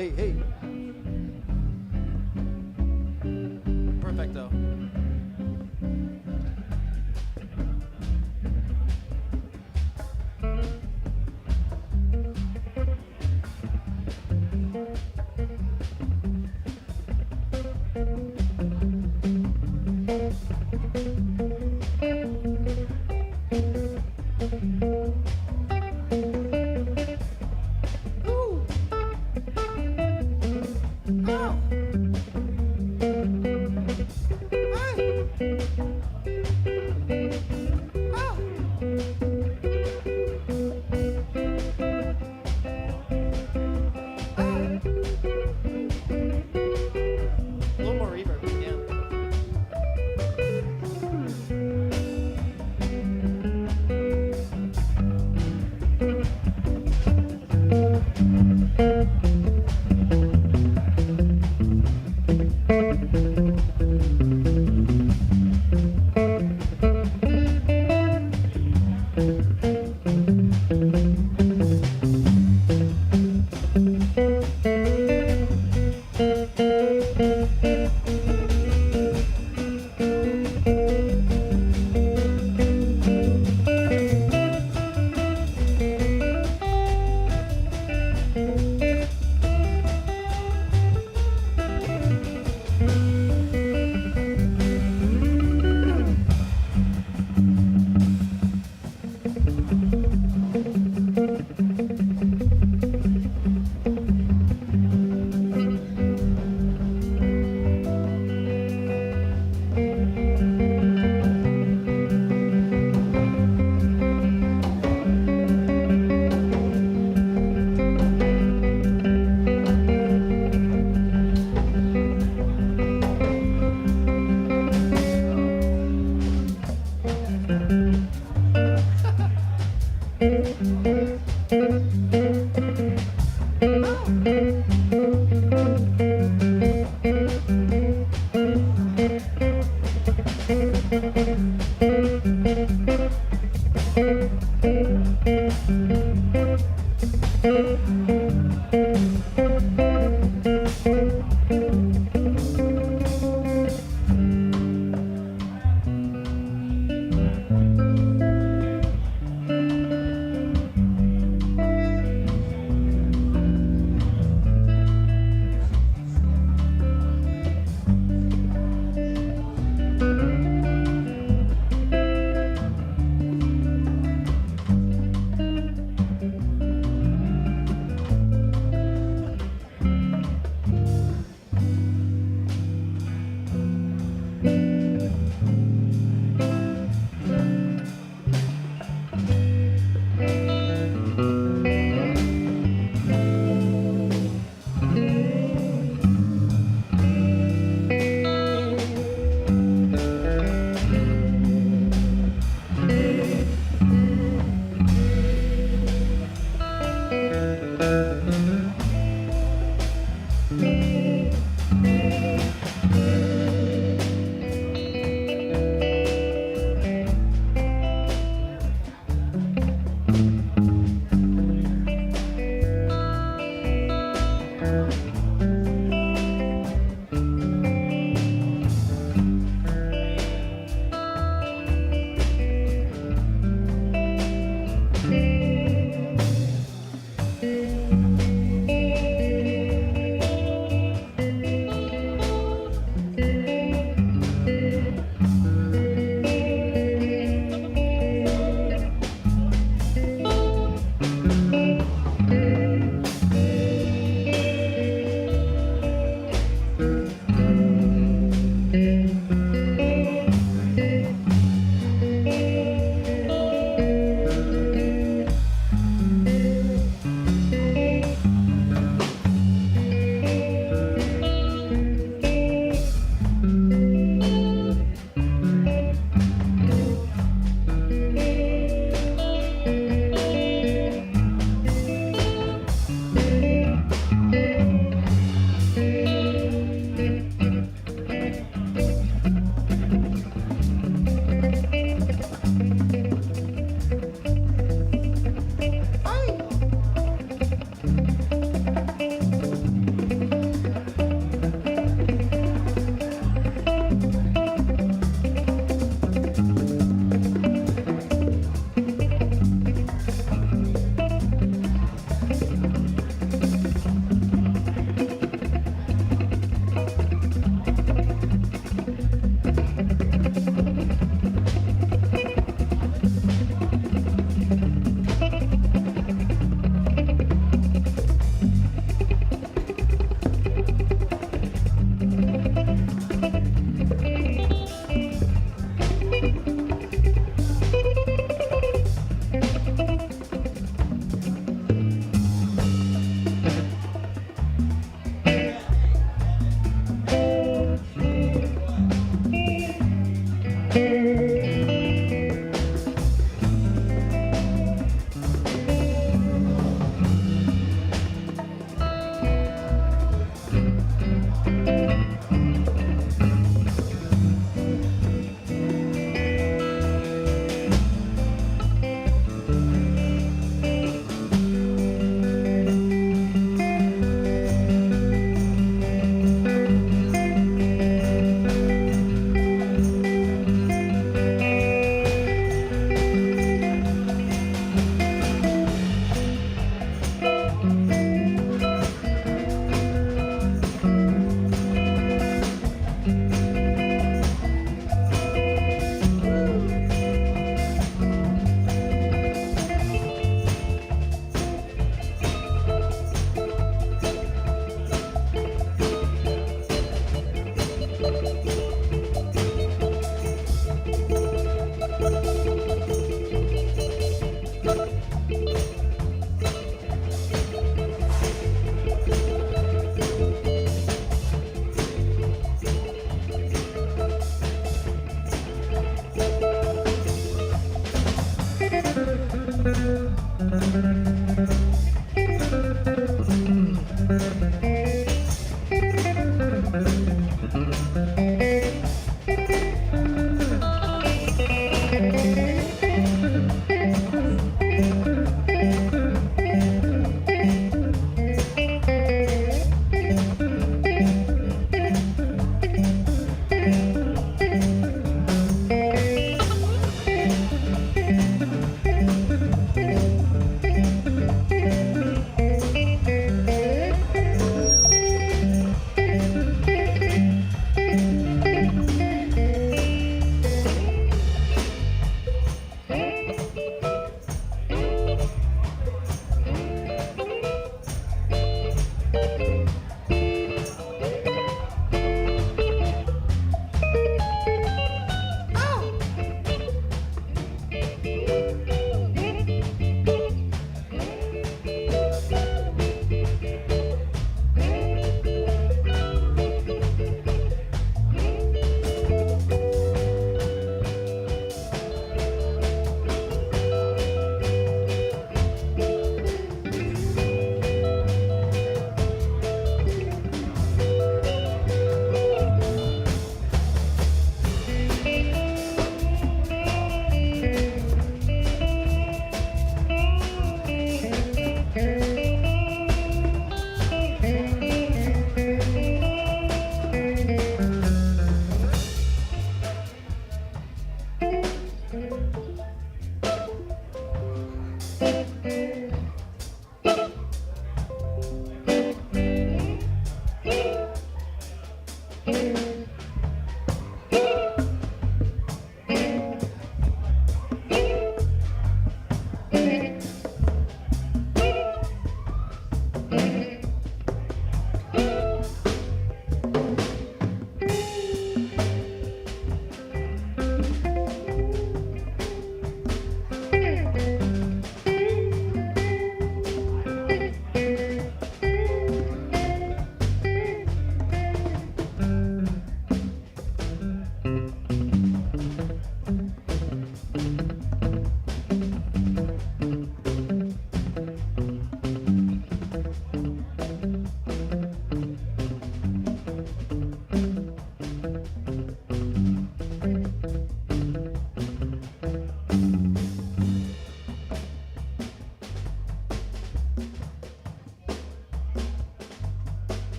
Hey, hey. Perfecto.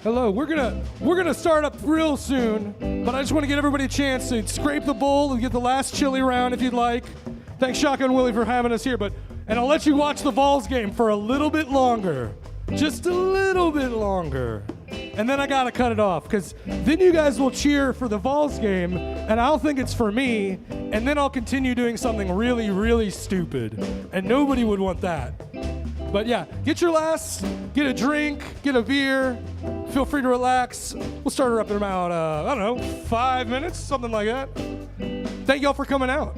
Hello. We're gonna start up real soon, but I just want to get everybody a chance to scrape the bowl and get the last chili round if you'd like. Thanks, Shotgun Willie, for having us here. And I'll let you watch the Vols game for a little bit longer, just a little bit longer, and then I gotta cut it off because then you guys will cheer for the Vols game, and I'll think it's for me, and then I'll continue doing something really, really stupid, and nobody would want that. But yeah, get a drink, get a beer, feel free to relax. We'll start her up in about, 5 minutes, something like that. Thank y'all for coming out.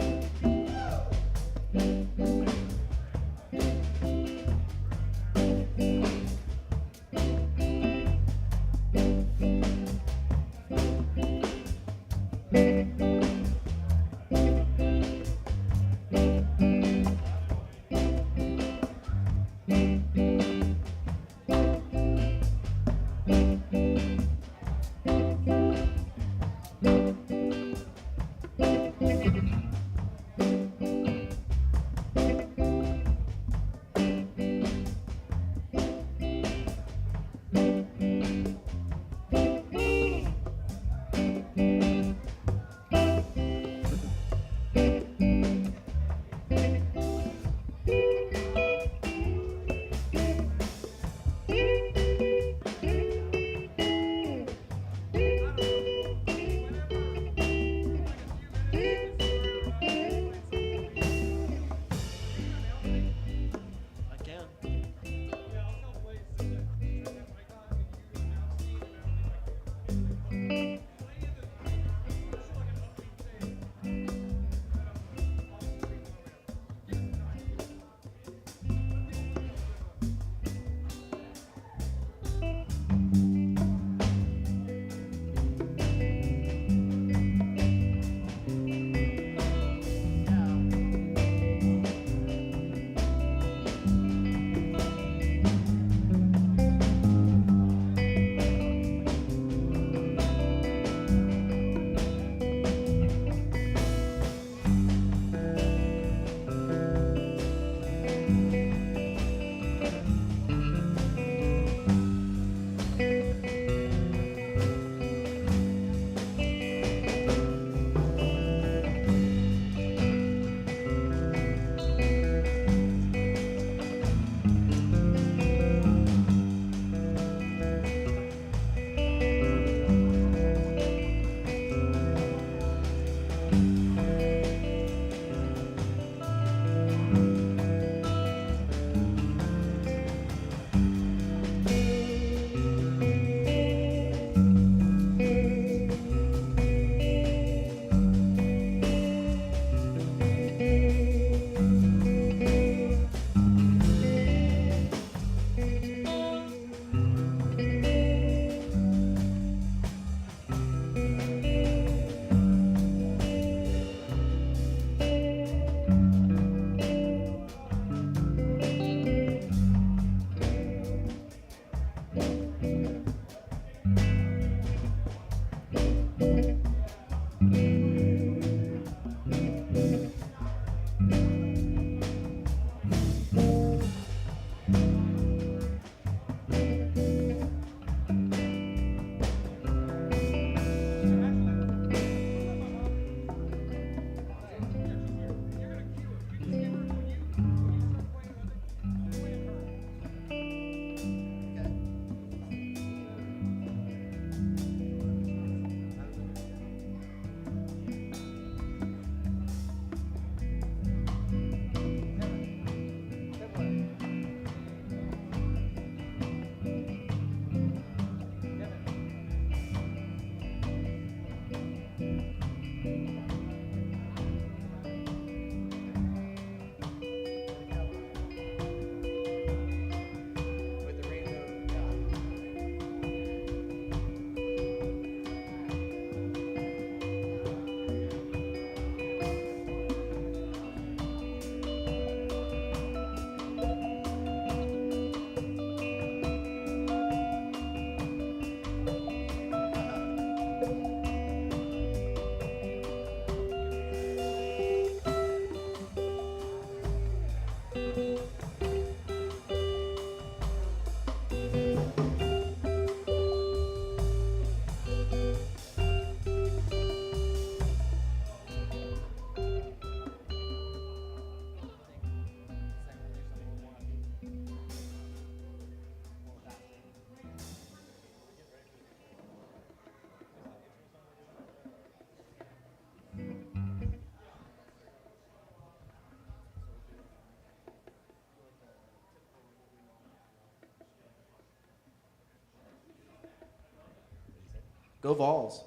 Go Vols.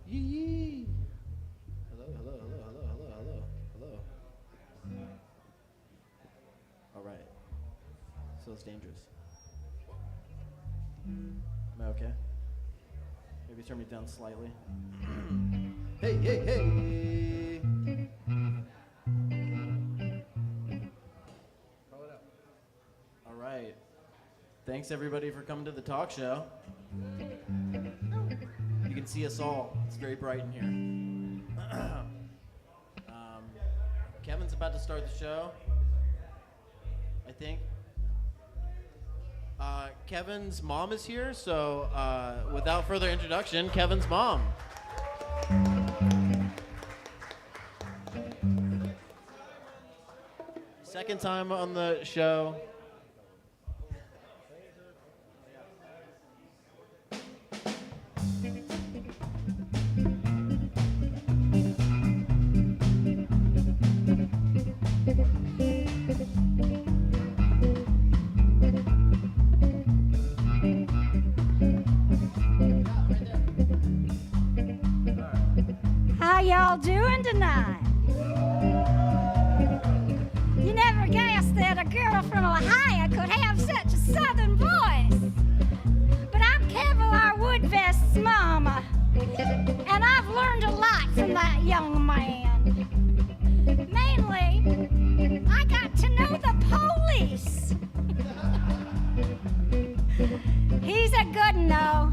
Yee. Hello. All right. So it's dangerous. Am I okay? Maybe turn me down slightly. Hey. All right. Thanks everybody for coming to the talk show. You can see us all. It's very bright in here. Kevin's about to start the show, I think. Kevin's mom is here, so without further introduction, Kevin's mom. Second time on the show. How y'all doing tonight? You never guessed that a girl from Ohio could have such a southern voice. But I'm Kevlar Woodvest's mama, and I've learned a lot from that young man. Mainly, I got to know the police. He's a good one, though.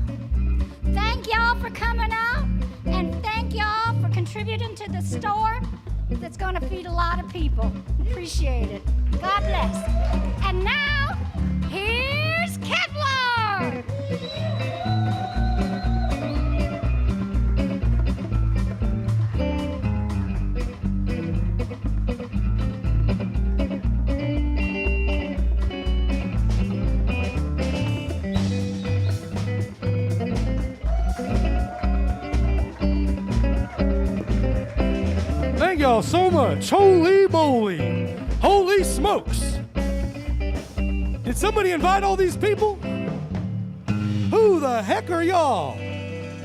Thank y'all for coming out, and thank y'all for contributing to the store that's going to feed a lot of people. Appreciate it. God bless. And now, here's Kevlar. Thank y'all so much. Holy moly. Holy smokes. Did somebody invite all these people? Who the heck are y'all?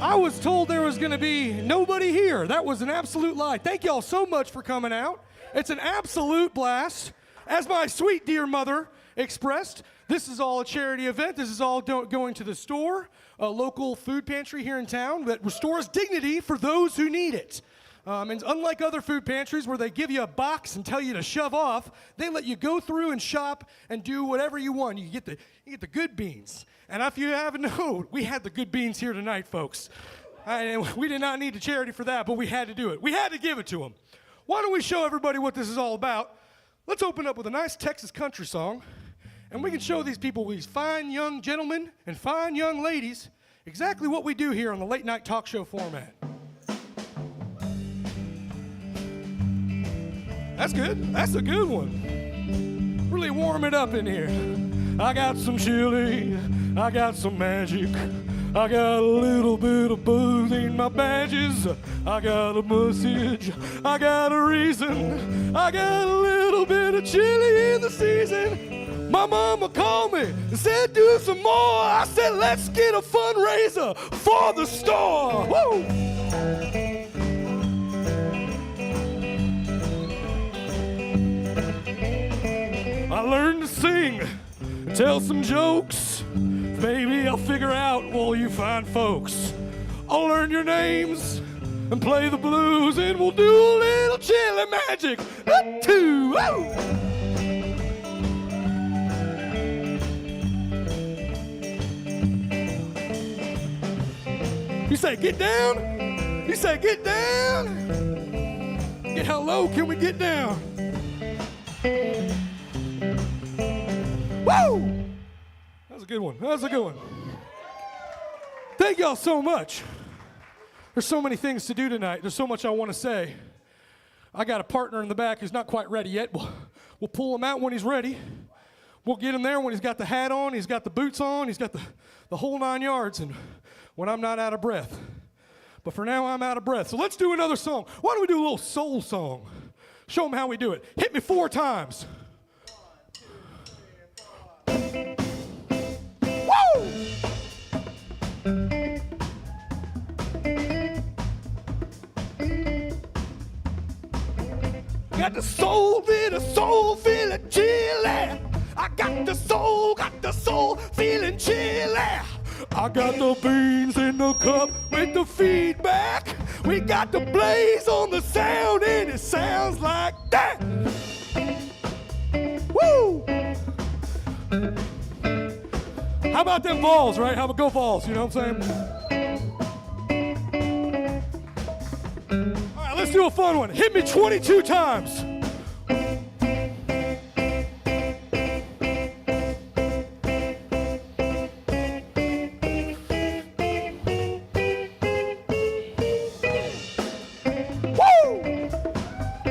I was told there was going to be nobody here. That was an absolute lie. Thank y'all so much for coming out. It's an absolute blast. As my sweet dear mother expressed, this is all a charity event. This is all going to the store, a local food pantry here in town that restores dignity for those who need it. And unlike other food pantries where they give you a box and tell you to shove off, they let you go through and shop and do whatever you want. You get the good beans. And if you haven't known, we had the good beans here tonight, folks. We did not need a charity for that, but we had to do it. We had to give it to them. Why don't we show everybody what this is all about? Let's open up with a nice Texas country song, and we can show these people, these fine young gentlemen and fine young ladies, exactly what we do here on the late night talk show format. That's good. That's a good one. Really warm it up in here. I got some chili. I got some magic. I got a little bit of booze in my badges. I got a message. I got a reason. I got a little bit of chili in the season. My mama called me and said do some more. I said let's get a fundraiser for the store. Woo! I learned to sing, tell some jokes. Maybe I'll figure out all you fine folks. I'll learn your names and play the blues, and we'll do a little chili magic. Two, oh! You say get down? You say get down? Get how low can we get down? Woo! That was a good one. That was a good one. Thank y'all so much. There's so many things to do tonight. There's so much I want to say. I got a partner in the back who's not quite ready yet. We'll pull him out when he's ready. We'll get him there when he's got the hat on, he's got the boots on, he's got the whole 9 yards, and when I'm not out of breath. But for now, I'm out of breath. So let's do another song. Why don't we do a little soul song? Show them how we do it. Hit me 4 times. Woo! Got the soul feeling chilly. I got the soul feeling chilly. I got the beans in the cup with the feedback. We got the blaze on the sound and it sounds like that. Woo! How about them balls, right? How about go balls, you know what I'm saying? All right, let's do a fun one. Hit me 22 times.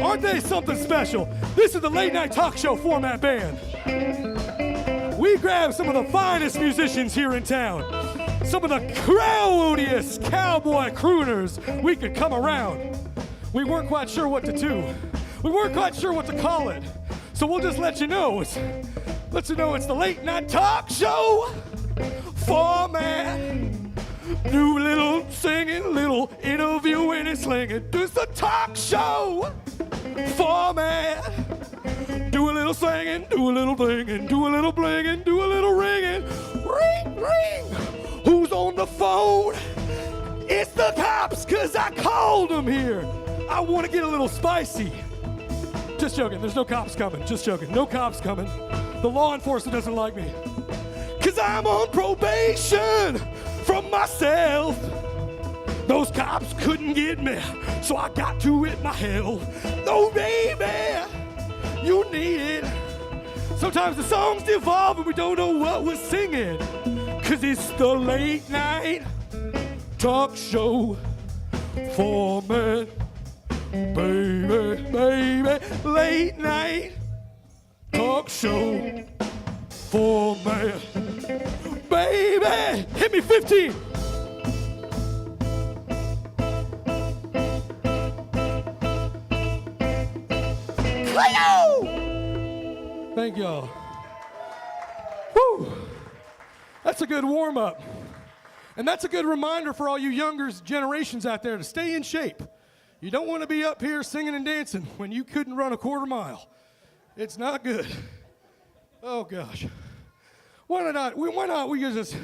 Aren't they something special? This is the late night talk show format band. We grabbed some of the finest musicians here in town, some of the crowdiest cowboy crooners we could come around. We weren't quite sure what to do. We weren't quite sure what to call it. So we'll just let you know. It's the late night talk show format. Do a little singing, little interviewing and slinging. It's the talk show format. Do a little singing, do a little blinging, do a little blinging, do a little ringing. Ring, ring. Who's on the phone? It's the cops, 'cause I called them here. I want to get a little spicy. Just joking, there's no cops coming. Just joking, no cops coming. The law enforcement doesn't like me. 'Cause I'm on probation from myself. Those cops couldn't get me, so I got to it myself. No, baby, you need it. Sometimes the songs devolve and we don't know what we're singing. 'Cause it's the late night talk show format. Baby, baby, late night talk show format. Baby, hit me 15. Cleo! Thank y'all. Woo! That's a good warm-up. And that's a good reminder for all you younger generations out there to stay in shape. You don't want to be up here singing and dancing when you couldn't run a quarter mile. It's not good. Oh, gosh. Why not we just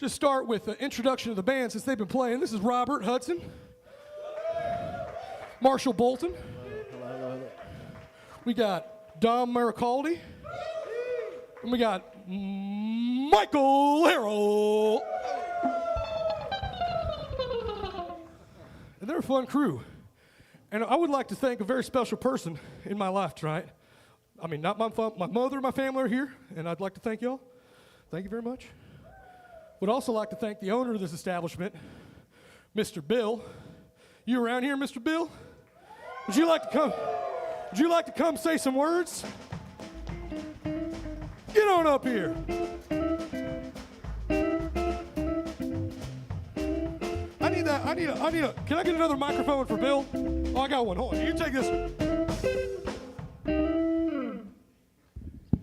start with the introduction of the band since they've been playing. This is Robert Hudson, Marshall Bolton. We got Dom Maricaldi, and we got Michael Harrell. And they're a fun crew. And I would like to thank a very special person in my life tonight. I mean, not my mother and my family are here, and I'd like to thank y'all. Thank you very much. Would also like to thank the owner of this establishment, Mr. Bill. You around here, Mr. Bill? Would you like to come say some words? Get on up here. Can I get another microphone for Bill? Oh, I got one. Hold on. You take this one.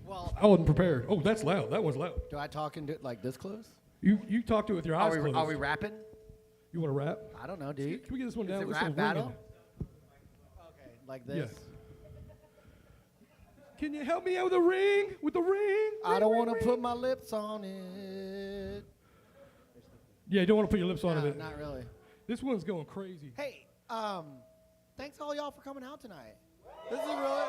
Well, I wasn't prepared. Oh, that's loud. That was loud. do I talk into it like this close? You talk to it with your eyes closed. Are we rapping? You want to rap? I don't know, dude. Can we get this one down? Is it This rap one's battle? ringing. Okay, like this. Yes. Can you help me out with the ring? I don't want to put my lips on it. Yeah, you don't want to put your lips on No, it. not really. This one's going crazy. Hey, thanks all y'all for coming out tonight. This is really,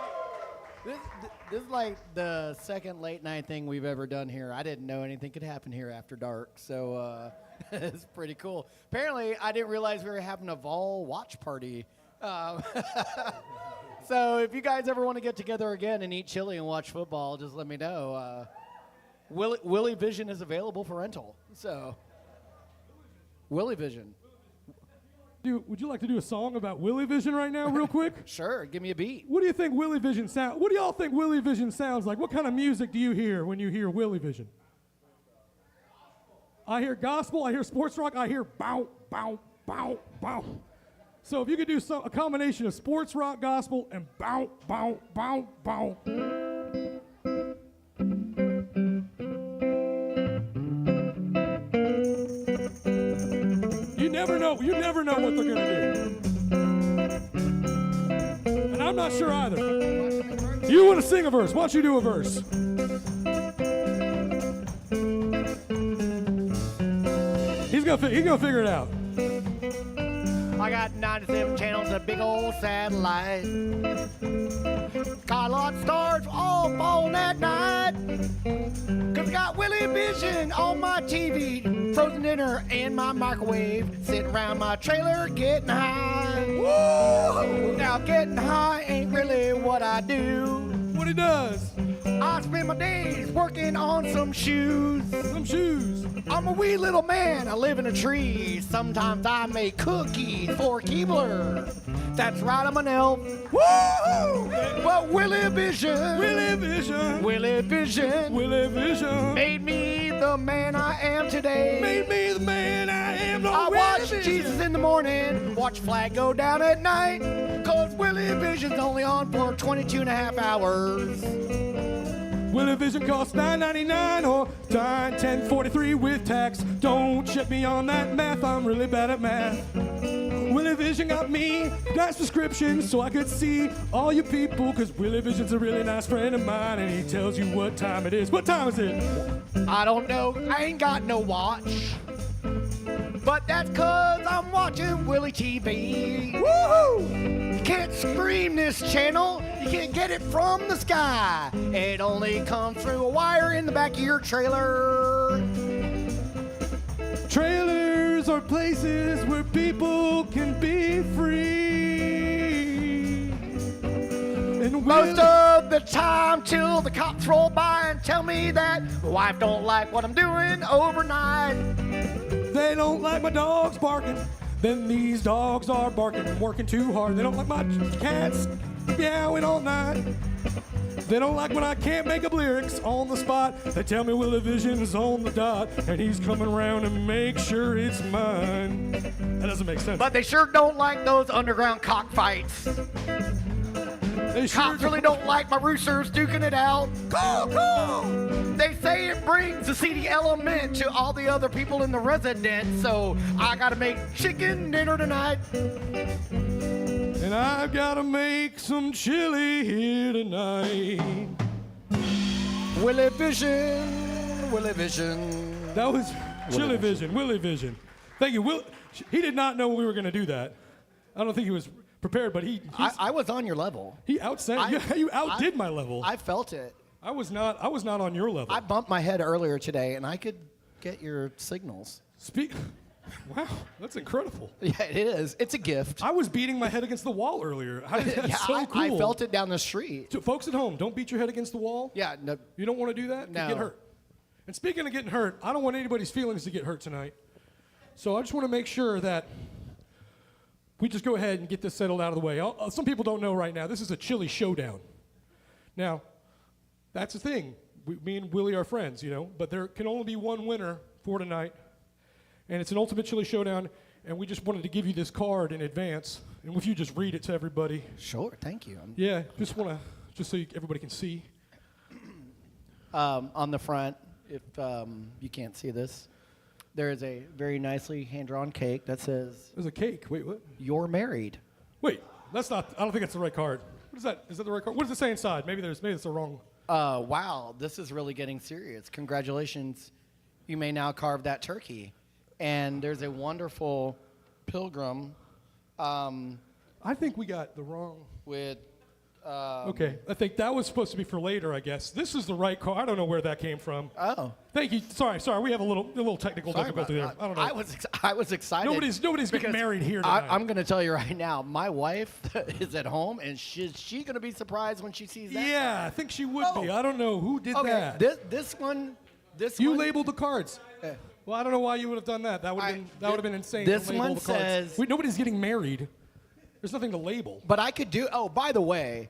this is like the second late night thing we've ever done here. I didn't know anything could happen here after dark, so it's pretty cool. Apparently, I didn't realize we were having a Vol watch party. So if you guys ever want to get together again and eat chili and watch football, just let me know. Willie Vision is available for rental. So, Willie Vision. Dude, would you like to do a song about Willie Vision right now, real quick? Sure, give me a beat. What do you think Willie Vision sound? What do y'all think Willie Vision sounds like? What kind of music do you hear when you hear Willie Vision? I hear gospel. I hear sports rock. I hear bow, bow, bow, bow. So if you could do a combination of sports, rock, gospel, and bow, bow, bow, bow. You never know what they're gonna do. And I'm not sure either. You want to sing a verse? Why don't you do a verse? He's gonna figure it out. I got 97 channels and a big old satellite. Got a lot of stars all falling at night. Cause I got Willie Vision on my TV, frozen dinner in my microwave, sitting around my trailer getting high. Woo! Now getting high ain't really what I do. What he does? I spend my days working on some shoes. Some shoes. I'm a wee little man, I live in a tree. Sometimes I make cookies for Keebler. That's right, I'm an elf. Woo! But Willie Vision, Willie Vision, Willie Vision, Willie Vision made me the man I am today. made me the man I am. I Willie watch Vision. Jesus in the morning, watch Flag go down at night. Cause Willie Vision's only on for 22 and a half hours. Willie Vision costs $9.99 or $10.43 with tax. Don't check me on that math, I'm really bad at math. Willie Vision got me nice prescription so I could see all you people, cause Willie Vision's a really nice friend of mine and he tells you what time it is. What time is it? I don't know, I ain't got no watch. But that's cause I'm watching Willie TV. Woohoo! You can't stream this channel, you can't get it from the sky. It only comes through a wire in the back of your trailer. Trailers are places where people can be free. And Most of the time till the cops roll by and tell me that my wife don't like what I'm doing overnight. they don't like my dogs barking, then these dogs are barking, working too hard. They don't like my cats meowing all night. They don't like when I can't make up lyrics on the spot. They tell me Willie Vision's on the dot, and he's coming around to make sure it's mine. That doesn't make sense. But they sure don't like those underground cockfights. They sure Cops really don't like my roosters duking it out. They say it brings a seedy element to all the other people in the residence, so I gotta make chicken dinner tonight. And I've got to make some chili here tonight. Willie Vision, Willie Vision. That was Chili Vision, Willie Vision. Thank you. He did not know we were going to do that. I don't think he was prepared, but I was on your level. he outsank. You outdid my level. I felt it. I was not on your level. I bumped my head earlier today, and I could get your signals. Wow, that's incredible. Yeah, it is. It's a gift. I was beating my head against the wall earlier. That's so cool. I felt it down the street. To folks at home, don't beat your head against the wall. Yeah, no. You don't want to do that? No. You get hurt. And speaking of getting hurt, I don't want anybody's feelings to get hurt tonight. So I just want to make sure that we just go ahead and get this settled out of the way. Some people don't know right now, this is a chili showdown. Now, that's the thing. Me and Willie are friends, but there can only be one winner for tonight. And it's an ultimate chili showdown, and we just wanted to give you this card in advance. And if you just read it to everybody. Sure, thank you. Yeah, just so everybody can see. On the front, if you can't see this, there is a very nicely hand-drawn cake that says, There's a cake. Wait, what? "You're married." Wait, that's not. I don't think that's the right card. What is that? Is that the right card? What does it say inside? Maybe it's the wrong. Wow, this is really getting serious. Congratulations. You may now carve that turkey. And there's a wonderful pilgrim I think we got the wrong. with. Okay, I think that was supposed to be for later. I guess this is the right card. I don't know where that came from. Oh. Thank you. Sorry. We have a little technical Sorry difficulty there. about that. I don't know. I was excited. Nobody's getting because married here tonight. I'm going to tell you right now, my wife is at home, and she's going to be surprised when she sees that. Yeah, I think she would be. Oh. I don't know who did Okay, that. this one. You labeled the cards. Yeah. Well, I don't know why you would have done that. That would have been insane. This to label one the cards. says- Nobody's getting married. There's nothing to label. But I could do. Oh, by the way,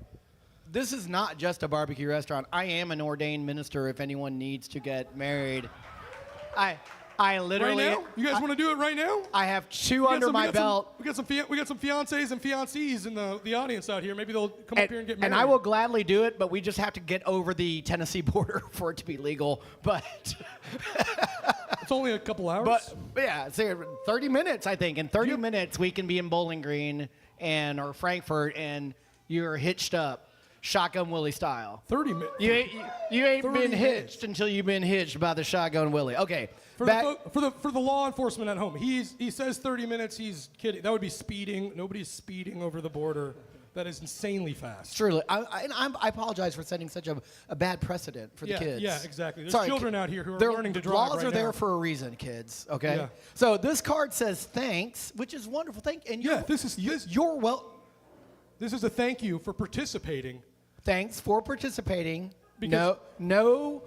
this is not just a barbecue restaurant. I am an ordained minister. If anyone needs to get married, I I literally. Right now? You guys want to do it right now? I have 2 We got under some- we my got some- belt. we got some fiancés and fiancés in the audience out here. Maybe they'll come up here and get married. And I will gladly do it, but we just have to get over the Tennessee border for it to be legal. But It's only a couple hours. but yeah, so 30 minutes, I think. In 30 minutes, we can be in Bowling Green or Frankfurt, and you're hitched up, Shotgun Willie style. 30 minutes. You ain't 30 been minutes. hitched until you've been hitched by the Shotgun Willie. Okay. For the law enforcement at home, he says 30 minutes. He's kidding. That would be speeding. Nobody's speeding over the border. That is insanely fast. Truly, I apologize for setting such a bad precedent for the kids. Yeah, exactly. There's Sorry, children out here who are their learning to drive laws right are there now. for a reason, kids. Okay. Yeah. So this card says thanks, which is wonderful. And Yeah, you're well. This is a thank you for participating. Thanks for participating. Because- No,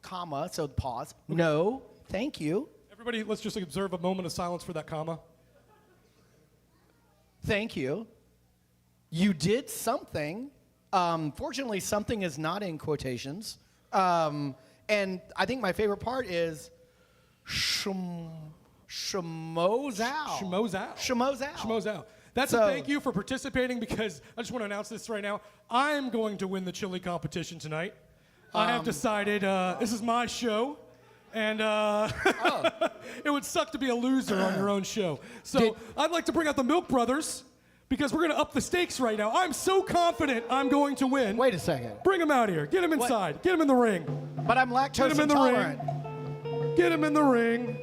comma. So pause. Okay. No, thank you. Everybody, let's just observe a moment of silence for that comma. Thank you. You did something. Fortunately, something is not in quotations. And I think my favorite part is shmozao. Shmozao. That's a thank you for participating, because I just want to announce this right now. I'm going to win the chili competition tonight. I have decided this is my show. And it would suck to be a loser on your own show. So I'd like to bring out the Milk Brothers, because we're going to up the stakes right now. I'm so confident I'm going to win. Wait a second. Bring them out here. Get them inside. Get them in the ring. But I'm lactose Get him in the intolerant. ring. Get him in the ring.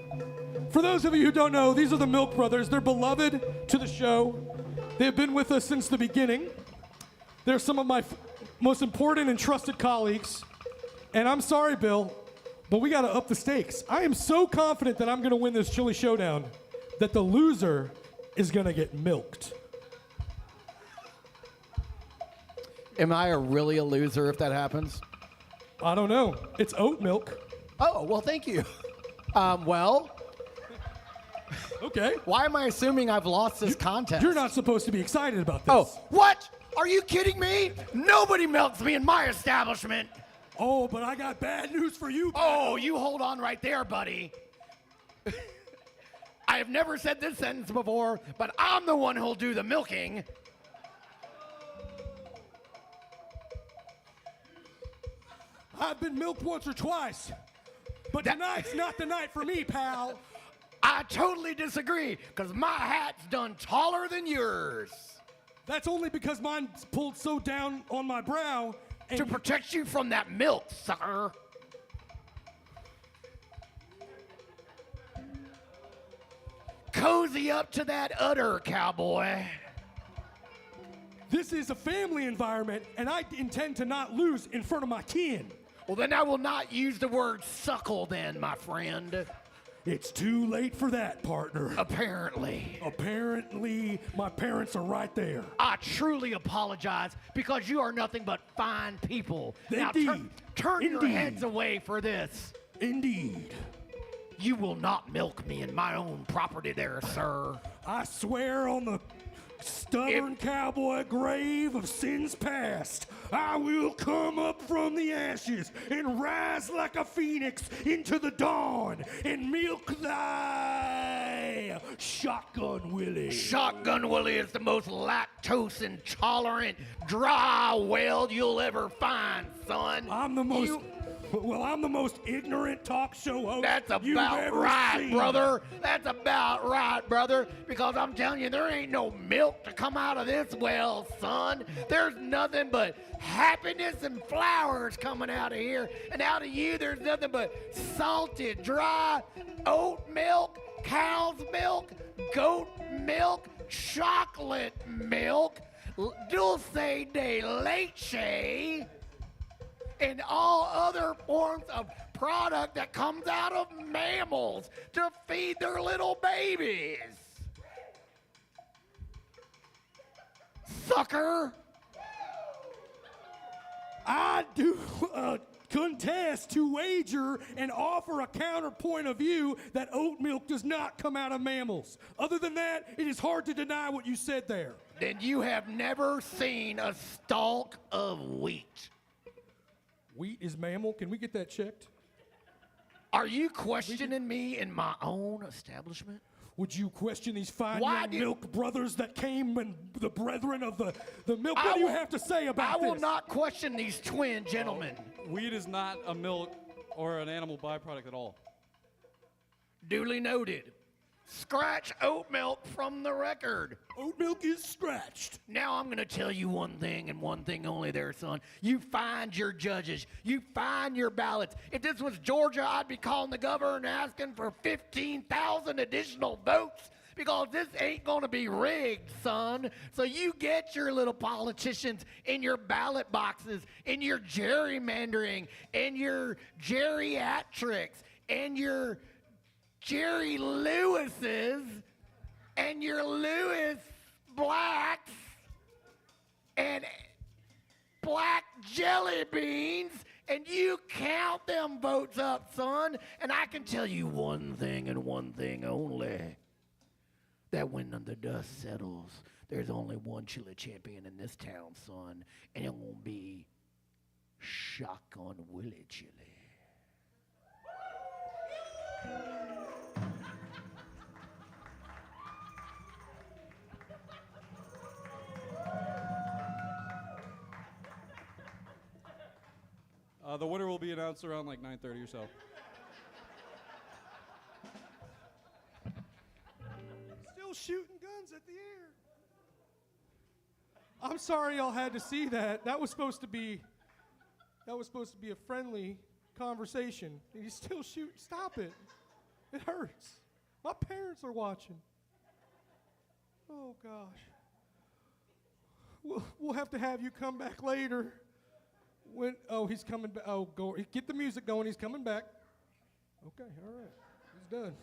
For those of you who don't know, these are the Milk Brothers. They're beloved to the show. They've been with us since the beginning. They're some of my most important and trusted colleagues. And I'm sorry, Bill, but we got to up the stakes. I am so confident that I'm going to win this chili showdown that the loser is going to get milked. Am I really a loser if that happens? I don't know. It's oat milk. Oh, well, thank you. Well, Okay. why am I assuming I've lost this contest? You're not supposed to be excited about this. Oh, what? Are you kidding me? Nobody milks me in my establishment. Oh, but I got bad news for you. Oh, you hold on right there, buddy. I have never said this sentence before, but I'm the one who'll do the milking. I've been milked once or twice, but tonight's not the night for me, pal. I totally disagree, because my hat's done taller than yours. That's only because mine's pulled so down on my brow. And To protect you from that milk, sucker. Cozy up to that udder, cowboy. this is a family environment, and I intend to not lose in front of my kin. Well, then I will not use the word suckle then, my friend. It's too late for that, partner. Apparently. Apparently, my parents are right there. I truly apologize, because you are nothing but fine people. Now Indeed. turn your Indeed. heads away for this. Indeed. You will not milk me in my own property there, sir. I swear on the stubborn cowboy grave of sins past, I will come up from the ashes and rise like a phoenix into the dawn and milk thy Shotgun Willie. Shotgun Willie is the most lactose intolerant, dry-welled you'll ever find, son. I'm the most ignorant talk show host That's you've about ever right, seen. brother. That's about right, brother. Because I'm telling you, there ain't no milk to come out of this well, son. There's nothing but happiness and flowers coming out of here. And out of you, there's nothing but salted, dry oat milk, cow's milk, goat milk, chocolate milk, dulce de leche, and all other forms of product that comes out of mammals to feed their little babies. Sucker. I do contest to wager and offer a counterpoint of view that oat milk does not come out of mammals. Other than that, it is hard to deny what you said there. Then you have never seen a stalk of wheat. Wheat is mammal. Can we get that checked? Are you questioning me in my own establishment? Would you question these fine Why young do- milk brothers that came and the brethren of the milk? I What do you will- have to say about I will this? not question these twin gentlemen. Weed is not a milk or an animal byproduct at all. Duly noted. Scratch oat milk from the record. Oat milk is scratched. Now I'm going to tell you one thing and one thing only there, son. You find your judges. You find your ballots. If this was Georgia, I'd be calling the governor and asking for 15,000 additional votes because this ain't going to be rigged, son. So you get your little politicians in your ballot boxes, in your gerrymandering, in your geriatrics, and your Jerry Lewis's and your Lewis Blacks and black jelly beans, and you count them votes up, son. And I can tell you one thing and one thing only, that when the dust settles, there's only one chili champion in this town, son, and it won't be Shotgun Willie Chili. The winner will be announced around like 9:30 or so. Still shooting guns at the air. I'm sorry y'all had to see that. That was supposed to be a friendly conversation. And you still shoot. Stop it. It hurts. My parents are watching. Oh gosh. We'll have to have you come back later. He's coming back. Oh, go get the music going. He's coming back. Okay, all right. He's done.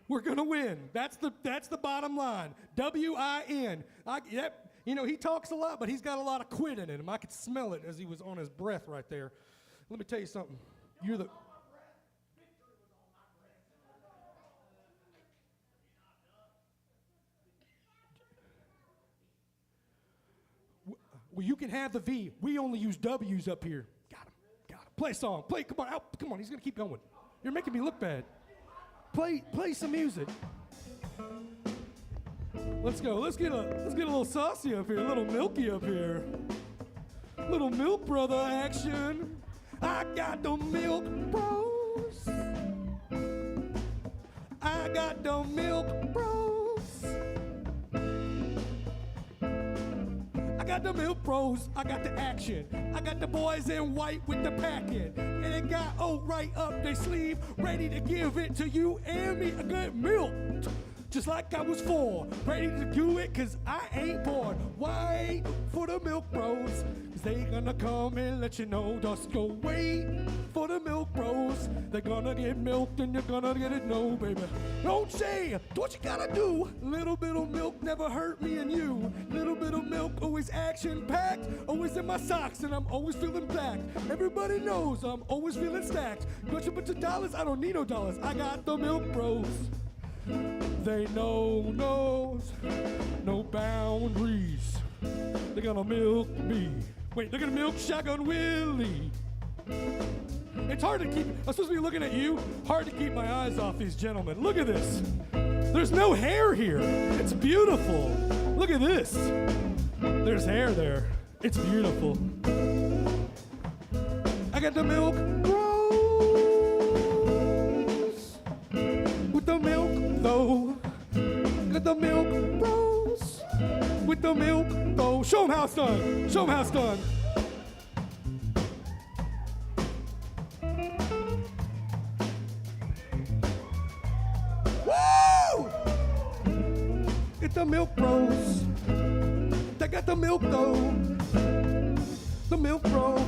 We're gonna win. That's the bottom line. W-I-N. Yep. You know, he talks a lot, but he's got a lot of quit in him. I could smell it as he was on his breath right there. Let me tell you something. You're the Well, you can have the V. We only use W's up here. Got him. Play a song. Come on, out. Come on. He's gonna keep going. You're making me look bad. Play some music. Let's go. Let's get a little saucy up here, a little milky up here. Little milk brother action. I got the milk bros. I got the milk bros. I got the milk bros, I got the action. I got the boys in white with the packing. And they got oat right up their sleeve, ready to give it to you and me a good milk. Just like I was 4, ready to do it cause I ain't bored. Wait for the milk bros, cause they gonna come and let you know. Just go wait for the milk bros. They're gonna get milked and you're gonna get it, no baby. Don't say what you gotta do. Little bit of milk never hurt me and you. Little bit of milk always action packed. Always in my socks and I'm always feeling black. Everybody knows I'm always feeling stacked. Got you a bunch of dollars, I don't need no dollars. I got the milk bros. They know no boundaries. They're gonna milk me. Wait, they're gonna milk Shotgun Willie. It's hard to keep, I'm supposed to be looking at you. Hard to keep my eyes off these gentlemen. Look at this. There's no hair here. It's beautiful. Look at this. There's hair there. It's beautiful. I got the milk bros. With the milk though. Got the milk bros. With the milk though. Show 'em how it's done. Show 'em how it's done. Woo! It's the milk bros. They got the milk though. The milk bros.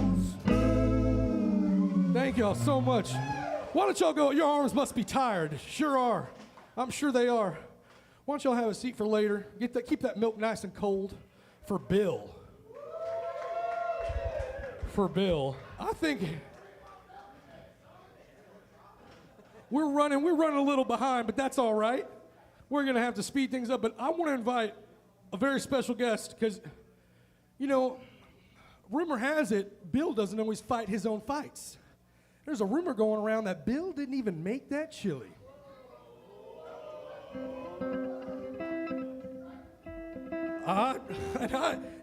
Thank y'all so much. Why don't y'all go? Your arms must be tired. Sure are. I'm sure they are. Why don't y'all have a seat for later? Keep that milk nice and cold for Bill. For Bill. I think we're running a little behind, but that's all right. We're gonna have to speed things up, but I want to invite a very special guest because, you know, rumor has it Bill doesn't always fight his own fights. There's a rumor going around that Bill didn't even make that chili.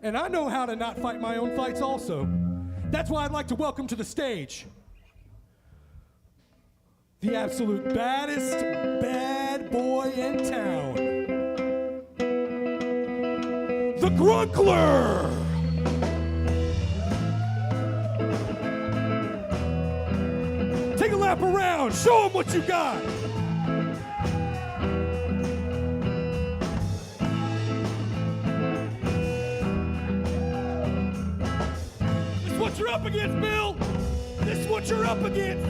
And I know how to not fight my own fights also. That's why I'd like to welcome to the stage the absolute baddest bad boy in town, the Grunkler! Take a lap around, show him what you got! This is what you're up against, Bill! This is what you're up against!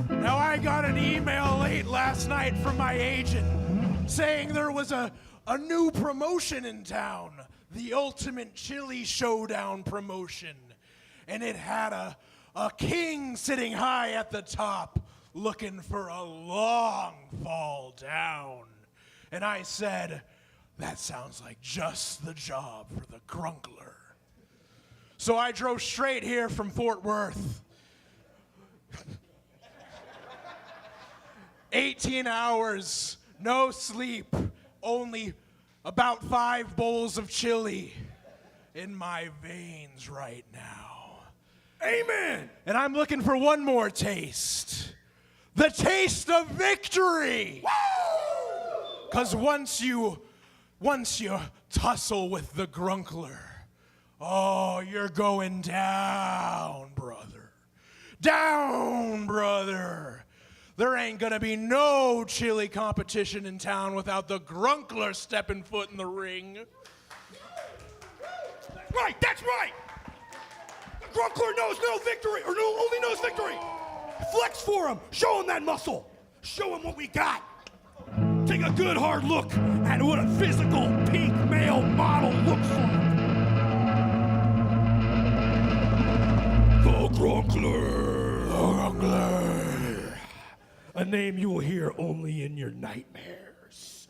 Now, I got an email late last night from my agent saying there was a new promotion in town, the Ultimate Chili Showdown promotion. And it had a king sitting high at the top looking for a long fall down. And I said, that sounds like just the job for the Grunkler. So I drove straight here from Fort Worth. 18 hours, no sleep, only about 5 bowls of chili in my veins right now. Amen! And I'm looking for one more taste. The taste of victory! Because once you tussle with the Grunkler, oh, you're going down, brother. Down, brother. There ain't gonna be no chili competition in town without the Grunkler stepping foot in the ring. Right, that's right! The Grunkler knows no victory, or only knows victory! Flex for him, show him that muscle! Show him what we got! Take a good hard look at what a physical pink male model looks like! The Grunkler! The Grunkler! A name you will hear only in your nightmares.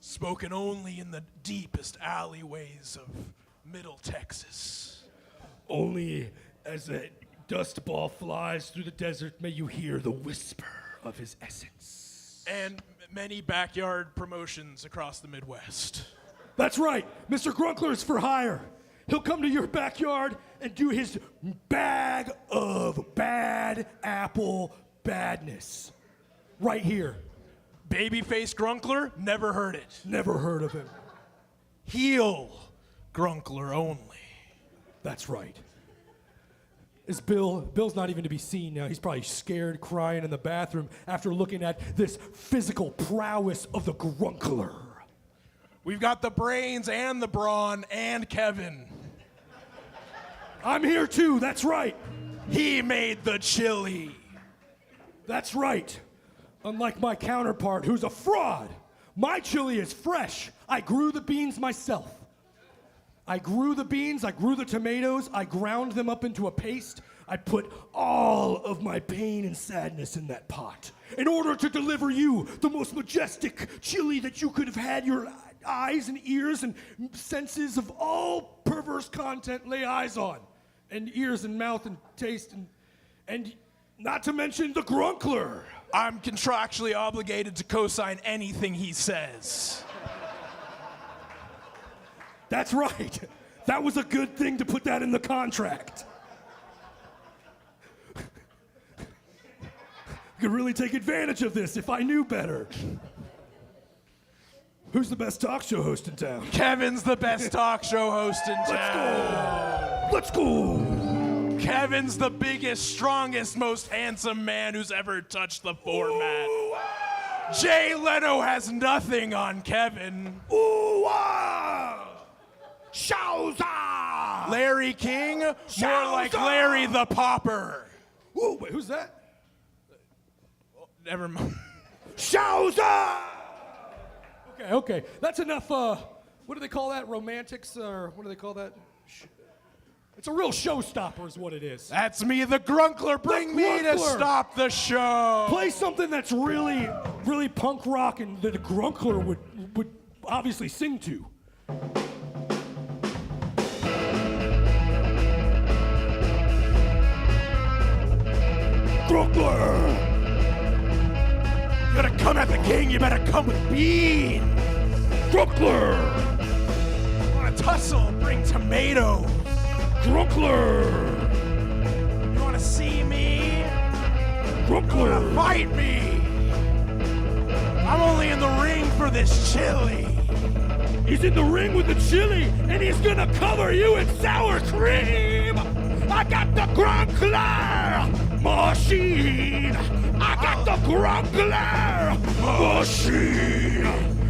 Spoken only in the deepest alleyways of Middle Texas. Only as a dust ball flies through the desert may you hear the whisper of his essence. And many backyard promotions across the Midwest. That's right, Mr. Grunkler's for hire. He'll come to your backyard and do his bag of bad apple badness. Right here. Babyface Grunkler? Never heard it. Never heard of him. Heel Grunkler only. That's right. Bill's not even to be seen now. He's probably scared, crying in the bathroom after looking at this physical prowess of the Grunkler. We've got the brains and the brawn and Kevin. I'm here too, that's right. He made the chili. That's right. Unlike my counterpart, who's a fraud, my chili is fresh. I grew the beans myself. I grew the beans, I grew the tomatoes, I ground them up into a paste. I put all of my pain and sadness in that pot in order to deliver you the most majestic chili that you could have had your eyes and ears and senses of all perverse content lay eyes on. And ears and mouth and taste and not to mention the Grunkler. I'm contractually obligated to co-sign anything he says. That's right. That was a good thing to put that in the contract. Could really take advantage of this if I knew better. Who's the best talk show host in town? Kevin's the best talk show host in town. Let's go. Kevin's the biggest, strongest, most handsome man who's ever touched the format. Jay Leno has nothing on Kevin. Ooh, ah! Showza! Larry King, more like Larry the Popper. Ooh, wait, who's that? Never mind. Showza! Okay, that's enough, what do they call that, romantics, or what do they call that? It's a real showstopper is what it is. That's me, the Grunkler. Bring me to stop the show. Play something that's really, really punk rock and that a Grunkler would obviously sing to. Grunkler! You gotta come at the king, you better come with beans! Grunkler! Wanna tussle, bring tomatoes! Grunkler! You wanna see me? Grunkler! You wanna fight me? I'm only in the ring for this chili! He's in the ring with the chili, and he's gonna cover you in sour cream! I got the Grunkler machine! I got the Grunkler machine!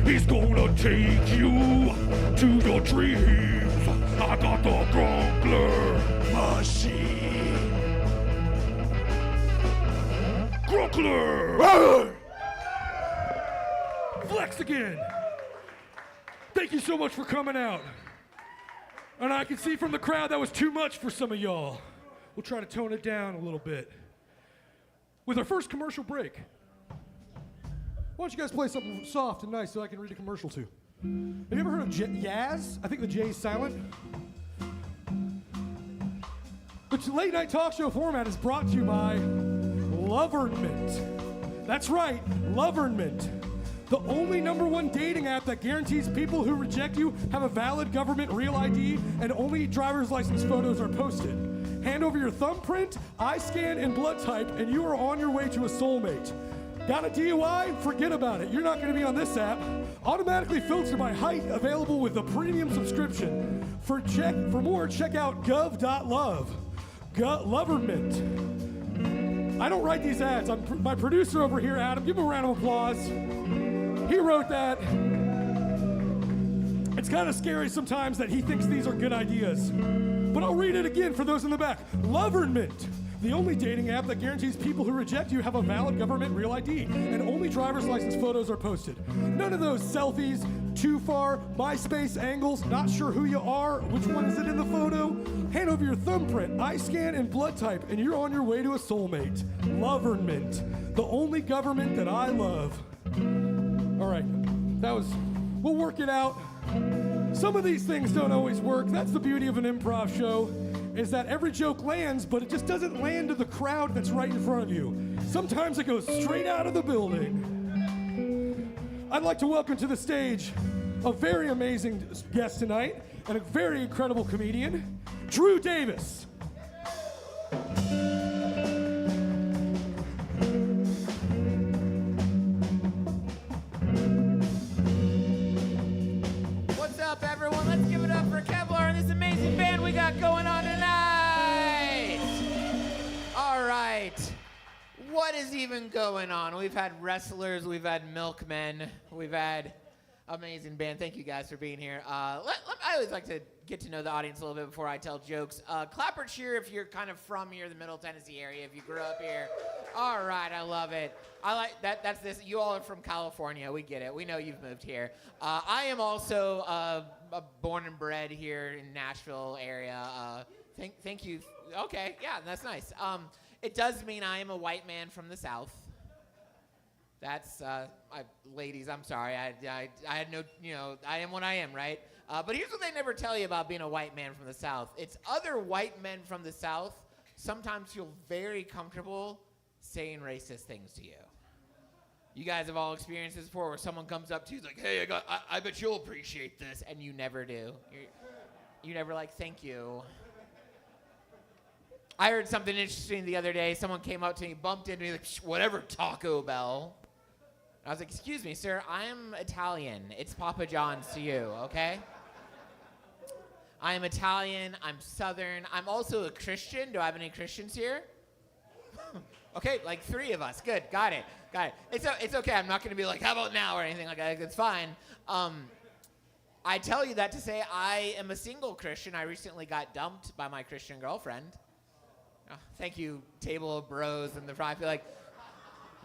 He's gonna take you to your dreams! I got the Grunkler machine! Grunkler! Flex again. Thank you so much for coming out. And I can see from the crowd that was too much for some of y'all. We'll try to tone it down a little bit. With our first commercial break, why don't you guys play something soft and nice so I can read a commercial too? Have you ever heard of Yaz? I think the J is silent. The late night talk show format is brought to you by Lovernment. That's right, Lovernment. The only #1 dating app that guarantees people who reject you have a valid government real ID and only driver's license photos are posted. Hand over your thumbprint, eye scan, and blood type, and you are on your way to a soulmate. Got a DUI? Forget about it. You're not going to be on this app. Automatically filtered by height, available with a premium subscription. For more, check out gov.love. Loverment. I don't write these ads. My producer over here, Adam, give him a round of applause. He wrote that. It's kind of scary sometimes that he thinks these are good ideas. But I'll read it again for those in the back. Lovernment, the only dating app that guarantees people who reject you have a valid government real ID, and only driver's license photos are posted. None of those selfies, too far, MySpace angles, not sure who you are, which one is it in the photo. Hand over your thumbprint, eye scan, and blood type, and you're on your way to a soulmate. Lovernment, the only government that I love. All right, we'll work it out. Some of these things don't always work. That's the beauty of an improv show, is that every joke lands, but it just doesn't land to the crowd that's right in front of you. Sometimes it goes straight out of the building. I'd like to welcome to the stage a very amazing guest tonight and a very incredible comedian, Drew Davis. What's up, everyone? Let's give it up for Kevlar and this amazing band we got going on tonight. All right. What is even going on? We've had wrestlers, we've had milkmen, we've had amazing band. Thank you guys for being here. I always like to get to know the audience a little bit before I tell jokes. Clap or cheer if you're kind of from here, the Middle Tennessee area, if you grew up here. All right, I love it. I like that. That's this. You all are from California. We get it. We know you've moved here. I am also born and bred here in Nashville area. Thank you. Okay, yeah, that's nice. It does mean I am a white man from the South. That's, ladies, I'm sorry. I had no, I am what I am, right? But here's what they never tell you about being a white man from the South. It's other white men from the South sometimes feel very comfortable saying racist things to you. You guys have all experienced this before where someone comes up to you, like, hey, I bet you'll appreciate this, and you never do. You never like, thank you. I heard something interesting the other day. Someone came up to me, bumped into me, like, whatever, Taco Bell. I was like, excuse me, sir, I'm Italian. It's Papa John's to you, okay? I am Italian. I'm Southern. I'm also a Christian. Do I have any Christians here? Okay, like 3 of us. Good, got it. It's okay. I'm not going to be like, how about now or anything like that. It's fine. I tell you that to say I am a single Christian. I recently got dumped by my Christian girlfriend. Oh, thank you, table of bros and the frat. I feel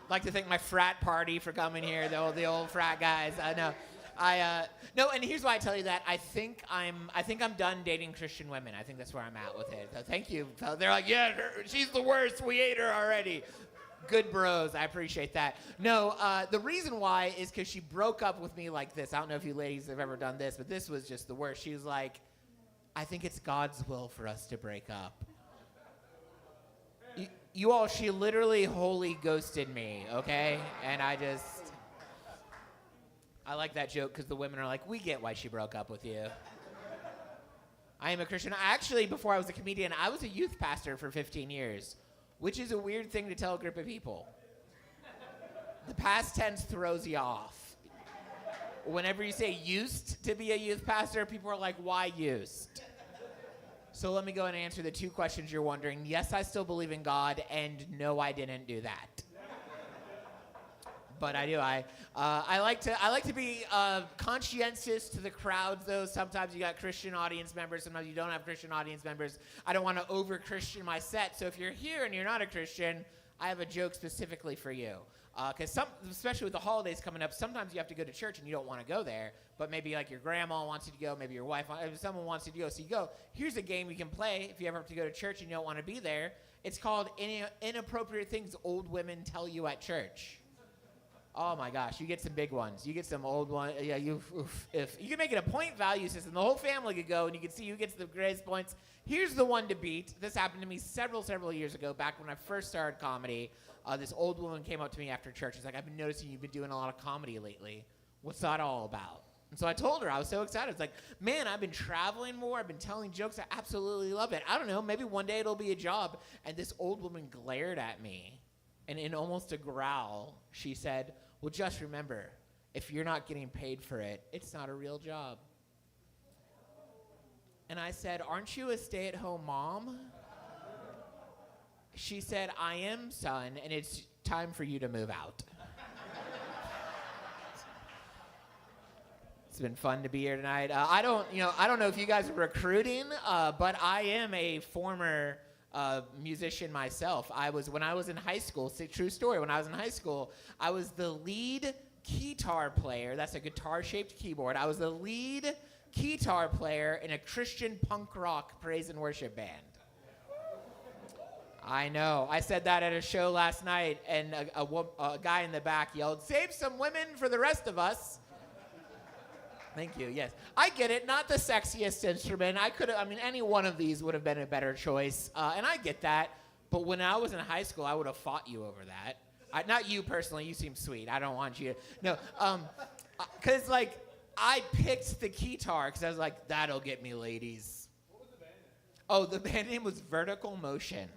like to thank my frat party for coming here, the old frat guys. No, and here's why I tell you that. I think I'm done dating Christian women. I think that's where I'm at with it. So thank you. They're like, yeah, she's the worst. We ate her already. Good bros. I appreciate that. No, the reason why is because she broke up with me like this. I don't know if you ladies have ever done this, but this was just the worst. She was like, I think it's God's will for us to break up. You all, she literally wholly ghosted me, okay? And I like that joke because the women are like, we get why she broke up with you. I am a Christian. Actually, before I was a comedian, I was a youth pastor for 15 years, which is a weird thing to tell a group of people. The past tense throws you off. Whenever you say used to be a youth pastor, people are like, why used? So let me go and answer the 2 questions you're wondering. Yes, I still believe in God, and no, I didn't do that. But I do. I like to be conscientious to the crowds, though. Sometimes you got Christian audience members. Sometimes you don't have Christian audience members. I don't want to over-Christian my set. So if you're here and you're not a Christian, I have a joke specifically for you. Because especially with the holidays coming up, sometimes you have to go to church and you don't want to go there. But maybe like your grandma wants you to go, maybe your wife, someone wants you to go. So you go. Here's a game you can play if you ever have to go to church and you don't want to be there. It's called Inappropriate Things Old Women Tell You at Church. Oh my gosh, you get some big ones. You get some old ones. Yeah, if you can make it a point value system, the whole family could go and you can see who gets the greatest points. Here's the one to beat. This happened to me several years ago, back when I first started comedy. This old woman came up to me after church. She's like, I've been noticing you've been doing a lot of comedy lately. What's that all about? And so I told her, I was so excited. It's like, man, I've been traveling more. I've been telling jokes. I absolutely love it. I don't know, maybe one day it'll be a job. And this old woman glared at me, and in almost a growl, she said, well, just remember, if you're not getting paid for it, it's not a real job. And I said, aren't you a stay-at-home mom? She said, I am, son, and it's time for you to move out. It's been fun to be here tonight. I don't know if you guys are recruiting, but I am a former musician myself. When I was in high school, true story, when I was in high school, I was the lead guitar player. That's a guitar-shaped keyboard. I was the lead guitar player in a Christian punk rock praise and worship band. I know. I said that at a show last night, and a guy in the back yelled, save some women for the rest of us. Thank you, yes. I get it, not the sexiest instrument. Any one of these would have been a better choice, and I get that. But when I was in high school, I would have fought you over that. Not you personally, you seem sweet. I don't want you to, no. Because, I picked the guitar because I was like, that'll get me ladies. What was the band name? Oh, the band name was Vertical Motion.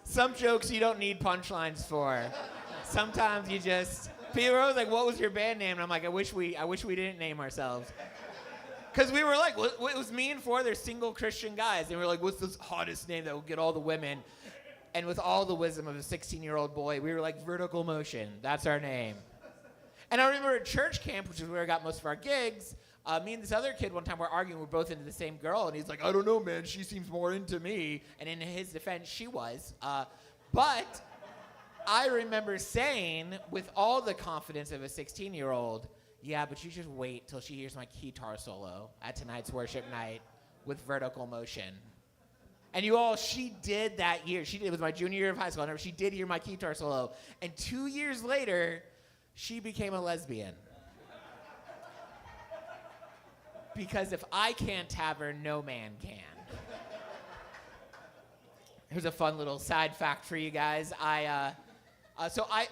Some jokes you don't need punchlines for. Sometimes you just... People were like, what was your band name? And I'm like, I wish we didn't name ourselves. Because we were like, it was me and 4 other single Christian guys. And we were like, what's the hottest name that will get all the women? And with all the wisdom of a 16-year-old boy, we were like, Vertical Motion. That's our name. And I remember at church camp, which is where I got most of our gigs, me and this other kid one time were arguing. We're both into the same girl. And he's like, I don't know, man. She seems more into me. And in his defense, she was. But I remember saying, with all the confidence of a 16-year-old, yeah, but you just wait till she hears my guitar solo at tonight's worship night with Vertical Motion. And you all, she did that year. It was my junior year of high school. She did hear my guitar solo. And 2 years later, she became a lesbian. Because if I can't have her, no man can. Here's a fun little side fact for you guys.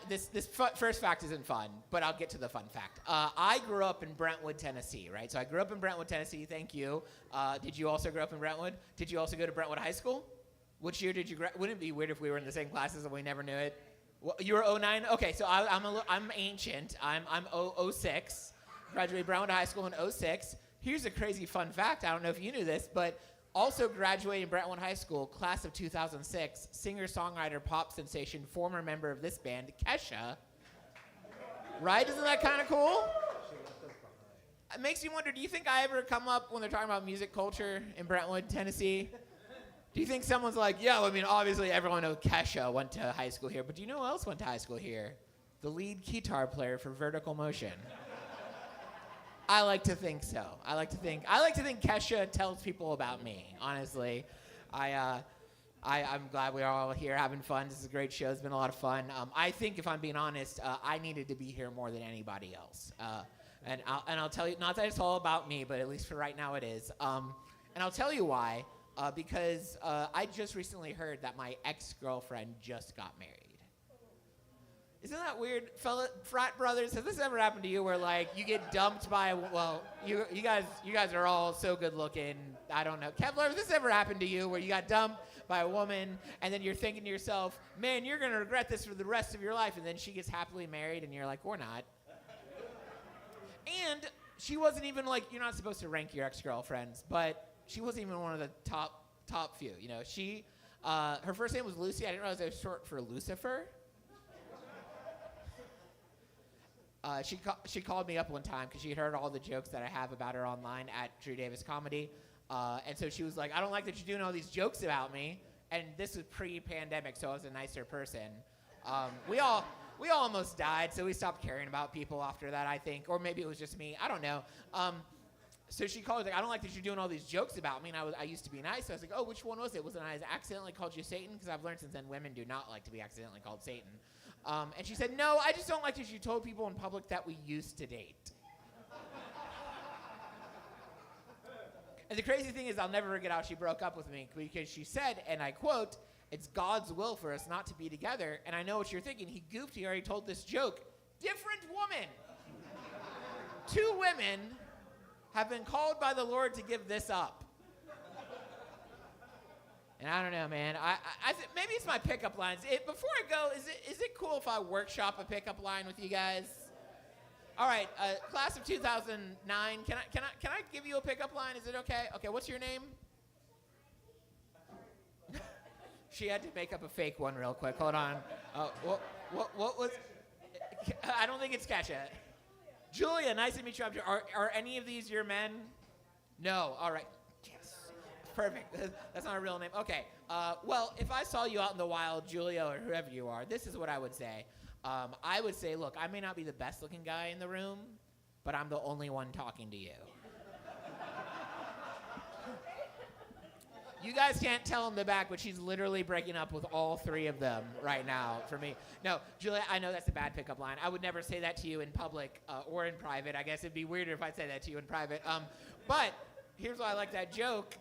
This first fact isn't fun, but I'll get to the fun fact. I grew up in Brentwood, Tennessee, right? So I grew up in Brentwood, Tennessee. Thank you. Did you also grow up in Brentwood? Did you also go to Brentwood High School? Which year did you graduate? Wouldn't it be weird if we were in the same classes and we never knew it? Well, you were 09? Okay, so I'm ancient. I'm 06. Graduated Brentwood High School in 06. Here's a crazy fun fact. I don't know if you knew this, but also graduating Brentwood High School, class of 2006, singer-songwriter, pop sensation, former member of this band, Kesha. Right? Isn't that kind of cool? It makes you wonder, do you think I ever come up when they're talking about music culture in Brentwood, Tennessee? Do you think someone's like, yeah, obviously everyone knows Kesha went to high school here, but do you know who else went to high school here? The lead guitar player for Vertical Motion. I like to think so. I like to think Kesha tells people about me, honestly. I'm glad we're all here having fun. This is a great show. It's been a lot of fun. I think, if I'm being honest, I needed to be here more than anybody else. And I'll tell you, not that it's all about me, but at least for right now it is. And I'll tell you why. because I just recently heard that my ex-girlfriend just got married. Isn't that weird, frat brothers? Has this ever happened to you where like you get dumped by? Well, you guys are all so good looking. I don't know, Kevlar. Has this ever happened to you where you got dumped by a woman and then you're thinking to yourself, man, you're gonna regret this for the rest of your life, and then she gets happily married and you're like, or not. And she wasn't even like, you're not supposed to rank your ex-girlfriends, but she wasn't even one of the top few. You know, she her first name was Lucy. I didn't realize it was short for Lucifer. She called me up one time because she had heard all the jokes that I have about her online at Drew Davis Comedy. And so she was like, I don't like that you're doing all these jokes about me. And this was pre-pandemic, so I was a nicer person. We all almost died, so we stopped caring about people after that, I think. Or maybe it was just me. I don't know. So she called, like, I don't like that you're doing all these jokes about me. And I used to be nice. So I was like, oh, which one was it? Was it I accidentally called you Satan? Because I've learned since then women do not like to be accidentally called Satan. And she said, no, I just don't like that you told people in public that we used to date. And the crazy thing is I'll never forget how she broke up with me because she said, and I quote, it's God's will for us not to be together. And I know what you're thinking. He goofed. He already told this joke. Different woman. 2 women have been called by the Lord to give this up. And I don't know, man. I maybe it's my pickup lines. Before I go, is it cool if I workshop a pickup line with you guys? All right, class of 2009. Can I give you a pickup line? Is it okay? Okay, what's your name? She had to make up a fake one real quick. Hold on. What was? I don't think it's Kesha. Julia, nice to meet you. Are any of these your men? No. All right. Yes. Perfect. That's not a real name. Okay. Well, if I saw you out in the wild, Julia or whoever you are, this is what I would say. I would say, look, I may not be the best looking guy in the room, but I'm the only one talking to you. You guys can't tell in the back, but she's literally breaking up with all 3 of them right now for me. No, Julia, I know that's a bad pickup line. I would never say that to you in public or in private. I guess it'd be weirder if I said that to you in private. But here's why I like that joke.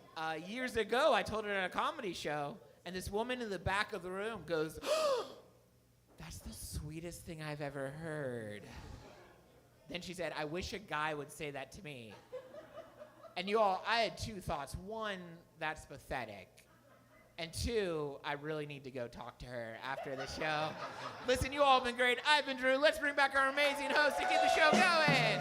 Years ago, I told her at a comedy show, and this woman in the back of the room goes, that's the sweetest thing I've ever heard. Then she said, I wish a guy would say that to me. And you all, I had 2 thoughts. 1, that's pathetic. And 2, I really need to go talk to her after the show. Listen, you all have been great. I've been Drew. Let's bring back our amazing host to get the show going.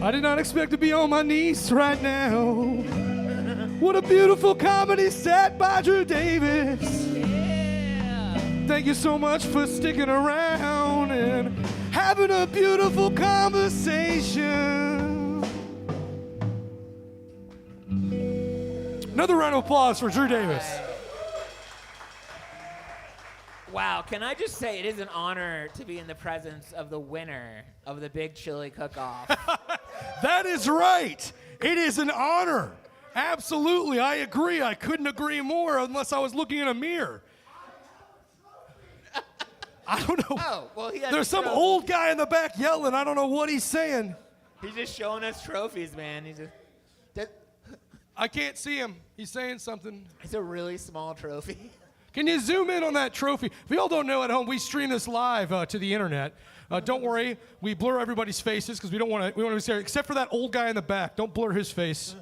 I did not expect to be on my knees right now. What a beautiful comedy set by Drew Davis. Yeah. Thank you so much for sticking around and having a beautiful conversation. Another round of applause for Drew Davis. Wow, can I just say it is an honor to be in the presence of the winner of the Big Chili Cook-Off. That is right. It is an honor. Absolutely, I agree. I couldn't agree more unless I was looking in a mirror. I don't know. Oh, well, he has There's some trophy. old guy in the back yelling. I don't know what he's saying. He's just showing us trophies, man. I can't see him. He's saying something. It's a really small trophy. Can you zoom in on that trophy? If you all don't know at home, we stream this live to the internet. Don't worry, we blur everybody's faces because we want to be serious, except for that old guy in the back. Don't blur his face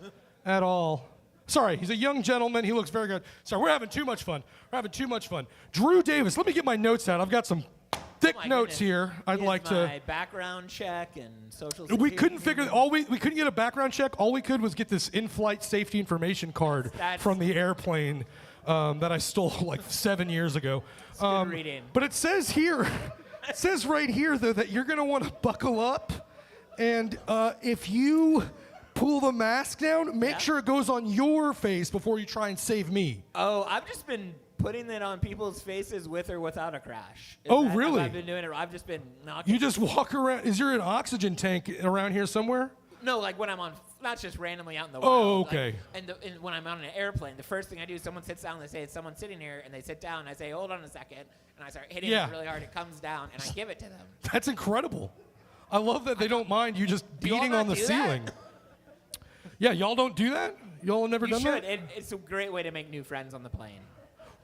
at all. Sorry, he's a young gentleman. He looks very good. Sorry, we're having too much fun. Drew Davis, let me get my notes out. I've got some thick notes here. I'd like to. My background check and social security. We couldn't figure we couldn't get a background check. All we could was get this in-flight safety information card from the airplane that I stole like 7 years ago. Good reading. But it says here, it says right here though that you're gonna want to buckle up And if you pull the mask down, make sure it goes on your face before you try and save me. Oh, I've just been putting it on people's faces with or without a crash. Really? I've been doing it. I've just been knocking. You just walk around. Is there an oxygen tank around here somewhere? No, like when I'm on, not just randomly out in the Oh, wild. okay. Like, and when I'm on an airplane, the first thing I do is someone sits down, they say, it's someone sitting here, and they sit down, and I say, hold on a second, and I start hitting it really hard, it comes down, and I give it to them. That's incredible. I love that they don't mind you just beating on the ceiling. Yeah, y'all don't do that? Y'all have never done that? You should. It's a great way to make new friends on the plane.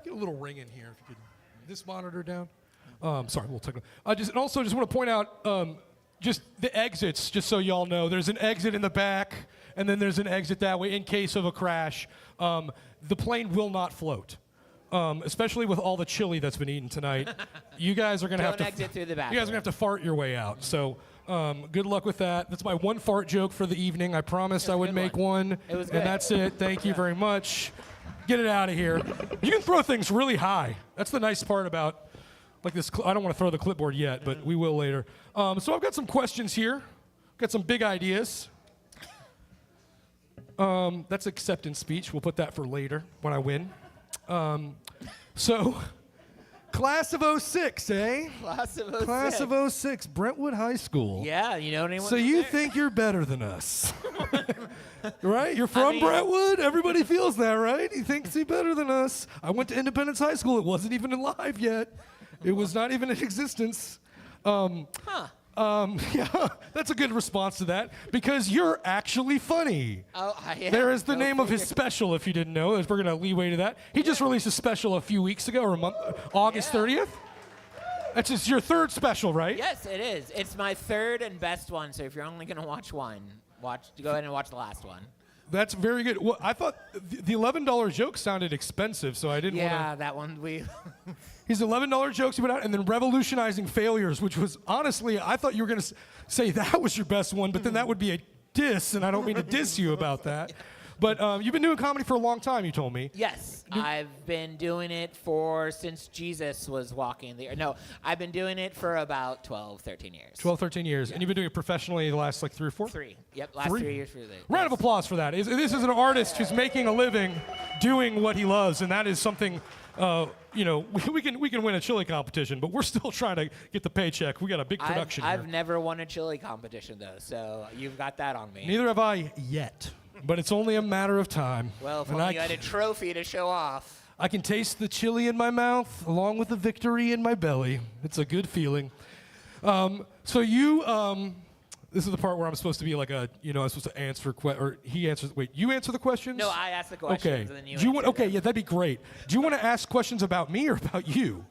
Get a little ring in here if you could. This monitor down. Sorry, a little technical. And also just want to point out just the exits, just so y'all know. There's an exit in the back, and then there's an exit that way in case of a crash. The plane will not float, especially with all the chili that's been eaten tonight. You guys are going to have to exit through the back. You guys are going to have to fart your way out. So good luck with that. That's my one fart joke for the evening. I promised I would make one. It was good. And that's it. Thank you very much. Get it out of here. You can throw things really high. That's the nice part about like this. I don't want to throw the clipboard yet, but we will later. So I've got some questions here. Got some big ideas. That's acceptance speech. We'll put that for later when I win. So, class of 06, eh? Class of 06. Class of 06, Brentwood High School. Yeah, you know anyone? So you think you're better than us, right? You're from Brentwood. Everybody feels that, right? He thinks he's better than us. I went to Independence High School. It wasn't even alive yet. It was not even in existence. Yeah, that's a good response to that because you're actually funny. Oh, yeah. There is the name of his special, if you didn't know. If we're going to leeway to that. He just released a special a few weeks ago, or a month, August 30th. That's just your third special, right? Yes, it is. It's my third and best one. So if you're only going to watch one, go ahead and watch the last one. That's very good. Well, I thought the $11 joke sounded expensive, so I didn't want to. Yeah, that one His $11 jokes he put out, and then revolutionizing failures, which was honestly, I thought you were going to say that was your best one, but then that would be a diss, and I don't mean to diss you about that. But you've been doing comedy for a long time, you told me. Yes, I've been doing it since Jesus was walking the earth. No, I've been doing it for about 12, 13 years. 12, 13 years. Yeah. And you've been doing it professionally the last, 3 or 4? 3. Yep, last 3 years for the. Round of applause for that. This is an artist who's making a living doing what he loves, and that is something, we can win a chili competition, but we're still trying to get the paycheck. We got a big production I've here. never won a chili competition, though, so you've got that on me. Neither have I yet. But it's only a matter of time. Well, if only you had a trophy to show off. I can taste the chili in my mouth along with the victory in my belly. It's a good feeling. So you, this is the part where I'm supposed to be like I'm supposed to answer, or he answers, wait, you answer the questions? No, I ask the questions, okay. and then you answer Okay, them. yeah, that'd be great. Do you want to ask questions about me or about you?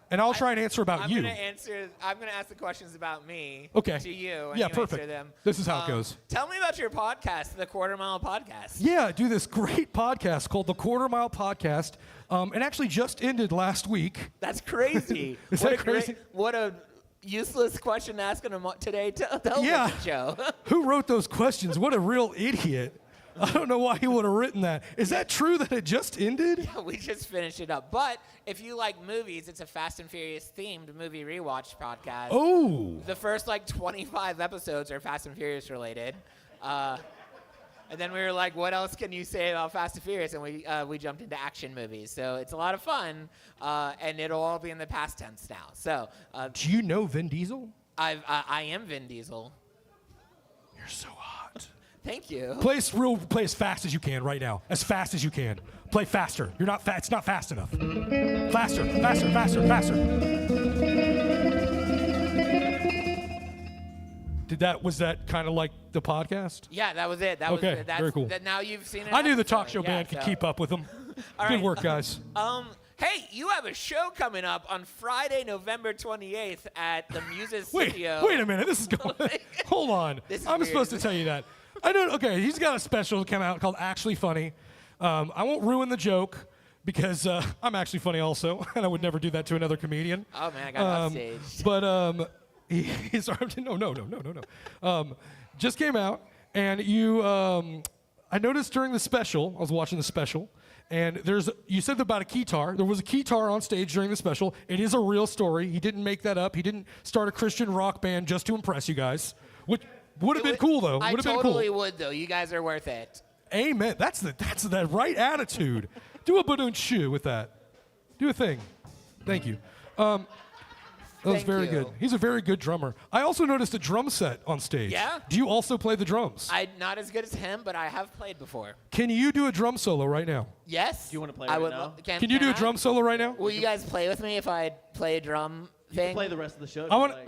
And I'll try and answer about I'm you. I'm gonna ask the questions about me Okay. to you, and Yeah, you perfect. answer them. This is how it goes. Tell me about your podcast, the Quarter Mile Podcast. Yeah, I do this great podcast called the Quarter Mile Podcast. It actually just ended last week. That's crazy. Is What that a great- crazy? What a useless question to ask on a today television show. Who wrote those questions? What a real idiot. I don't know why he would have written that. Is that true that it just ended? We just finished it up. But if you like movies, it's a Fast and Furious themed movie rewatch podcast. Oh. The first 25 episodes are Fast and Furious related. And then we were like, what else can you say about Fast and Furious? And we jumped into action movies. So it's a lot of fun. And it'll all be in the past tense now. So Do you know Vin Diesel? I am Vin Diesel. You're so hot. Thank you. Play as fast as you can right now. As fast as you can. Play faster. You're not fast. It's not fast enough. Faster, faster, faster, faster. Was that kind of like the podcast? Yeah, that was it. Okay, very cool. Now you've seen it. I knew the talk show band could keep up with them. All Good right. work, guys. Hey, you have a show coming up on Friday, November 28th at the Muses Studio. Wait a minute. This is going. Hold on. This is I'm weird. supposed to tell you that. I don't. Okay, he's got a special to come out called Actually Funny. I won't ruin the joke because I'm actually funny also, and I would never do that to another comedian. Oh man, I got off stage. But he's no. Just came out, and you. I noticed during the special, I was watching the special, and you said about a keytar. There was a keytar on stage during the special. It is a real story. He didn't make that up. He didn't start a Christian rock band just to impress you guys. Would have been cool though. I Would have been totally cool. would though. You guys are worth it. Amen. That's the right attitude. Do a badunchu with that. Do a thing. Thank you. That was Thank very you. good. He's a very good drummer. I also noticed a drum set on stage. Yeah? Do you also play the drums? I'm not as good as him, but I have played before. Can you do a drum solo right now? Yes. Do you wanna play I right would now? Can you do a I? drum solo right now? Will you guys play with me if I play a drum thing? Play the rest of the show. if I you want. like.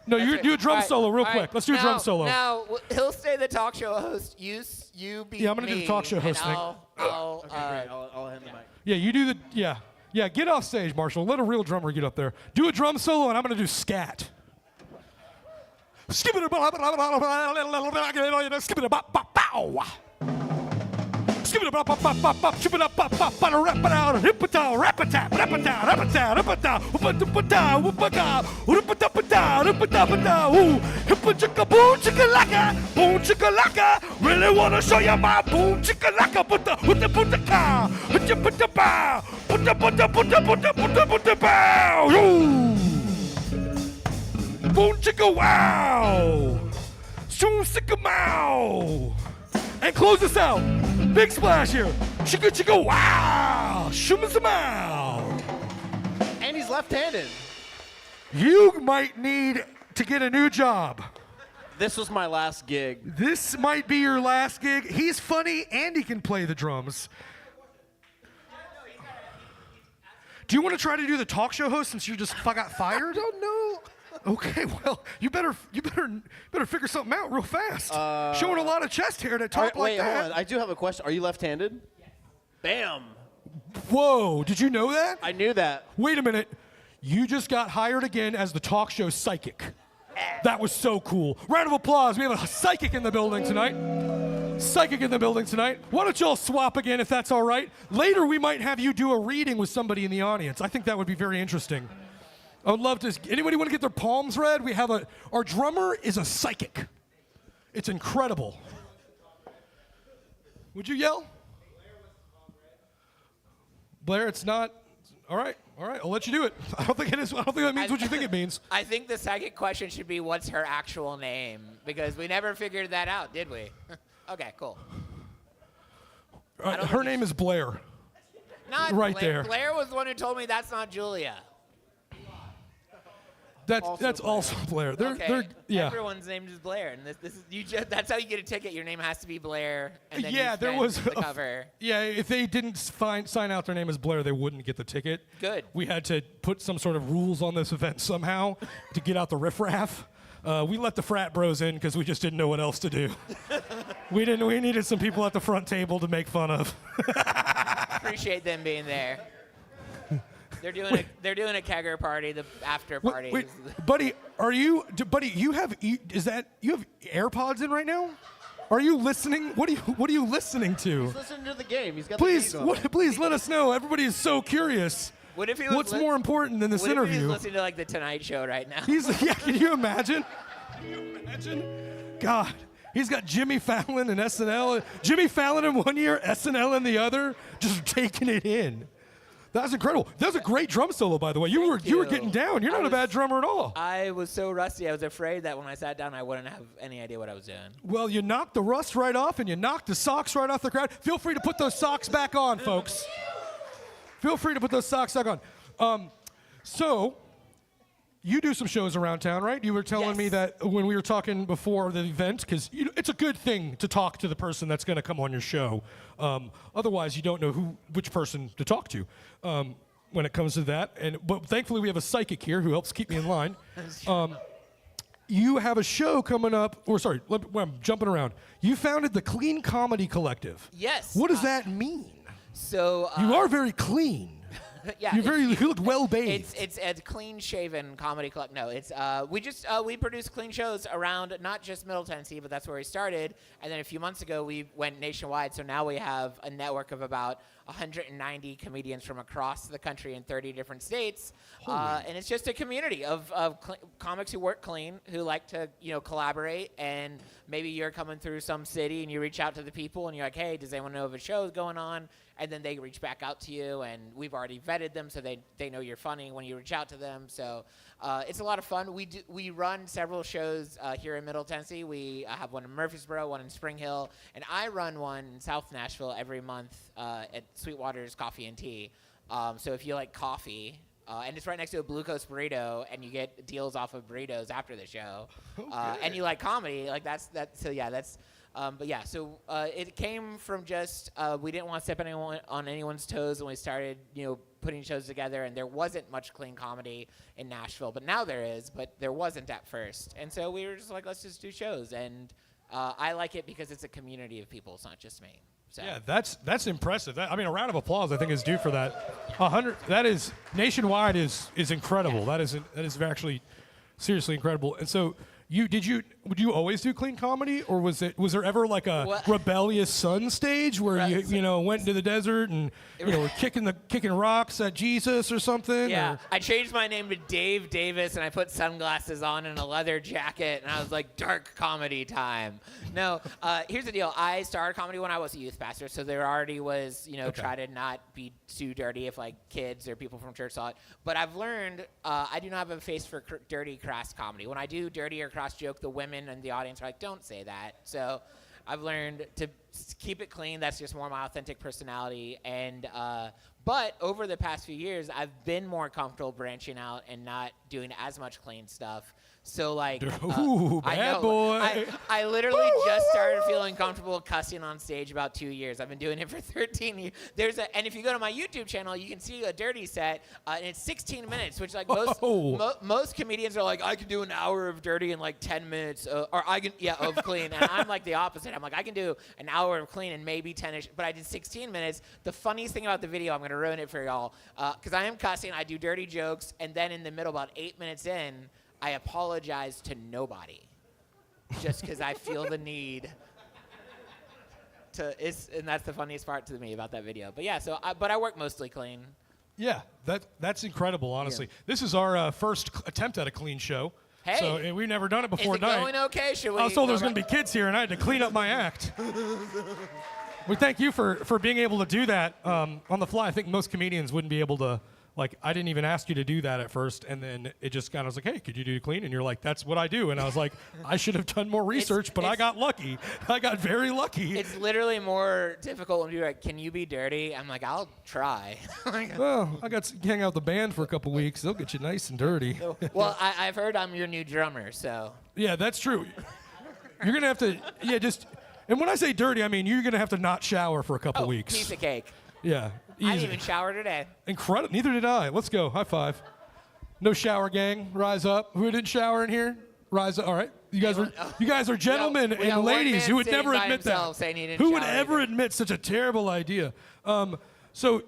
No, you do a drum All right, solo real all quick. right. Let's do a drum solo. Now he'll stay the talk show host. You be Yeah, I'm gonna do the me, talk show and host thing. I'll, Okay, great. I'll hand the mic. Yeah, you do the. Yeah. Get off stage, Marshall. Let a real drummer get up there. Do a drum solo, and I'm gonna do scat. Skip it, skip it, bow. Skip it, skip it up, rap it out, hip it out, rap it out, rap it out, rap it out, rap it out, hip it chicka boom chicka laka, really wanna show you my boom chicka laka, put the car, put the bow, put the bow, boom chicka wow, shoom sicka mow. And close this out. Big splash here. Chicka chicka wow. Shumasamau. And he's left-handed. You might need to get a new job. This was my last gig. This might be your last gig. He's funny and he can play the drums. Do you want to try to do the talk show host since you just got fired? I don't know. Okay, well, you better figure something out real fast. Showing a lot of chest hair to talk like Wait, that. hold on. I do have a question. Are you left-handed? Yes. Bam. Whoa, did you know that? I knew that. Wait a minute. You just got hired again as the talk show psychic. That was so cool. Round of applause. We have a psychic in the building tonight. Psychic in the building tonight. Why don't y'all swap again if that's all right? Later, we might have you do a reading with somebody in the audience. I think that would be very interesting. I would love to. Anybody want to get their palms read? We have our drummer is a psychic. It's incredible. Would you yell? Blair, it's not. All right. I'll let you do it. I don't think it is. I don't think that means what you think it means. I think the second question should be, what's her actual name? Because we never figured that out, did we? Okay, cool. Her name is Blair. Not Right Blair. there. Blair was the one who told me that's not Julia. That's also Blair. They're yeah. Everyone's name is Blair, and this is that's how you get a ticket. Your name has to be Blair, and then Yeah, you there spend was the cover. Yeah, if they didn't sign out their name as Blair, they wouldn't get the ticket. Good. We had to put some sort of rules on this event somehow to get out the riffraff. We let the frat bros in because we just didn't know what else to do. We needed some people at the front table to make fun of. Appreciate them being there. They're doing a kegger party, the after party. Wait, buddy, you have AirPods in right now? Are you listening? What are you listening to? He's listening to the game. He's got Please, the game going. please let us know. Everybody is so curious. What if he was What's more important than this What if he interview? was listening to like the Tonight Show right now? Can you imagine? God, he's got Jimmy Fallon and SNL. Jimmy Fallon in one year, SNL in the other, just taking it in. That's incredible. That was a great drum solo, by the way. You were getting down. You're not a bad drummer at all. I was so rusty. I was afraid that when I sat down, I wouldn't have any idea what I was doing. Well, you knocked the rust right off, and you knocked the socks right off the crowd. Feel free to put those socks back on, folks. Feel free to put those socks back on. So, you do some shows around town, right? You were telling me that when we were talking before the event, because it's a good thing to talk to the person that's going to come on your show. Otherwise, you don't know which person to talk to when it comes to that. But thankfully, we have a psychic here who helps keep me in line. You have a show coming up, I'm jumping around. You founded the Clean Comedy Collective. Yes. What does that mean? So You are very clean. yeah, You look well bathed. It's a clean-shaven comedy club. No, it's we produce clean shows around not just Middle Tennessee, but that's where we started. And then a few months ago, we went nationwide. So now we have a network of about 190 comedians from across the country in 30 different states. And it's just a community of comics who work clean, who like to collaborate. And maybe you're coming through some city and you reach out to the people and you're like, hey, does anyone know of a show going on? And then they reach back out to you, and we've already vetted them so they know you're funny when you reach out to them. So it's a lot of fun. We run several shows here in Middle Tennessee. We have one in Murfreesboro, one in Spring Hill, and I run one in South Nashville every month at Sweetwater's Coffee and Tea. So if you like coffee, and it's right next to a Blue Coast burrito, and you get deals off of burritos after the show, and you like comedy, like that's. But yeah, so it came from just we didn't want to step on anyone's toes when we started, putting shows together, and there wasn't much clean comedy in Nashville, but now there is, but there wasn't at first, and so we were just like, let's just do shows, and I like it because it's a community of people, it's not just me. So. Yeah, that's impressive. A round of applause I think is due for that. 100. That is nationwide is incredible. Yeah. That is actually seriously incredible. And so would you always do clean comedy, or was there ever like a rebellious son stage where you went into the desert and were kicking rocks at Jesus or something? Yeah, or? I changed my name to Dave Davis, and I put sunglasses on and a leather jacket, and I was like, dark comedy time. No, here's the deal. I started comedy when I was a youth pastor, so there already was, try to not be too dirty if like kids or people from church saw it. But I've learned I do not have a face for dirty, crass comedy. When I do dirty or crass joke, the women in the audience are like, don't say that. So I've learned to keep it clean. That's just more my authentic personality. And but over the past few years, I've been more comfortable branching out and not doing as much clean stuff. So like, bad boy. I literally just started feeling comfortable cussing on stage about 2 years. I've been doing it for 13 years. And if you go to my YouTube channel, you can see a dirty set, and it's 16 minutes, which like most comedians are like, I can do an hour of dirty in like 10 minutes, of clean. And I'm like the opposite. I'm like, I can do an hour of clean in maybe 10ish, but I did 16 minutes. The funniest thing about the video, I'm gonna ruin it for y'all, because I am cussing. I do dirty jokes, and then in the middle, about 8 minutes in, I apologize to nobody, just because I feel the need to. And that's the funniest part to me about that video. But yeah, but I work mostly clean. Yeah, that's incredible. Honestly, This is our first attempt at a clean show. Hey, so we've never done it before. Is it going okay? Should we? I was told there's going to be kids here, and I had to clean up my act. We thank you for being able to do that on the fly. I think most comedians wouldn't be able to. Like, I didn't even ask you to do that at first, and then it just kind of was like, hey, could you do clean? And you're like, that's what I do. And I was like, I should have done more research, but I got lucky. I got very lucky. It's literally more difficult when you're like, can you be dirty? I'm like, I'll try. Well, I got to hang out with the band for a couple weeks. They'll get you nice and dirty. Well, I've heard I'm your new drummer, so. Yeah, that's true. You're going to have to, and when I say dirty, I mean you're going to have to not shower for a couple weeks. Piece of cake. Yeah. Easy. I didn't even shower today. Incredible. Neither did I. Let's go. High five. No shower gang. Rise up. Who didn't shower in here? Rise up. All right. You guys are gentlemen and ladies who would never admit that. Who would ever admit such a terrible idea? So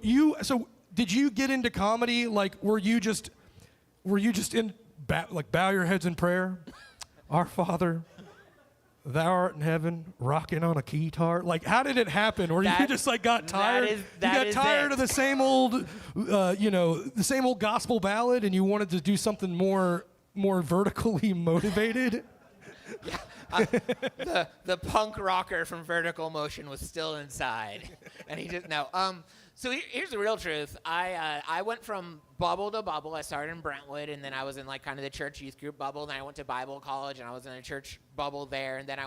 did you get into comedy? Like, were you just in bow your heads in prayer? Our Father, Thou art in heaven, rocking on a guitar. Like, how did it happen? Or you just like got tired? You got tired of the same old, the same old gospel ballad, and you wanted to do something more vertically motivated? Yeah, the punk rocker from Vertical Motion was still inside, and he just no. So here's the real truth. I went from bubble to bubble. I started in Brentwood, and then I was in like kind of the church youth group bubble. Then I went to Bible college, and I was in a church bubble there. And then I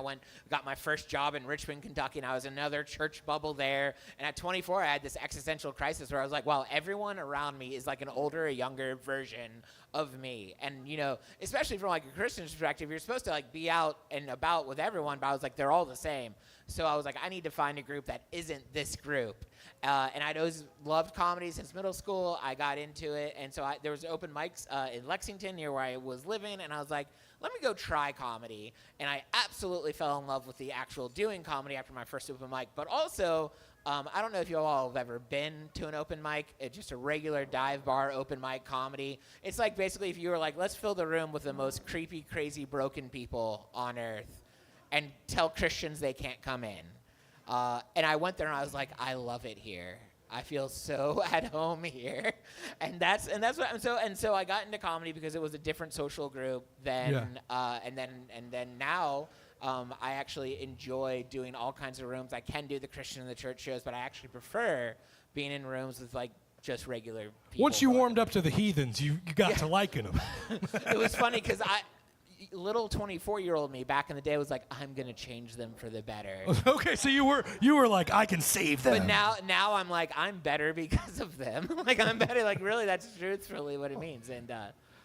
got my first job in Richmond, Kentucky, and I was in another church bubble there. And at 24, I had this existential crisis where I was like, wow, everyone around me is like an older or younger version of me. And, especially from like a Christian perspective, you're supposed to like be out and about with everyone, but I was like, they're all the same. So I was like, I need to find a group that isn't this group. And I'd always loved comedy since middle school. I got into it. And so there was open mics in Lexington near where I was living. And I was like, let me go try comedy. And I absolutely fell in love with the actual doing comedy after my first open mic. But also, I don't know if you all have ever been to an open mic. It's just a regular dive bar open mic comedy. It's like basically if you were like, let's fill the room with the most creepy, crazy, broken people on earth and tell Christians they can't come in. And I went there and I was like, I love it here. I feel so at home here, and that's what. So I got into comedy because it was a different social group than, and then now I actually enjoy doing all kinds of rooms. I can do the Christian and the church shows, but I actually prefer being in rooms with like just regular people. Once you warmed up to the heathens, you got to liking them. It was funny because little 24-year-old me back in the day was like, I'm gonna change them for the better. Okay, so you were like, I can save them. But now I'm like, I'm better because of them. Like I'm better. Like really, that's truthfully what it means. And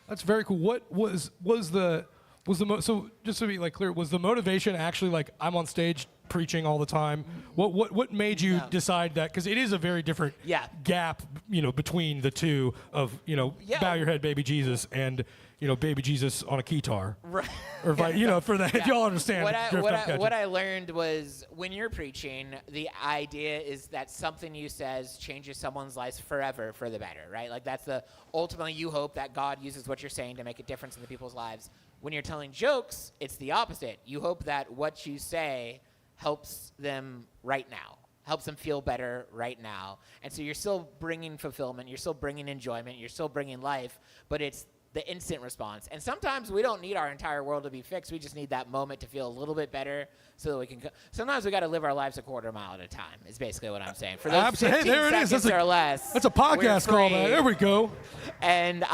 that's very cool. What was the so just to be like clear, was the motivation actually like I'm on stage preaching all the time? What made you decide that? Because it is a very different gap, between the two of bow your head, baby Jesus, and baby Jesus on a keytar, right? Or for that, y'all understand. What I learned was when you're preaching, the idea is that something you says changes someone's life forever for the better, right? Like that's ultimately you hope that God uses what you're saying to make a difference in the people's lives. When you're telling jokes, it's the opposite. You hope that what you say helps them right now, helps them feel better right now. And so you're still bringing fulfillment, you're still bringing enjoyment, you're still bringing life, but it's the instant response. And sometimes we don't need our entire world to be fixed. We just need that moment to feel a little bit better so that we can sometimes we got to live our lives a quarter mile at a time is basically what I'm saying. For those 15 there it is. seconds or less. That's a podcast call. There we go. And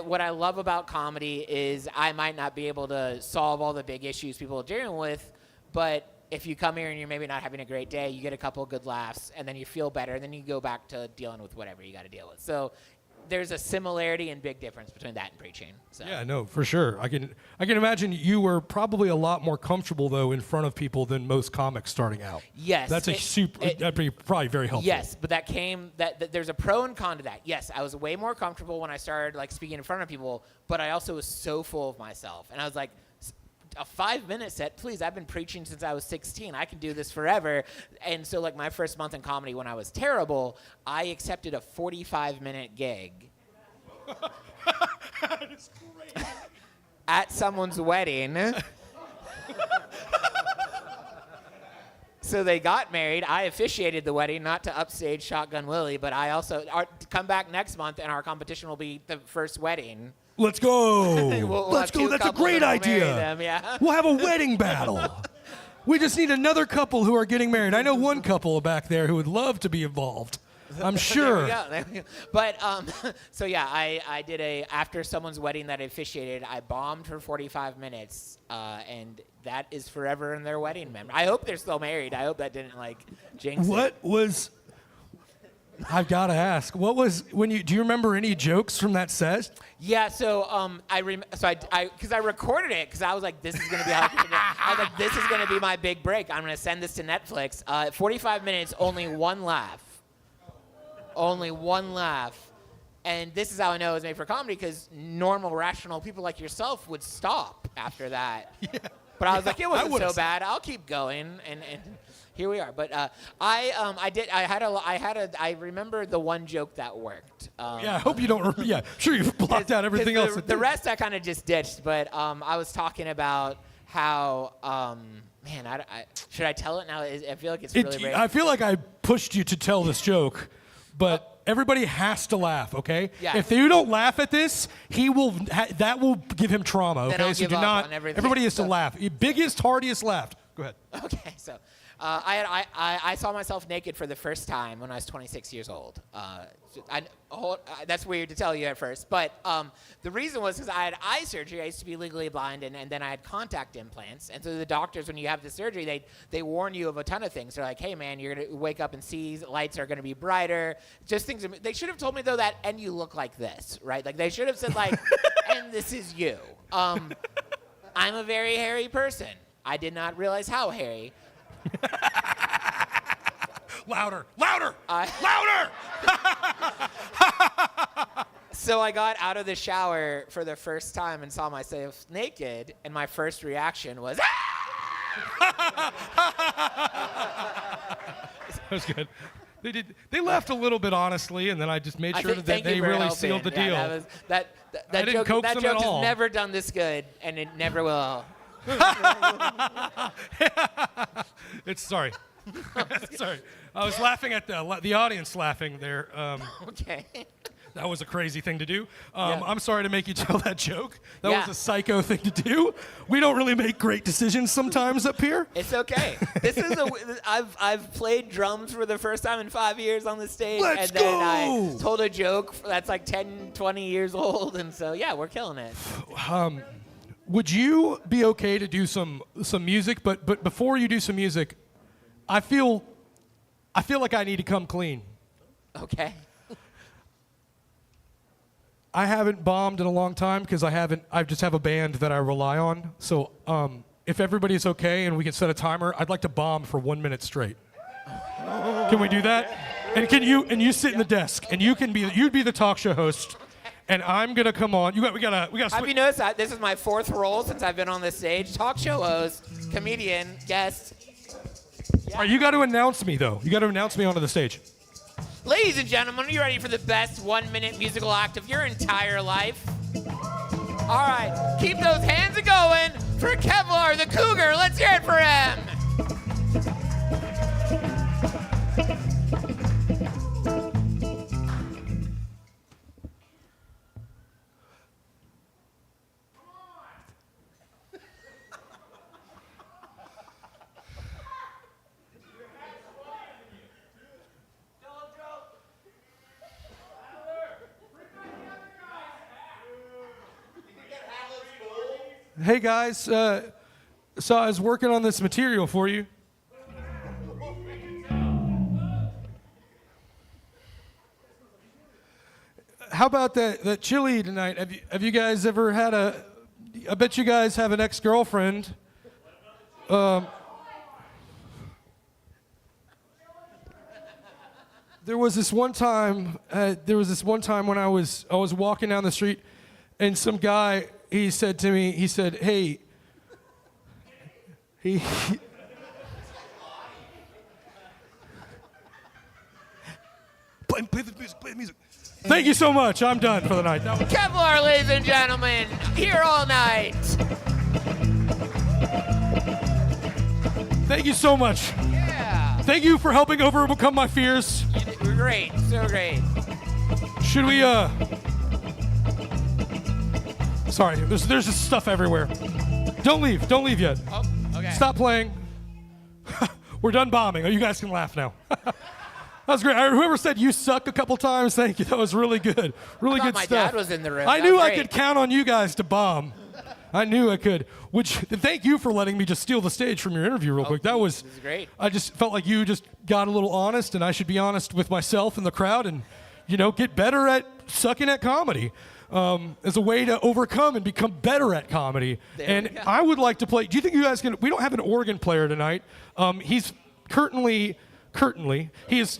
what I love about comedy is I might not be able to solve all the big issues people are dealing with, but if you come here and you're maybe not having a great day, you get a couple of good laughs, and then you feel better, and then you go back to dealing with whatever you got to deal with. So there's a similarity and big difference between that and preaching. So. Yeah, no, for sure. I can imagine you were probably a lot more comfortable though in front of people than most comics starting out. Yes, that's that'd be probably very helpful. Yes, but that there's a pro and con to that. Yes, I was way more comfortable when I started like speaking in front of people, but I also was so full of myself, and I was like, a 5-minute set, please. I've been preaching since I was 16. I can do this forever. And so like my first month in comedy when I was terrible, I accepted a 45-minute gig at someone's wedding. So they got married. I officiated the wedding, not to upstage Shotgun Willie, but I also come back next month and our competition will be the first wedding. Let's go. Let's go. That's a great idea. Yeah. We'll have a wedding battle. We just need another couple who are getting married. I know one couple back there who would love to be involved. I'm sure. There we go. But so yeah, I did after someone's wedding that I officiated, I bombed for 45 minutes, and that is forever in their wedding memory. I hope they're still married. I hope that didn't like jinx it. I've got to ask. What was do you remember any jokes from that set? Yeah, so I recorded it because I was like, this is gonna be I was like, this is gonna be my big break. I'm gonna send this to Netflix. 45 minutes, only one laugh. Only one laugh. And this is how I know it was made for comedy, because normal, rational people like yourself would stop after that. Yeah. But I was like, it wasn't so bad. I'll keep going, and here we are. But I remember the one joke that worked. I hope you don't. Sure, you've blocked out everything else. The rest I kind of just ditched. But I was talking about how, should I tell it now? I feel like it's really rare. I feel like I pushed you to tell this joke, but everybody has to laugh, okay? Yeah. If you don't laugh at this, that will give him trauma, okay? Then I'll So give do up not. on everything. Everybody has to laugh. Biggest, hardiest laugh. Go ahead. Okay, so I saw myself naked for the first time when I was 26 years old. That's weird to tell you at first, but the reason was because I had eye surgery. I used to be legally blind, and then I had contact implants. And so the doctors, when you have the surgery, they warn you of a ton of things. They're like, hey, man, you're going to wake up and see lights are going to be brighter. Just things. They should have told me, though, that, and you look like this, right? Like, they should have said, like, and this is you. I'm a very hairy person. I did not realize how hairy. Louder! So I got out of the shower for the first time and saw myself naked, and my first reaction was, That was good. They laughed a little bit honestly, and then I just made sure that they really sealed the deal. That didn't coax them joke at all. has never done this good, and it never will. Sorry. Sorry. I was laughing at the audience laughing there. Okay. That was a crazy thing to do. Yeah. I'm sorry to make you tell that joke. That Yeah. was a psycho thing to do. We don't really make great decisions sometimes up here. It's okay. This is I've played drums for the first time in 5 years on the stage, Let's and then go! I told a joke that's like 10, 20 years old, and so yeah, we're killing it. Would you be okay to do some music? But before you do some music, I feel like I need to come clean. Okay. I haven't bombed in a long time because I just have a band that I rely on. So if everybody's okay and we can set a timer, I'd like to bomb for 1 minute straight. Can we do that? And you sit in the desk and you'd be the talk show host, and I'm gonna come on. We gotta. Have you noticed that this is my 4th role since I've been on this stage? Talk show host, comedian, guest. All right, you got to announce me though. You got to announce me onto the stage. Ladies and gentlemen, are you ready for the best 1 minute musical act of your entire life? All right, keep those hands a-going for Kevlar the Cougar. Let's hear it for him. Hey guys, so I was working on this material for you. How about that chili tonight? Have you guys ever had I bet you guys have an ex-girlfriend. There was this one time when I was walking down the street, and some guy, he said to me, he said, hey, play the music. Thank you so much. I'm done for the night. Kevlar, ladies and gentlemen, here all night. Thank you so much. Yeah. Thank you for helping overcome my fears. We're great, so great. Should we, Sorry, there's just stuff everywhere. Don't leave yet. Oh, okay. Stop playing. We're done bombing. Oh, you guys can laugh now. That was great. Whoever said you suck a couple times, thank you. That was really good. Really I thought good my stuff. dad was in the room. I That knew was I great. could count on you guys to bomb. I knew I could. Thank you for letting me just steal the stage from your interview real quick. That was great. I just felt like you just got a little honest, and I should be honest with myself and the crowd, and get better at sucking at comedy. As a way to overcome and become better at comedy. And I would like to play. Do you think you guys can? We don't have an organ player tonight. He's currently, it's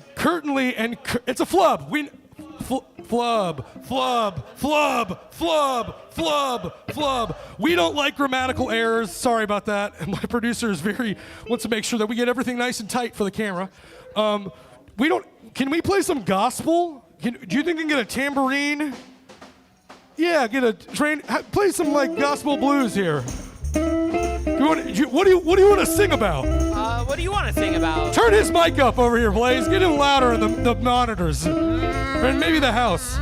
a flub. Flub. We don't like grammatical errors. Sorry about that. And my producer wants to make sure that we get everything nice and tight for the camera. Can we play some gospel? Do you think we can get a tambourine? Yeah, play some gospel blues here. What do you want to sing about? What do you want to sing about? Turn his mic up over here, Blaze. Get him louder in the monitors. And maybe the house.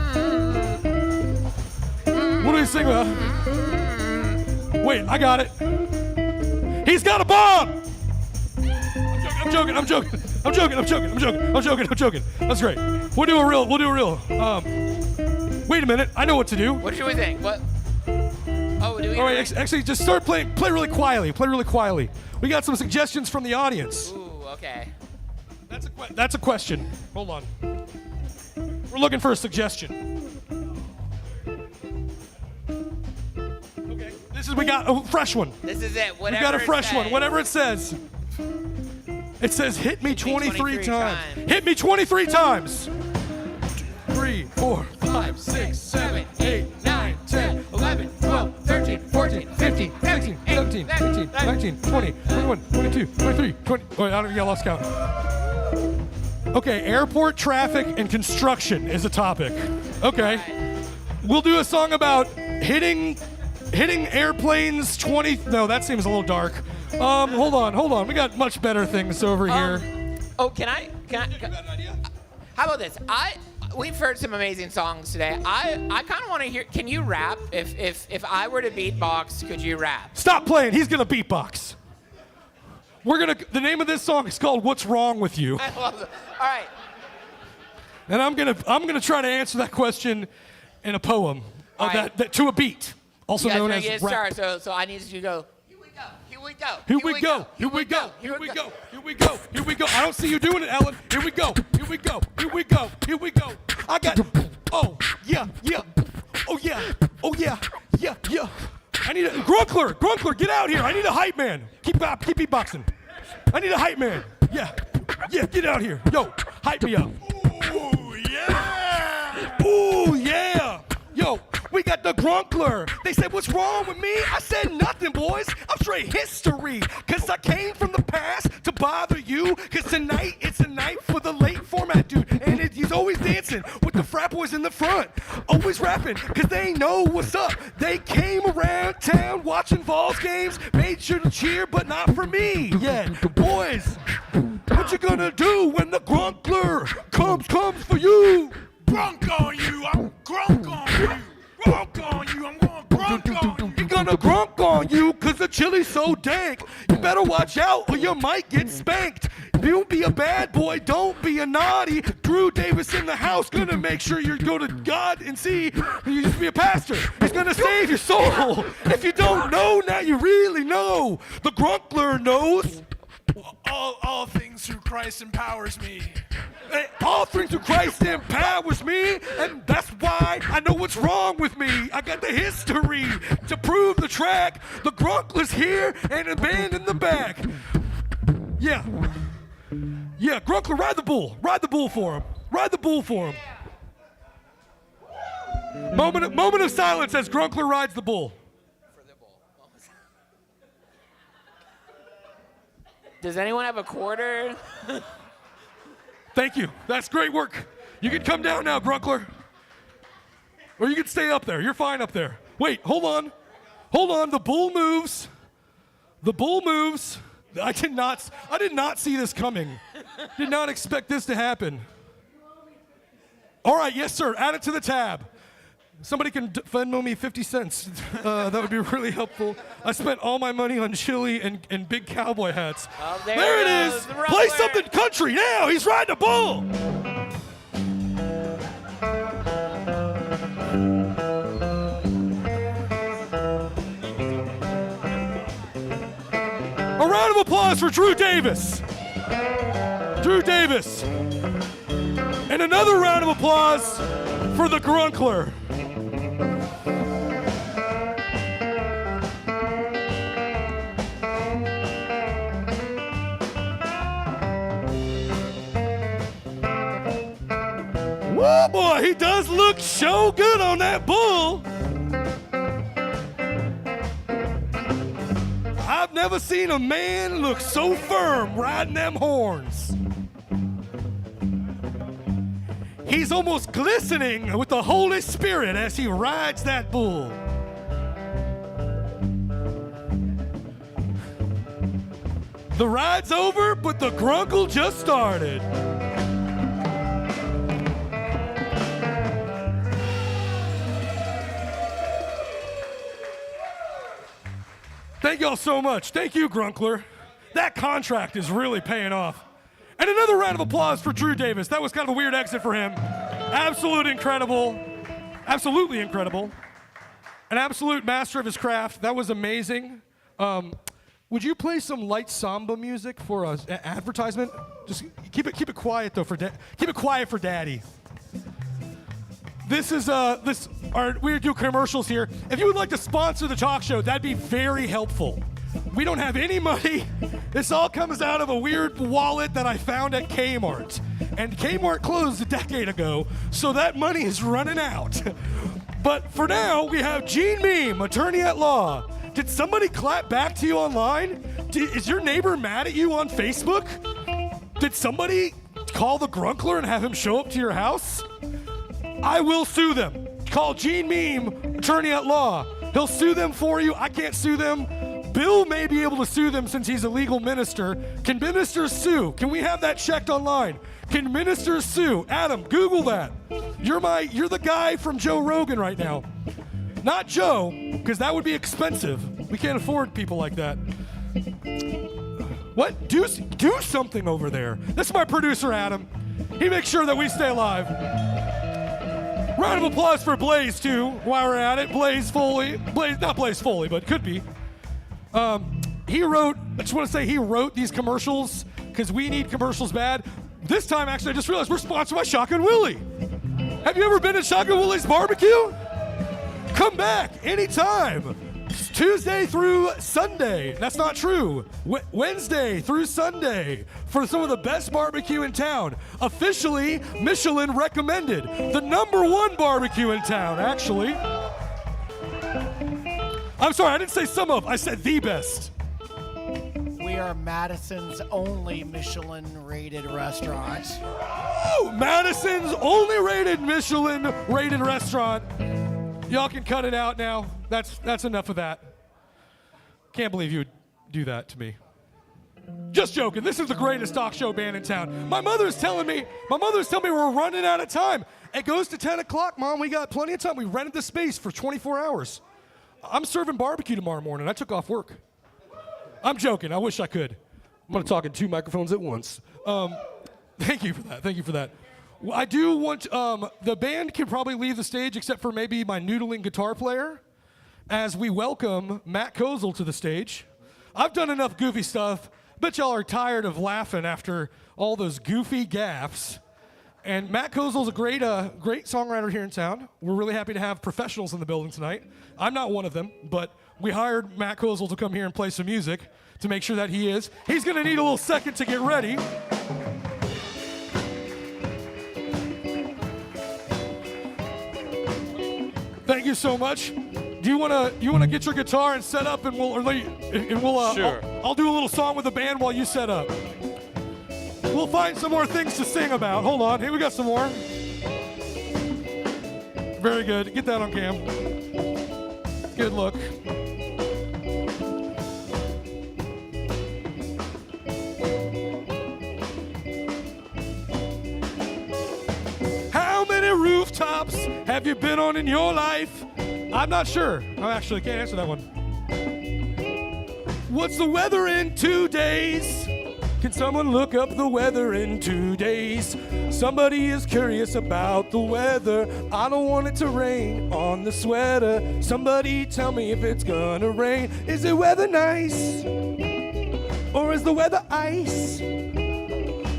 What do we sing about? Wait, I got it. He's got a bomb! I'm joking. That's great. We'll do a real. Wait a minute, I know what to do. What should we sing? What? Oh, do we? All right, actually, just start playing. Play really quietly. We got some suggestions from the audience. Ooh, okay. That's a question. Hold on. We're looking for a suggestion. Okay, we got a fresh one. This is it. Whatever We got a fresh it one. says. Whatever it says. It says, "Hit me 23 times." times. Hit me 23 times. 3, 4, 5, 6, 7, 8, 9, 10, 11, 12, 13, 14, 15, 16, 17, 18, 19, 20, 21, 22, 23, 20. Oh, I don't think I lost count. Okay, airport traffic and construction is a topic. Okay. We'll do a song about hitting airplanes 20. No, that seems a little dark. Hold on. We got much better things over here. Oh, can I? How about this? we've heard some amazing songs today. I kind of want to hear. Can you rap? If I were to beatbox, could you rap? Stop playing. He's gonna beatbox. The name of this song is called "What's Wrong with You," I love it. All right. and I'm gonna try to answer that question in a poem right. that to a beat, also You guys known ready as to get rap. started? So I need you to go. Here we go. Here we go. Here we go. Here we go. Here we go. Here we go. I don't see you doing it, Ellen. Here we go. Here we go. Here we go. Here we go. I got. Oh yeah, yeah. Oh yeah. Oh yeah. Yeah, yeah. I need a Grunkler. Grunkler, get out here. I need a hype man. Keep beatboxing. I need a hype man. Yeah. Yeah, get out here. Yo, hype me up. Ooh, yeah! Ooh, yeah. Yo, we got the Grunkler. They said, what's wrong with me? I said nothing, boys. I'm straight history. Cause I came from the past to bother you. Cause tonight, it's a night for the late format dude. And he's always dancing with the frat boys in the front. Always rapping, cause they know what's up. They came around town watching Vols games. Made sure to cheer, but not for me. Yeah, boys, what you gonna do when the Grunkler comes for you? Grunk on you, I'm grunk on you. Grunk on you, I'm going grunk on you. He gonna grunk on you cause the chili's so dank. You better watch out or you might get spanked. You be a bad boy, don't be a naughty. Drew Davis in the house, gonna make sure you go to God and see you just be a pastor. He's gonna save your soul. If you don't know, now you really know. The Grunkler knows. All things through Christ empowers me. All things through Christ empowers me, and that's why I know what's wrong with me. I got the history to prove the track. The Grunkler's here and a band in the back. Yeah. Yeah, Grunkler, ride the bull. Ride the bull for him. Ride the bull for him. Moment of silence as Grunkler rides the bull. Does anyone have a quarter? Thank you. That's great work. You can come down now, Grunkler. Or you can stay up there. You're fine up there. Wait, hold on. Hold on. The bull moves. The bull moves. I did not see this coming. Did not expect this to happen. All right, yes, sir. Add it to the tab. Somebody can Venmo me 50 cents. That would be really helpful. I spent all my money on chili and big cowboy hats. Oh, there it is. Play something country now. He's riding a bull. A round of applause for Drew Davis. Drew Davis. And another round of applause for the Grunkler. Oh boy, he does look so good on that bull. I've never seen a man look so firm riding them horns. He's almost glistening with the Holy Spirit as he rides that bull. The ride's over, but the Grunkle just started. Thank y'all so much. Thank you, Grunkler. That contract is really paying off. And another round of applause for Drew Davis. That was kind of a weird exit for him. Absolutely incredible. Absolutely incredible. An absolute master of his craft. That was amazing. Would you play some light samba music for an advertisement? Just keep it quiet though keep it quiet for Daddy. This is we do commercials here. If you would like to sponsor the talk show, that'd be very helpful. We don't have any money. This all comes out of a weird wallet that I found at Kmart. And Kmart closed a decade ago, so that money is running out. But for now, we have Gene Meme, attorney at law. Did somebody clap back to you online? Is your neighbor mad at you on Facebook? Did somebody call the Grunkler and have him show up to your house? I will sue them. Call Gene Meme, attorney at law. He'll sue them for you. I can't sue them, Bill may be able to sue them since he's a legal minister. Can ministers sue? Can we have that checked online? Can ministers sue? Adam, Google that. You're the guy from Joe Rogan right now. Not Joe, because that would be expensive. We can't afford people like that. What? Do something over there. This is my producer, Adam. He makes sure that we stay alive. Round of applause for Blaze, too, while we're at it. Blaze Foley. Not Blaze Foley, but could be. I just want to say he wrote these commercials because we need commercials bad. This time, actually, I just realized we're sponsored by Shotgun Willie. Have you ever been to Shotgun Willie's barbecue? Come back anytime. Tuesday through Sunday. That's not true. Wednesday through Sunday for some of the best barbecue in town. Officially Michelin recommended. The #1 barbecue in town, actually. I'm sorry, I didn't say some of. I said the best. We are Madison's only Michelin-rated restaurant. Oh, Madison's only rated Michelin-rated restaurant. Y'all can cut it out now. That's enough of that. Can't believe you would do that to me. Just joking. This is the greatest talk show band in town. My mother's telling me we're running out of time. It goes to 10 o'clock, Mom. We got plenty of time. We rented the space for 24 hours. I'm serving barbecue tomorrow morning. I took off work. I'm joking. I wish I could. I'm going to talk in 2 microphones at once. Thank you for that. I do want, the band can probably leave the stage except for maybe my noodling guitar player as we welcome Matt Kozel to the stage. I've done enough goofy stuff. Bet y'all are tired of laughing after all those goofy gaffes. And Matt Kozel's a great songwriter here in town. We're really happy to have professionals in the building tonight. I'm not one of them, but we hired Matt Kozel to come here and play some music to make sure that he is. He's going to need a little second to get ready. Thank you so much. Do you want to get your guitar and set up, and we'll Sure. I'll do a little song with the band while you set up. We'll find some more things to sing about. Hold on. Here we got some more. Very good. Get that on cam. Good look. How many rooftops have you been on in your life? I'm not sure. I actually can't answer that one. What's the weather in 2 days? Can someone look up the weather in 2 days? Somebody is curious about the weather. I don't want it to rain on the sweater. Somebody tell me if it's gonna rain. Is the weather nice? Or is the weather ice?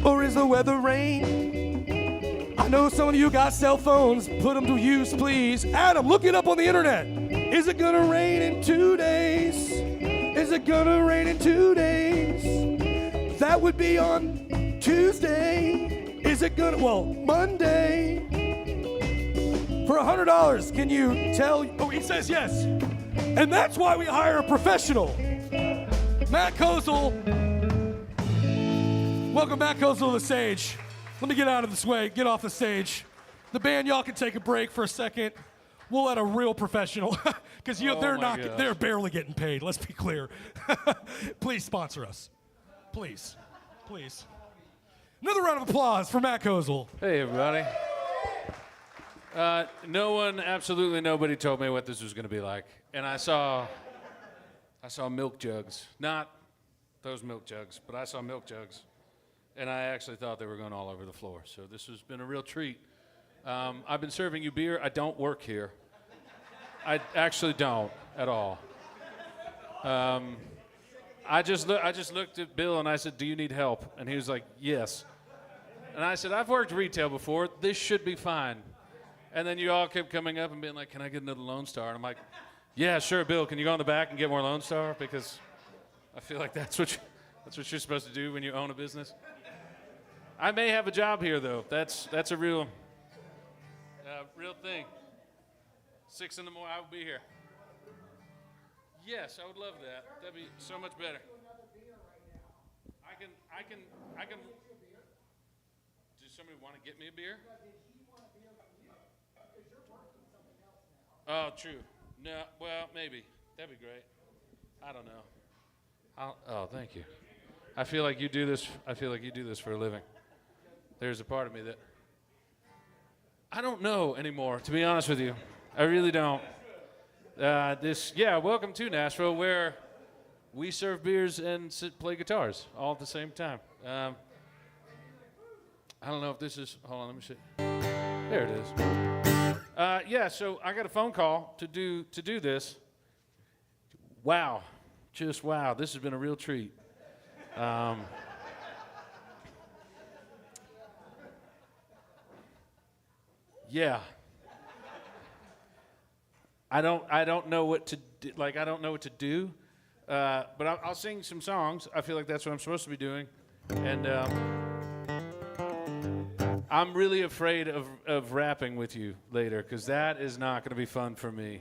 Or is the weather rain? I know some of you got cell phones. Put them to use, please. Adam, look it up on the internet. Is it gonna rain in 2 days? Is it gonna rain in 2 days? That would be on Tuesday. Is it gonna, Monday. For $100, can you tell, he says yes. And that's why we hire a professional. Matt Kozel. Welcome Matt Kozel to the stage. Let me get out of this way, get off the stage. The band, y'all can take a break for a second. We'll let a real professional, because they're barely getting paid, let's be clear. Please sponsor us. Please. Another round of applause for Matt Kozel. Hey, everybody. Absolutely nobody told me what this was going to be like. And I saw milk jugs. Not those milk jugs, but I saw milk jugs. And I actually thought they were going all over the floor. So this has been a real treat. I've been serving you beer. I don't work here. I actually don't at all. I just looked at Bill and I said, "Do you need help?" And he was like, "Yes." And I said, "I've worked retail before. This should be fine." And then you all kept coming up and being like, "Can I get another Lone Star?" And I'm like, "Yeah, sure, Bill. Can you go in the back and get more Lone Star? Because I feel like that's what you're supposed to do when you own a business." I may have a job here though. That's a real thing. 6 in the morning, I will be here. Yes, I would love that. That'd be so much better. I can. Does somebody want to get me a beer? Oh, true. No, well, maybe. That'd be great. I don't know. Oh, thank you. I feel like you do this. I feel like you do this for a living. There's a part of me that I don't know anymore, to be honest with you. I really don't. Welcome to Nashville, where we serve beers and play guitars all at the same time. I don't know if this is. Hold on, let me see. There it is. So I got a phone call to do this. Wow, just wow. This has been a real treat. Yeah. I don't know what to do. Like, I don't know what to do. But I'll sing some songs. I feel like that's what I'm supposed to be doing. And I'm really afraid of rapping with you later, because that is not going to be fun for me.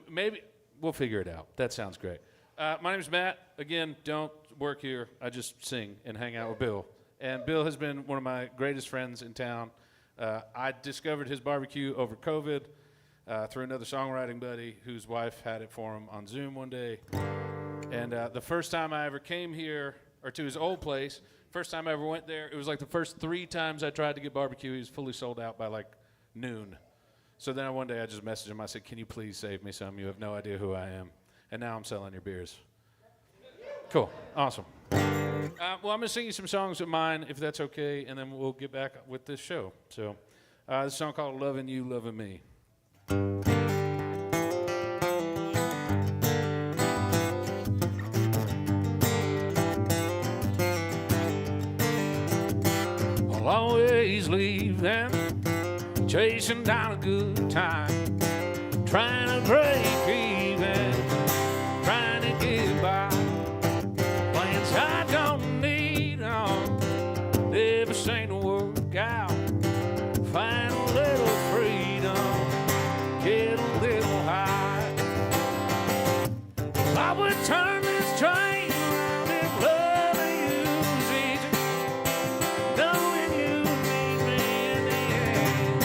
Maybe we'll figure it out. That sounds great. My name's Matt. Again, don't work here. I just sing and hang out with Bill. And Bill has been one of my greatest friends in town. I discovered his barbecue over COVID through another songwriting buddy whose wife had it for him on Zoom one day. And the first time I ever came here, or to his old place, first time I ever went there, it was like the first 3 times I tried to get barbecue, he was fully sold out by like noon. So then one day I just messaged him. I said, "Can you please save me some? You have no idea who I am." And now I'm selling your beers. Cool. Awesome. I'm going to sing you some songs of mine, if that's okay, and then we'll get back with this show. So this song called Loving You, Loving Me. I'll always leave them chasing down a good time, trying to break even, trying to get by. Plans I don't need on, never seem to work out. Find a little freedom, get a little high. I would turn this train around if loving you's easy, knowing you need me in the end.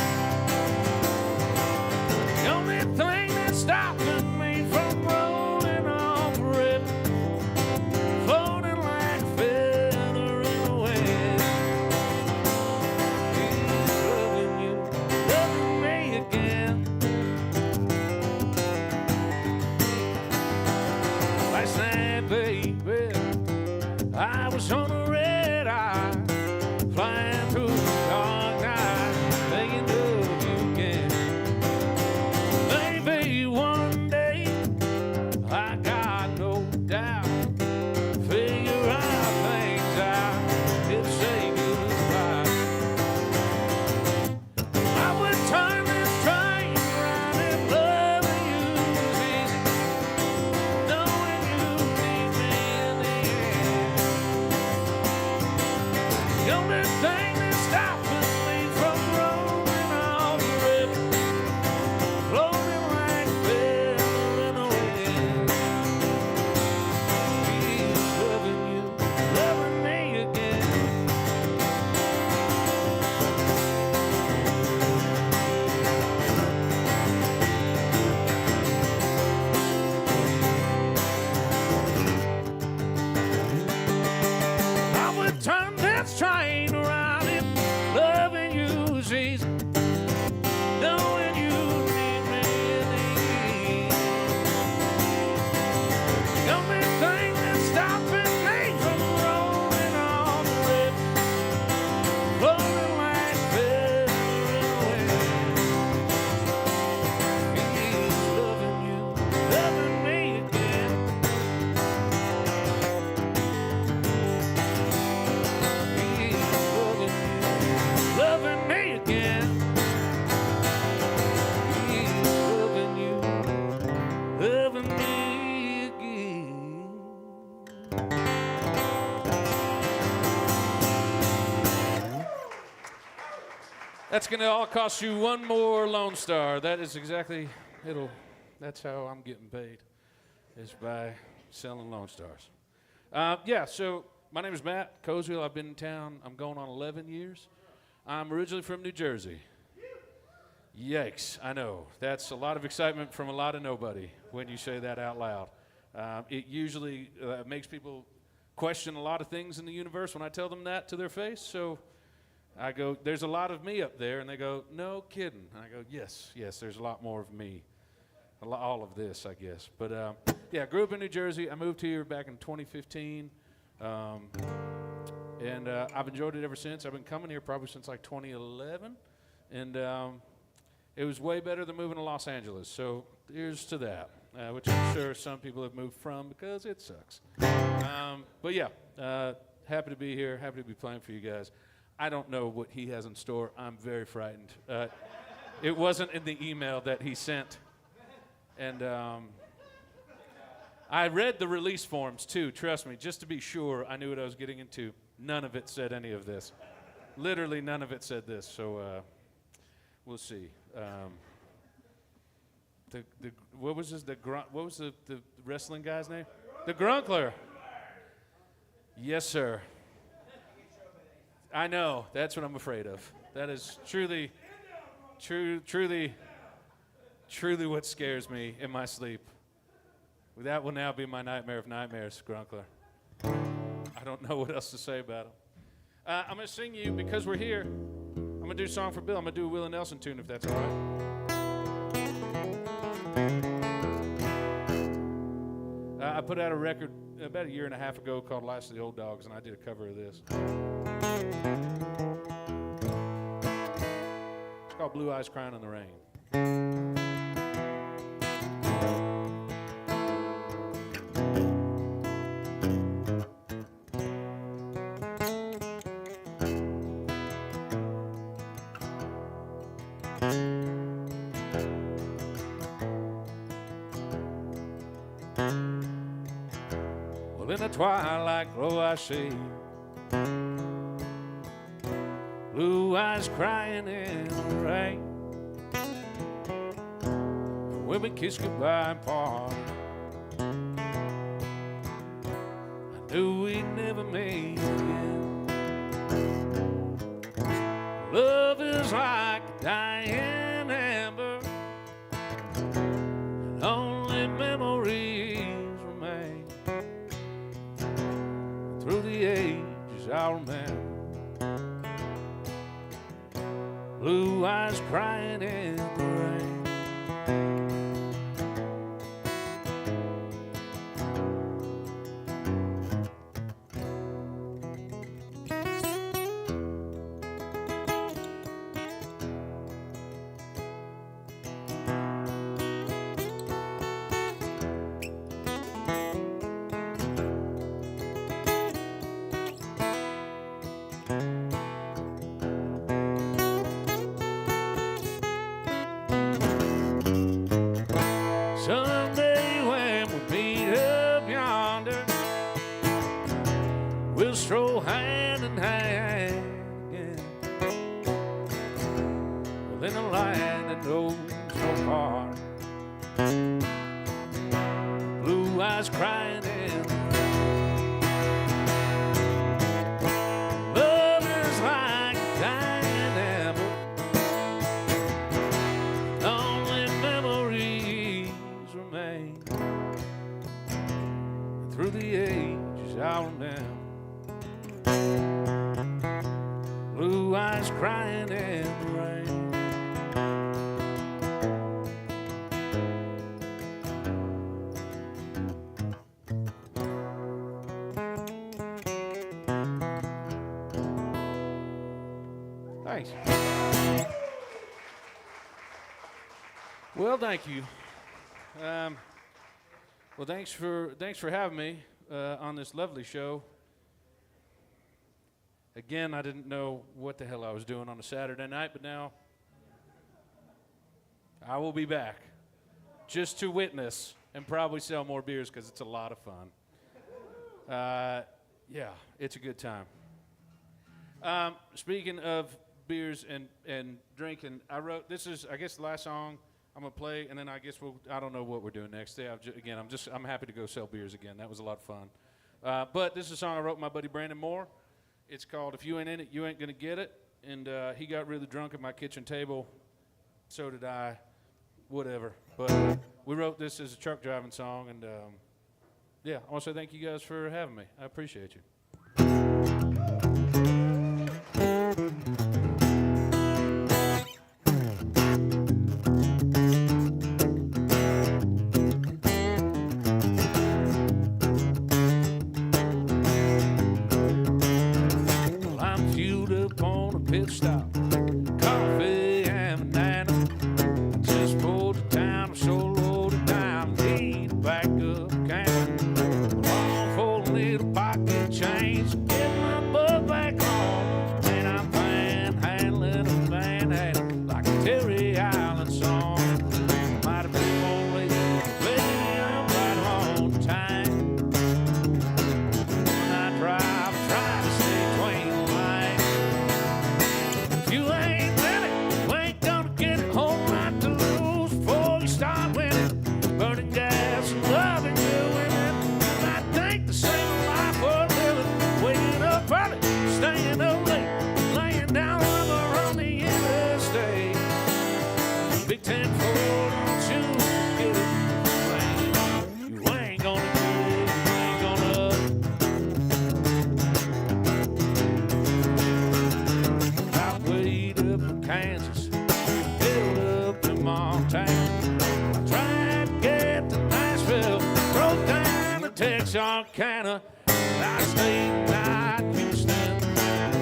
The only thing that's stopping me from rolling off the river, floating like a feather in the wind, is loving you, loving me again. Last night, baby, I was on a red eye, flying through the dark night, thinking of you again. Maybe one day, I got no doubt, figure our things out, if say goodbye. I would turn this train around if loving you was easy, knowing you need me in the end. The only thing that's stopping me from rolling off the river, floating like a feather in the wind, is loving you, loving me again. I would turn this train around if loving you was easy, knowing you need me in the end. The only thing that's stopping me from rolling on the river, floating like a feather in the wind, is loving you, loving me again. Is loving you, loving me again. Is loving you, loving me again. That's gonna all cost you one more Lone Star. That is exactly that's how I'm getting paid, is by selling Lone Stars. So my name is Matt Coswell. I've been in town, I'm going on 11 years. I'm originally from New Jersey. Yikes, I know. That's a lot of excitement from a lot of nobody when you say that out loud. It usually makes people question a lot of things in the universe when I tell them that to their face. So I go, there's a lot of me up there. And they go, no kidding. And I go, yes, there's a lot more of me. All of this, I guess. But yeah, grew up in New Jersey. I moved here back in 2015. And I've enjoyed it ever since. I've been coming here probably since like 2011. And it was way better than moving to Los Angeles. So here's to that, which I'm sure some people have moved from because it sucks. But yeah, happy to be here. Happy to be playing for you guys. I don't know what he has in store. I'm very frightened. It wasn't in the email that he sent. And I read the release forms too, trust me, just to be sure I knew what I was getting into. None of it said any of this. Literally none of it said this, so we'll see. What was the wrestling guy's name? The Grunkler. Yes, sir. I know, that's what I'm afraid of. That is truly what scares me in my sleep. That will now be my nightmare of nightmares, Grunkler. I don't know what else to say about him. I'm going to sing you, because we're here, I'm going to do a song for Bill. I'm going to do a Willie Nelson tune, if that's all right. I put out a record about a year and a half ago called Last of the Old Dogs, and I did a cover of this. It's called Blue Eyes Crying in the Rain. Well, in the twilight glow I see blue eyes crying in the rain. When we kissed goodbye and part, I knew we'd never meet again. Love is like a dying ember, and only memories remain. Through the ages I'll remember blue eyes crying in the rain. Someday when we meet up yonder, we'll stroll hand in hand again. Well, in a land that knows no part, blue eyes crying in the rain. Love is like a dying ember, only memories remain. Through the ages I'll remember blue eyes crying in the rain. Thanks. Well, thank you. Well, thanks for having me on this lovely show. Again, I didn't know what the hell I was doing on a Saturday night, but now I will be back just to witness and probably sell more beers because it's a lot of fun. Yeah, it's a good time. Speaking of beers and drinking, I wrote, this is, I guess, the last song I'm gonna play, and then I guess I don't know what we're doing next. I'm happy to go sell beers again. That was a lot of fun. But this is a song I wrote with my buddy Brandon Moore. It's called If You Ain't In It, You Ain't Gonna Get It. And he got really drunk at my kitchen table. So did I. Whatever. But we wrote this as a truck driving song, and yeah, I want to say thank you guys for having me. I appreciate you. Well, I'm queued up on a pit stop, coffee and banana. I just pulled to town, I'm so loaded down, need to back up can. Long for a little pocket change, get my butt back home. And I'm panhandling a manhandling like a Terry Island song. Might have been more late, but baby, I'm right on time. When I drive, I try to stay between the lines. If you ain't ready, you ain't gonna get it. Whole lot to lose before you start winning. Burning gas and loving doing it. You might think the same life worth living. Waking up early, staying up late, laying down rubber on the interstate. Big 10-4, don't you get it? You ain't gonna get it, you ain't gonna. I weighed up in Kansas, built up in Montana. I tried to get to Nashville, broke down to Texarkana. I stayed the night Houston,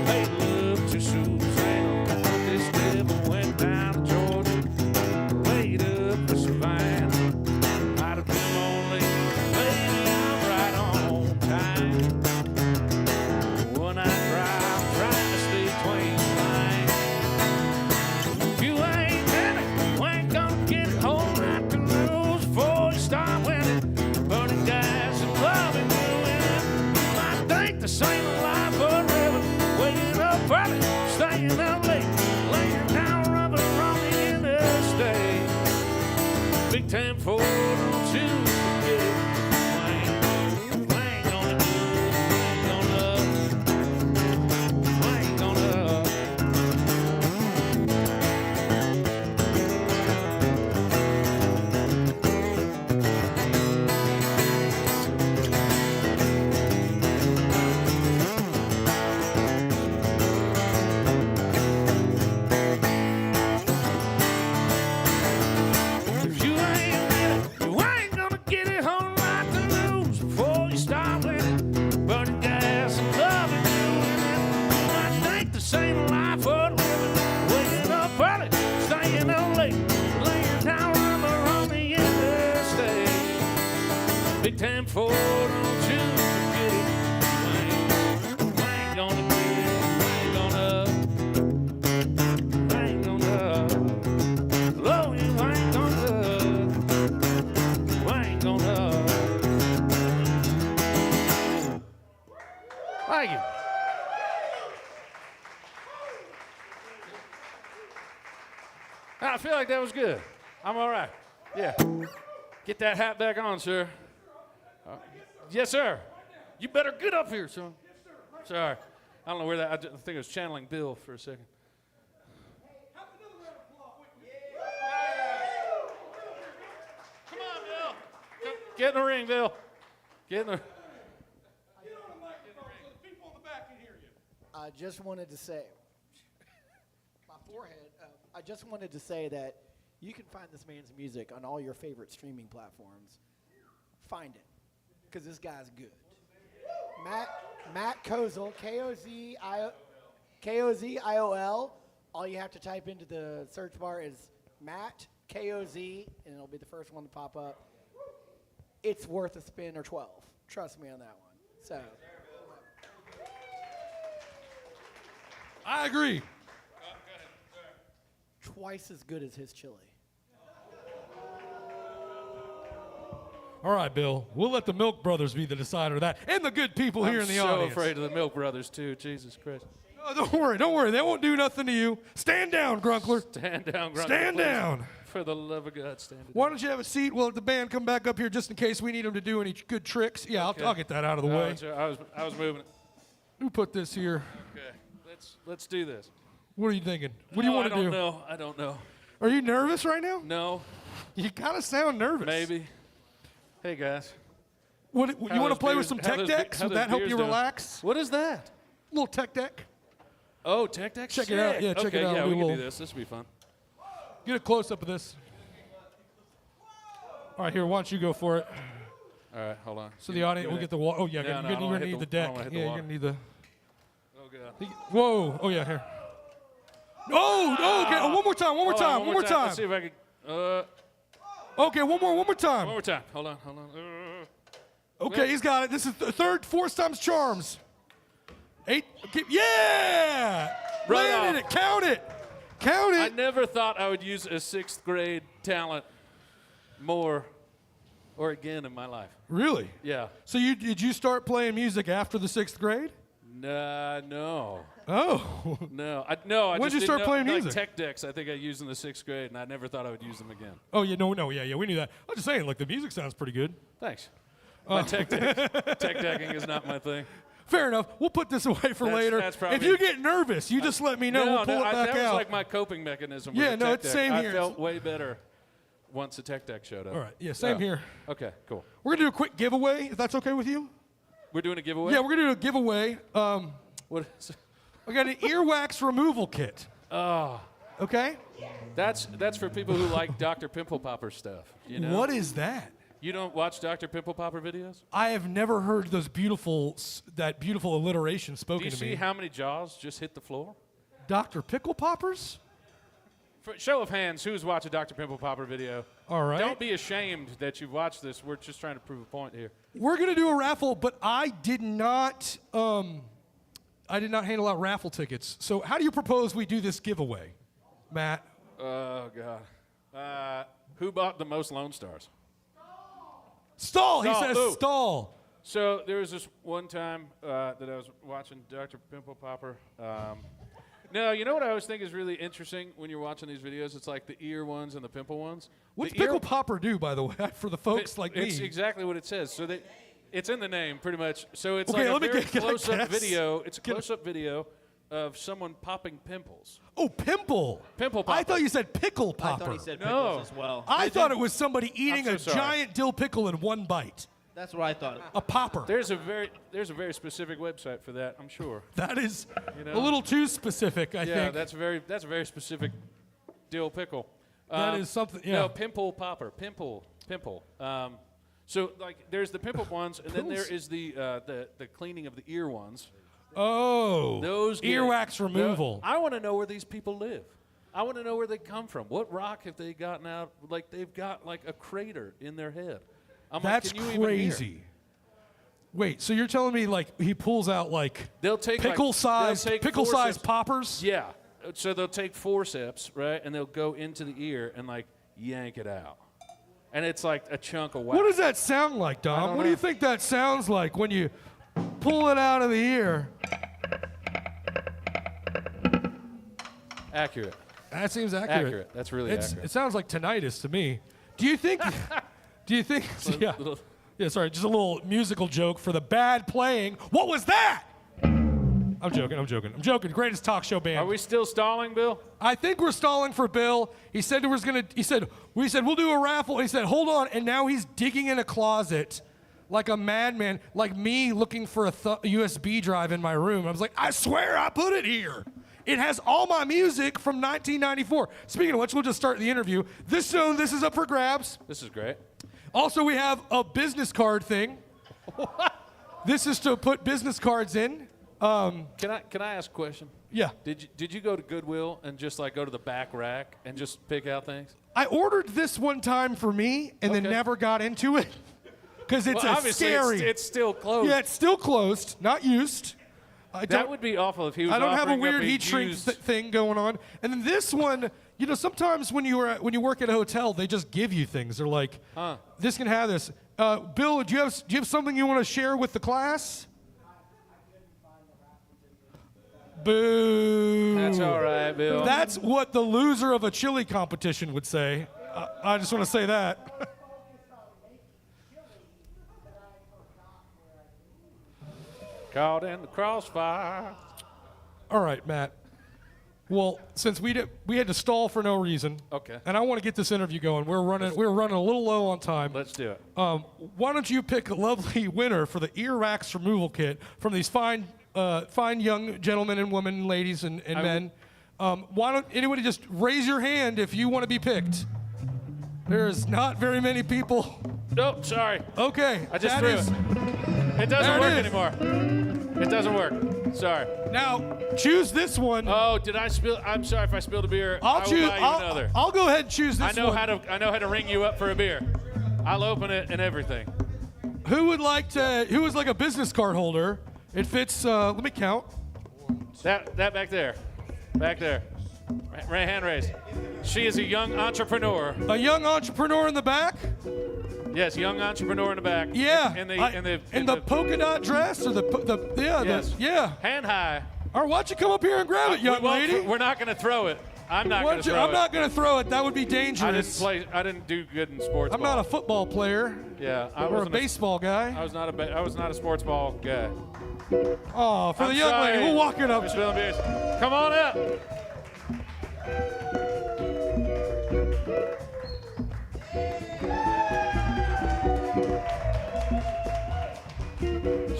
made love to Susanna. This devil went down to Georgia, laid up to Savannah. Might have been lonely, baby, I'm right on time. When I drive, trying to stay between the lines. If you ain't in it, you ain't gonna get it. Whole lot to lose before you start winning. Burning gas and loving doing it. You might think the same life worth living. Waking up early, staying up late, laying down rubber on the interstate. Big 10-4, don't you forget it. You ain't gonna do it, you ain't gonna, you ain't gonna. If you ain't ready, you ain't gonna get it. Whole lot to lose before you start winning. Burning gas and loving doing it. You might think the same life worth living. Waking up early, staying up late, laying down rubber on the interstate. Big 10-4, don't you forget it. You ain't gonna get it. You ain't gonna. Oh, you ain't gonna. You ain't gonna. Thank you. I feel like that was good. I'm all right. Yeah. Get that hat back on, sir. Yes, sir. You better get up here, son. Sorry. I don't know where that. I think I was channeling Bill for a second. Come on, Bill. Get in the ring, Bill. Get in the. Get on the microphone so the people in the back can hear you. I just wanted to say, my forehead. I just wanted to say that you can find this man's music on all your favorite streaming platforms. Find it, because this guy's good. Matt Kozel, K-O-Z-I-O-L. All you have to type into the search bar is Matt K-O-Z, and it'll be the first one to pop up. It's worth a spin or 12. Trust me on that one. So. I agree. Twice as good as his chili. All right, Bill. We'll let the Milk Brothers be the decider of that, and the good people here in the I'm so audience. afraid of the Milk Brothers, too. Jesus Christ. Oh, don't worry. They won't do nothing to you. Stand down, Grunkler. Stand down, Grunkler. Stand please. down. For the love of God, stand down. Why don't you have a seat? We'll let the band come back up here just in case we need them to do any good tricks. Yeah, Okay. I'll get that out of the way. I was moving it. Who put this here? Okay, let's do this. What are you thinking? What do you want to do? I don't know. Are you nervous right now? No, You kind of sound nervous. maybe. Hey guys, What, you How want to those play with beers- some how tech those decks? how Would those that help beers you doing? relax? What is that? Little tech deck. Oh, tech deck. Check it out. Sick. Yeah, check okay, it out. Yeah, We we can will- do this. This will be fun. Get a close up of this. All right, here. Why don't you go for it? All right, hold on. So the audience will get the water. Oh yeah, No, you're no, I gonna, don't you're wanna gonna hit need the the- I don't deck. wanna hit the Yeah, you're water. gonna need the. Oh god. Whoa! Oh yeah, here. Oh, okay. Oh, one more time. One more Hold on, time. One more time. Let's see if I can. Okay, one more time. One more time. Hold on. Okay, he's got it. This is the third, fourth time's charms. 8. Okay, yeah! Right Landed off. it. Count it. Count I it. never thought I would use a 6th grade talent more or again in my life. Really? Yeah. So did you start playing music after the 6th grade? No. Oh. No. I When'd just you didn't start know- playing like music? Tech decks, I think I used in the 6th grade, and I never thought I would use them again. Oh yeah, no, yeah, we knew that. I was just saying, like the music sounds pretty good. Thanks. My tech decking is not my thing. Fair enough. We'll put this away for later. That's probably- if you get nervous, you just let me know. We'll pull it back that was out. like my coping mechanism. Yeah, with no, a tech it's deck. same I here. felt way better once a tech deck showed up. All right. Yeah, same here. Okay, cool. We're gonna do a quick giveaway, if that's okay with you. We're doing a giveaway? Yeah, we're gonna do a giveaway. What is I got an earwax removal kit. Oh, Okay. that's for people who like Dr. Pimple Popper stuff. You know? What is that? You don't watch Dr. Pimple Popper videos? I have never heard that beautiful alliteration Do spoken you to see me. how many jaws just hit the floor? Dr. Pickle Poppers? For show of hands, who's watched a Dr. Pimple Popper video? All right. Don't be ashamed that you've watched this. We're just trying to prove a point here. We're gonna do a raffle, but I did not handle out raffle tickets. So how do you propose we do this giveaway, Matt? Oh God. Who bought the most Lone Stars? Stall. He Stall. says Ooh. stall. So there was this one time that I was watching Dr. Pimple Popper. No, you know what I always think is really interesting when you're watching these videos? It's like the ear ones and the pimple ones. What's The ear- Pickle Popper do, by the way, for the folks like It's me? exactly what it says. So it's in the name, pretty much. So it's Okay, like let me a very get- can I close-up guess? video. It's a close-up video of someone popping pimples. Oh, pimple. Pimple I popper. thought you said pickle I popper. thought he said No. pickles as well. I thought it was somebody eating so a sorry. giant dill pickle in one bite. That's what I thought. A popper. There's a very specific website for that, I'm sure. That is know? a little too specific, I Yeah, think. that's a very specific dill pickle. That is something, yeah. No, pimple popper, pimple. So like, there's the pimple ones, and then there Pimples? is the cleaning of the ear ones. Oh. Those get- earwax removal. I want to know where these people live. I want to know where they come from. What rock have they gotten out? Like they've got like a crater in their head. I'm That's like, can you even hear? crazy. Wait, so you're telling me like he pulls out like They'll take like- pickle size they'll take pickle-sized forceps- poppers? Yeah. So they'll take forceps, right, and they'll go into the ear and like yank it out, and it's like a chunk of wax. What does that sound like, Dom? don't What do you know. think that sounds like when you pull it out of the ear? Accurate. That seems accurate. Accurate. That's really It's- accurate. It sounds like tinnitus to me. Do you think? Yeah. Little- Yeah, sorry, just a little musical joke for the bad playing. What was that? I'm joking. Greatest talk show band. Are we still stalling, Bill? I think we're stalling for Bill. He said we said we'll do a raffle. He said, hold on, and now he's digging in a closet like a madman, like me looking for a USB drive in my room. I was like, I swear I put it here. It has all my music from 1994. Speaking of which, we'll just start the interview. This is up for grabs. This is great. Also, we have a business card thing. This is to put business cards in. Can I ask a question? Yeah. Did you go to Goodwill and just like go to the back rack and just pick out things? I ordered this one time for me and then Okay. never got into it because it's Well, a obviously scary. it's still closed. Yeah, it's still closed, not used. That would be awful if he was. I don't have a offering up weird heat shrink used- thing going on. And then this one, sometimes when you work at a hotel, they just give you things. They're like, this can have this. Bill, do you have something you want to share with the class? Boo. That's all right, Bill. That's what the loser of a chili competition would say. I just want to say that. Caught in the crossfire. All right, Matt. Well, since we had to stall for no reason. Okay. And I want to get this interview going. We're running a little low on time. Let's do it. Why don't you pick a lovely winner for the earwax removal kit from these fine young gentlemen and women, ladies and men? Why don't anybody just raise your hand if you want to be picked? There's not very many people. Nope, sorry. Okay. I just that threw is- it. It doesn't There it work is. anymore. It doesn't work. Sorry. Now choose this one. Oh, did I spill? I'm sorry if I spilled a beer. I will buy you another. I'll go ahead and choose this I know one. how to ring you up for a beer. I'll open it and everything. Who is like a business card holder? It fits. Let me count. That back there, back there. Hand raised. She is a young entrepreneur. A young entrepreneur in the back. Yes, young entrepreneur in the back. Yeah. In the polka dot dress or yes. yeah. Hand high. Or why don't you come up here and grab it, young lady? We're not going to throw it. I'm not going to throw it. I'm not going to throw it. That would be dangerous. I didn't do good in sports. I'm not a football player. Yeah, Or a baseball guy. I was not a sports ball guy. Oh, for I'm the young sorry. lady, we'll walk it up. For spilling beers. Come on up.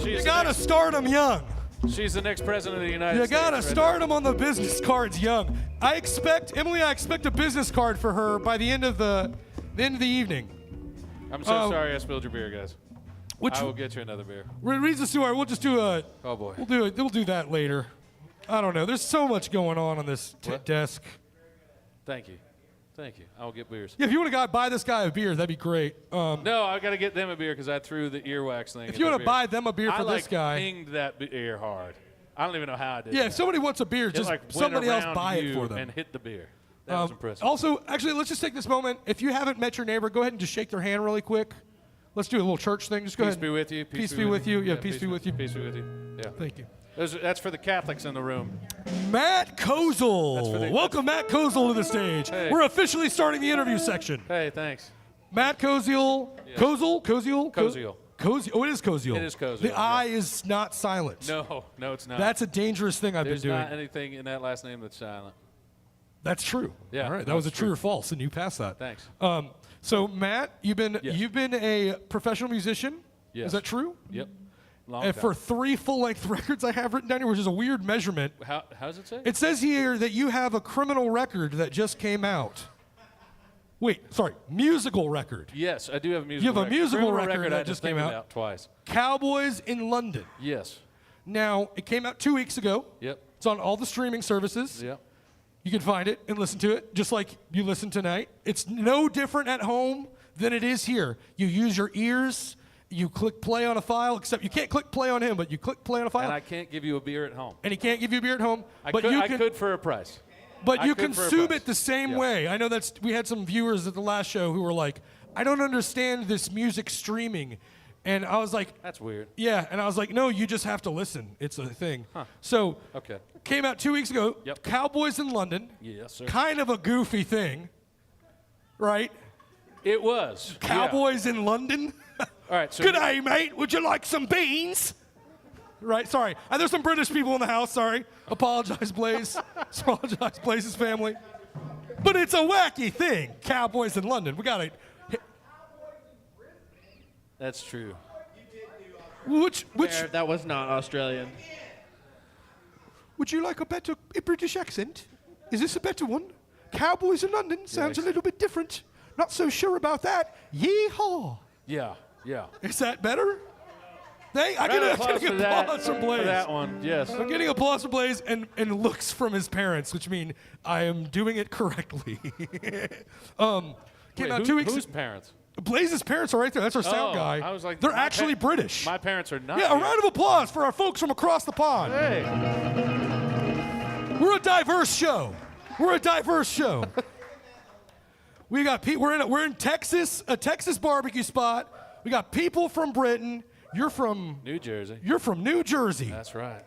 You gotta start them young. She's the next president of the United You States. gotta right start them on the business cards young. I expect a business card for her by the end of the evening. now. I'm so sorry I spilled your beer, guys. I will get you another beer. Read the story. We'll just do a. Oh boy. We'll do that later. I don't know. There's so much going on this What? desk. Thank you. I will get beers. Yeah, if you want to buy this guy a beer, that'd be great. No, I got to get them a beer because I threw the earwax thing. If you want to buy them a beer for I this guy, pinged that beer hard. I don't even know how I did. yeah. that. If somebody wants a beer, It, just went somebody else around buy it you for them. and hit the beer. That was impressive. Also, actually, let's just take this moment. If you haven't met your neighbor, go ahead and just shake their hand really quick. Let's do a little church thing. Just go Peace ahead. be with you. Peace be with you. Yeah, peace be with you. Peace be with you. Yeah. Thank you. That's for the Catholics in the room. Matt Kozel. That's for the- Welcome Matt Kozel to the stage. Hey. We're officially starting the interview section. Hey, thanks. Matt Koziel. Yes. Koziel? Koziel. Koziel. Oh, it is Koziel. It is Koziel, The yeah. I is not silent. No, it's not. That's a dangerous thing I've There's been doing. not anything in that last name that's silent. That's true. Yeah, All right. That was a that's true true. or false, and you passed that. Thanks. So Matt, you've been Yes. a professional musician. Yes. Is that true? Yep. Long And time. for 3 full-length records I have written down here, which is a weird measurement. How does it say? It says here that you have a criminal record that just came out. Wait, sorry, musical record. Yes, I do have a musical You have a record. musical Criminal record I that just think came it out. twice. Cowboys in London. Yes. Now, it came out 2 weeks ago. Yep. It's on all the streaming services. Yep. You can find it and listen to it, just like you listen tonight. It's no different at home than it is here. You use your ears, you click play on a file, except you can't click play on him, but you click play on a file. And I can't give you a beer at home. And he can't give you a beer at home. I but could, I could for a price. But I you could for a consume price. it the same Yeah. way. I know we had some viewers at the last show who were like, I don't understand this music streaming. And I was like, That's weird. yeah. And I was like, no, you just have to listen. It's a thing. So, Okay. came out 2 weeks ago. Yep. Cowboys in London. Yes, sir. Kind of a goofy thing, right? It was. Yeah. Cowboys in London. All right. So Good day, mate. Would you like some beans? Right, sorry. There's some British people in the house, sorry. Apologize, Blaze. Apologize, Blaze's family. But it's a wacky thing. Cowboys in London. We got it. That's true. Which Fair, that was not Australian. would you like a British accent? Is this a better one? Cowboys in London sounds a little bit different. Not so sure about that. Yeehaw. Yeah. Yeah. Is that better? I Round of applause get for that, applause from Blaze. for that one. Yes. I'm getting applause from Blaze and looks from his parents, which mean I am doing it correctly. Came out 2 weeks. Whose parents? Blaze's parents are right there. That's our sound guy. I was like, they're my actually British. My parents are not. Yeah, a round of applause for our folks from across the pond. Hey. We're a diverse show. We got we're in Texas, a Texas barbecue spot. We got people from Britain. You're from New Jersey. New Jersey. That's right.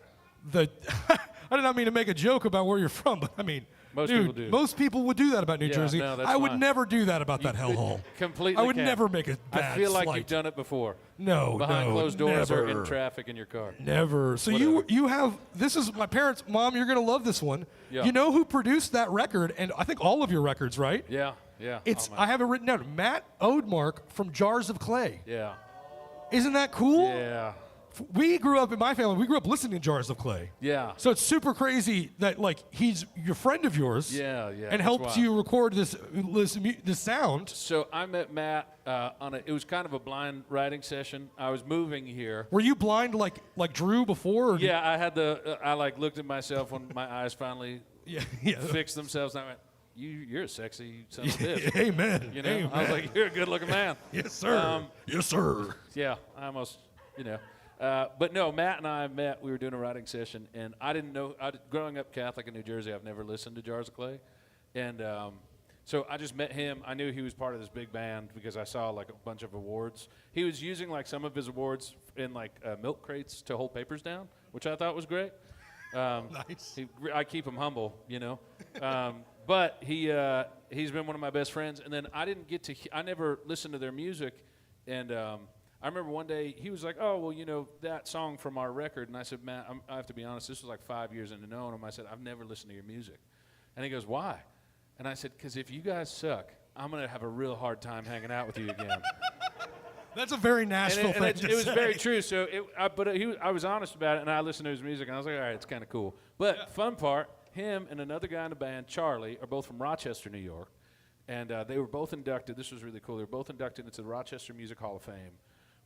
I did not mean to make a joke about where you're from, but I mean, Most dude, people do. most people would do that about New Yeah, Jersey. no, that's I would fine. never do that about that hellhole. Completely. I would can. never make a bad I feel like slight. you've done it before. No, Behind no, closed doors or never. in traffic in your car. Never. So you have, this is my parents, Mom, you're going to love this one. Yeah. You know who produced that record, and I think all of your records, right? Yeah, yeah. It's, Oh, man. I have it written down, Matt Odemark from Jars of Clay. Yeah. Isn't that cool? Yeah. We grew up, in my family, we grew up listening to Jars of Clay. Yeah. So it's super crazy that, like, he's your friend of yours. Yeah, yeah. And that's helped wild. you record this sound. So I met Matt it was kind of a blind writing session. I was moving here. Were you blind like Drew before? Or Yeah, I had I like looked at myself when my eyes finally yeah. fixed themselves, and I went, you're a sexy son of a bitch. Amen. You know, Amen. I was like, you're a good-looking man. Yes, sir. Yes, sir. Yeah, I almost, but no, Matt and I met. We were doing a writing session, and I didn't know. Growing up Catholic in New Jersey, I've never listened to Jars of Clay, and so I just met him. I knew he was part of this big band because I saw like a bunch of awards. He was using like some of his awards in like milk crates to hold papers down, which I thought was great. Nice. I keep him humble, but he's been one of my best friends. And then I didn't get to. I never listened to their music, and I remember one day he was like, "Oh, well, that song from our record." And I said, "Matt, I have to be honest. This was like 5 years into knowing him." I said, "I've never listened to your music," and he goes, "Why?" And I said, "Because if you guys suck, I'm gonna have a real hard time hanging out with you again." That's a very Nashville And thing it to was say. very true. So, I was honest about it, and I listened to his music, and I was like, all right, it's kind of cool. But fun part, him and another guy in the band, Charlie, are both from Rochester, New York, and they were both inducted. This was really cool. They were both inducted into the Rochester Music Hall of Fame,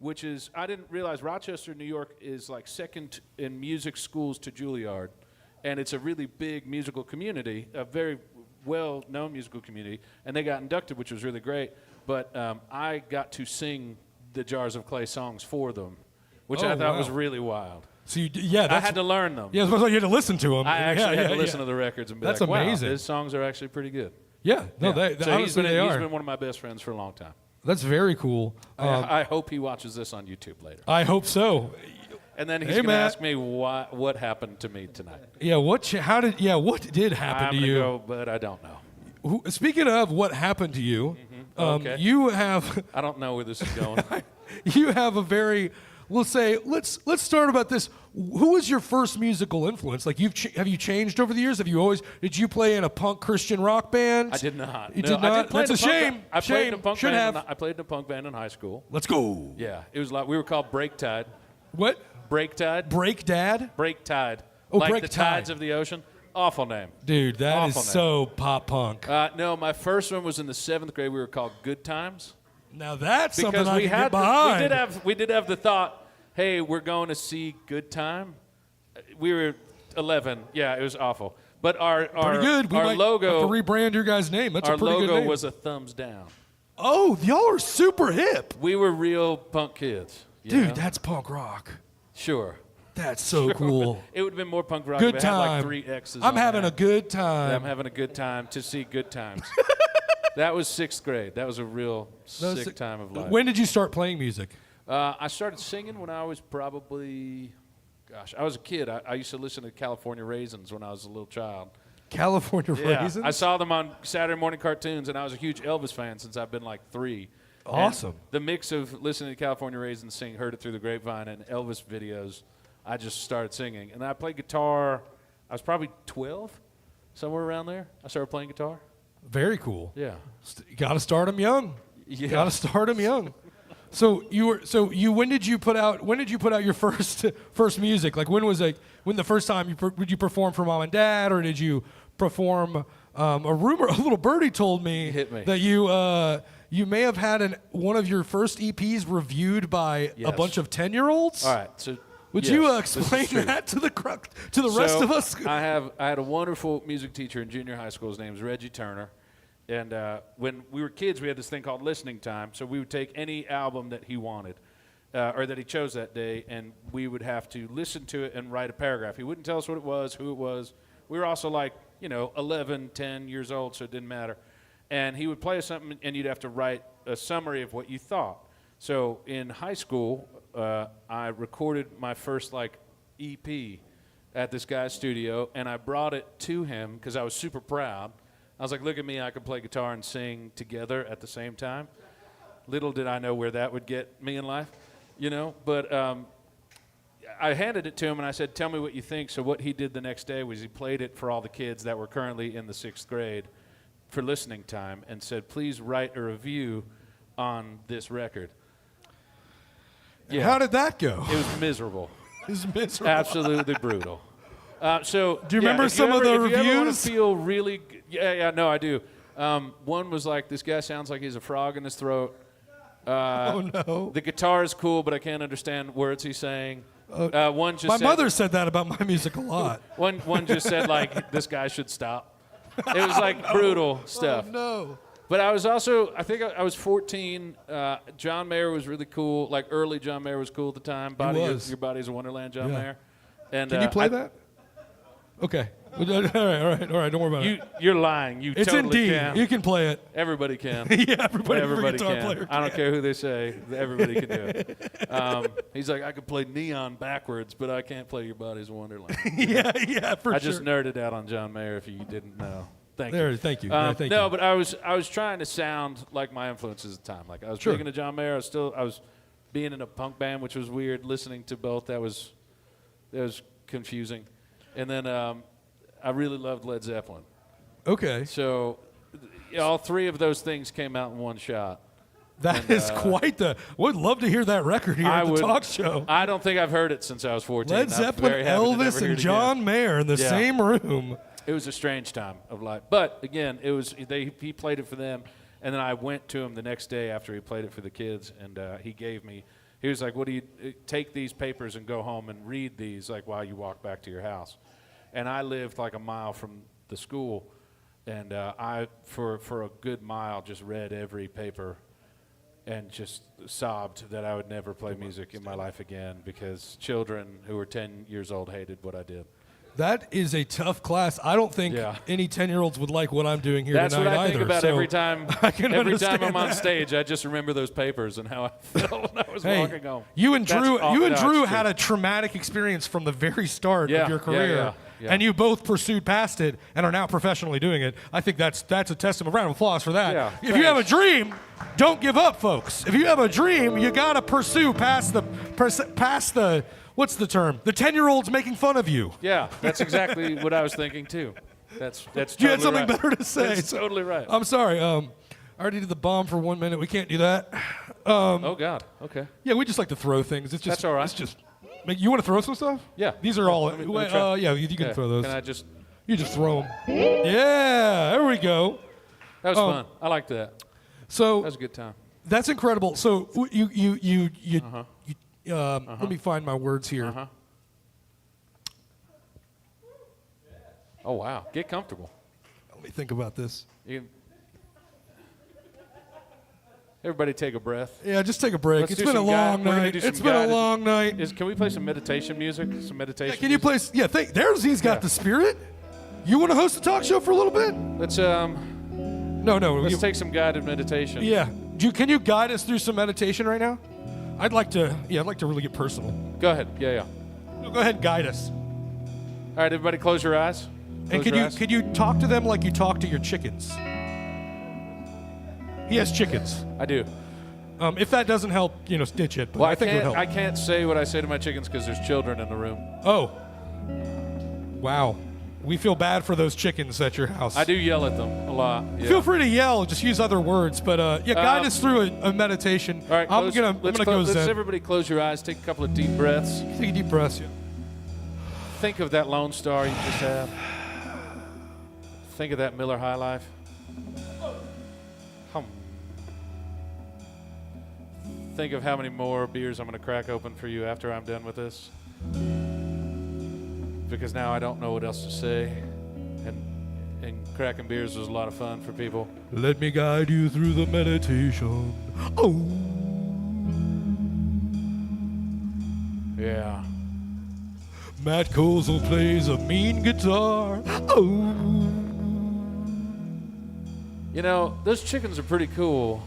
which is, I didn't realize Rochester, New York is like second in music schools to Juilliard, and it's a really big musical community, a very well-known musical community, and they got inducted, which was really great. But I got to sing the Jars of Clay songs for them, which I thought was really wild. So I had to learn them. Yeah, you had to listen to them. I actually had to listen to the records and be That's like, wow, amazing. his songs are actually pretty good. Yeah, no, So honestly, he's they been one of my best friends for a long time. That's very cool. I hope he watches this on YouTube later. I hope so. And then he's Hey, going to Matt. ask me what happened to me tonight. Yeah, what did happen I'm to gonna you? go, but I don't know. Speaking of what happened to you, Okay. you have I don't know where this is going. you have a very, we'll say, let's start about this. Who was your first musical influence? Like, have you changed over the years? Did you play in a punk Christian rock band? I did not. You No, did I not? did play That's in a punk shame. ba- I played in a punk Should band. have. I played in a punk band in high school. Let's go. Yeah, it was like we were called Break Tide. What? Break Tide. Break Dad? Break Tide. Oh, like Break the Tide. tides of the ocean. Awful name. Dude, that Awful is name. so pop punk. No, my first one was in the 7th grade. We were called Good Times. Now that's something Because I we can had get behind. we did have the thought, hey, we're going to see Good Time. We were 11. Yeah, it was awful. But our Pretty good. We our might logo have to rebrand your guys' name. That's our a pretty good logo name. was a thumbs down. Oh, y'all are super hip. We were real punk kids. you Dude, know? that's punk rock. Sure. That's so cool. It would have been more punk rock Good if it had like time. 3 X's. I'm on having that. a good time. I'm having a good time to see Good Times. That was 6th grade. That was a real sick time of life. When did you start playing music? I started singing when I was probably, I was a kid. I used to listen to California Raisins when I was a little child. California Raisins? I saw them on Saturday morning cartoons, and I was a huge Elvis fan since I've been like 3. Awesome. And the mix of listening to California Raisins, Heard It Through the Grapevine, and Elvis videos, I just started singing. And I played guitar. I was probably 12, somewhere around there. I started playing guitar. Very cool. Yeah. You got to start them young. Yeah. Got to start them young. When did you put out your first music? Like when the first time did you perform for mom and dad, or did you perform? A little birdie told me, Hit me. that you may have had one of your first EPs reviewed by a Yes. bunch of 10-year-olds. All right. So Would yes, you this is explain true. that to the rest of us? I had a wonderful music teacher in junior high school. His name was Reggie Turner. And when we were kids, we had this thing called listening time. So we would take any album that he wanted or that he chose that day, and we would have to listen to it and write a paragraph. He wouldn't tell us what it was, who it was. We were also like, 11, 10 years old, so it didn't matter. And he would play us something, and you'd have to write a summary of what you thought. So in high school, I recorded my first EP at this guy's studio, and I brought it to him because I was super proud. I was like, look at me, I can play guitar and sing together at the same time. Little did I know where that would get me in life, you know. But I handed it to him, and I said, tell me what you think. So what he did the next day was he played it for all the kids that were currently in the 6th grade for listening time and said, please write a review on this record. And how did that go? It was miserable. It was miserable. Absolutely brutal. So do you remember some of the If you ever want reviews? to feel really, no, I do. One was like, this guy sounds like he's a frog in his throat. Oh no. The guitar is cool, but I can't understand words he's saying. One just My said, mother said that about my music a lot. One just said like, this guy should stop. It was like brutal stuff. Oh no. But I was also, I think I was 14. John Mayer was really cool. Like early John Mayer was cool at the time. was. Your Body's a Wonderland, John Yeah. Mayer. And Can you play that? Okay. All right. Don't worry about it. You're lying. You It's totally in D. can. You can play it. Everybody can. Yeah, everybody Everybody guitar can. player I don't can. care who they say. Everybody can do it. He's like, I could play Neon backwards, but I can't play Your Body's a Wonderland. yeah, for I sure. just nerded out on John Mayer if you didn't know. Thank you. Thank you. But I was trying to sound like my influences at the time. Like I was Sure. big into John Mayer. I was being in a punk band, which was weird. Listening to both, that was confusing. And then I really loved Led Zeppelin. Okay. So all three of those things came out in one shot. That is quite the. Would love to hear that record here at the talk show. I don't think I've heard it since I was 14. Led I'm Zeppelin, very happy to never Elvis, hear and it John again. Mayer in the Yeah. same room. It was a strange time of life. But again, it was he played it for them, and then I went to him the next day after he played it for the kids, and he was like, "What do you take these papers and go home and read these like while you walk back to your house?" And I lived like a mile from the school, and I for a good mile just read every paper and just sobbed that I would never play music in my life again because children who were 10 years old hated what I did. That is a tough class. I don't think any 10-year-olds would like what I'm doing here That's tonight what I think either. about So every time. I can every time I'm understand on that. stage, I just remember those papers and how I felt when I was Hey, walking home. you and Drew That's had a traumatic experience from the very start Yeah, of your yeah, career, yeah. and you both pursued past it and are now professionally doing it. I think that's a testament. Round of applause for that. Yeah, if you have a dream, don't give up, folks. If you have a dream, you gotta pursue past the what's the term? The 10-year-olds making fun of you. Yeah, that's exactly what I was thinking too. That's totally You had something right. better to say. That's totally right. I'm sorry. I already did the bomb for 1 minute. We can't do that. Oh God. Okay. Yeah, we just like to throw things. It's just That's all right. It's just. You want to throw some stuff? Yeah. These are all. Let me try. Yeah, you can throw those. Can I just? You just throw them. Yeah, there we go. That was fun. I liked that. So That was a good time. that's incredible. So you let me find my words here. Oh wow. Get comfortable. Let me think about this. Everybody take a breath. Yeah, just take a break. Let's It's do been a some long we're gonna night. do some It's been a guided- long night. Can we play some meditation music? Some meditation. Can you music? play? Yeah, there's he's got the spirit. You want to host a talk show for a little bit? Let's No. let's take some guided meditation. Yeah. Can you guide us through some meditation right now? I'd like to really get personal. Go ahead. Yeah. No, go ahead and guide us. All right, everybody, close your eyes. And could you talk to them like you talk to your chickens? He has chickens. I do. If that doesn't help, stitch it. But Well, I think it would help. I can't say what I say to my chickens because there's children in the room. Oh. Wow. We feel bad for those chickens at your house. I do yell at them a lot. Yeah. Feel free to yell. Just use other words. But guide us through a meditation. All right, I'm gonna go let's zen. everybody close your eyes. Take a couple of deep breaths. Take a deep breath. Yeah. Think of that Lone Star you just had. Think of that Miller High Life. Think of how many more beers I'm going to crack open for you after I'm done with this. Because now I don't know what else to say. And cracking beers was a lot of fun for people. Let me guide you through the meditation. Oh. Yeah. Matt Kozel plays a mean guitar. Oh. Those chickens are pretty cool.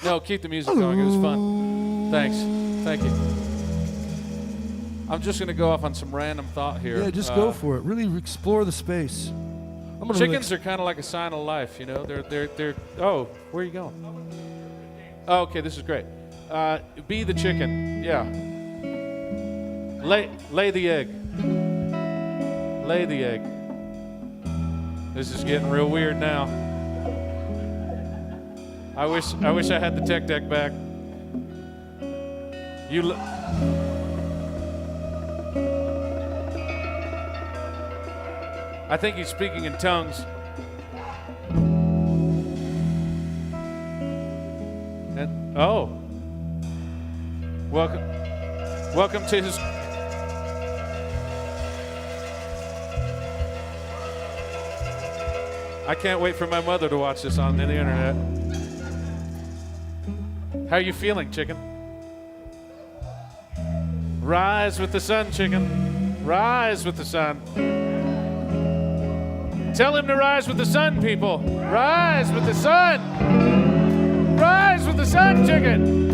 No, keep the music going. It was fun. Thanks. Thank you. I'm just gonna go off on some random thought here. Yeah, just go for it. Really explore the space. I'm gonna Chickens are kind of like a sign of life, you know. They're. Oh, where are you going? Oh, okay, this is great. Be the chicken. Yeah. Lay the egg. Lay the egg. This is getting real weird now. I wish I had the tech deck back. I think he's speaking in tongues. And welcome to his. I can't wait for my mother to watch this on the internet. How are you feeling, chicken? Rise with the sun, chicken. Rise with the sun. Tell him to rise with the sun, people. Rise with the sun. Rise with the sun, chicken.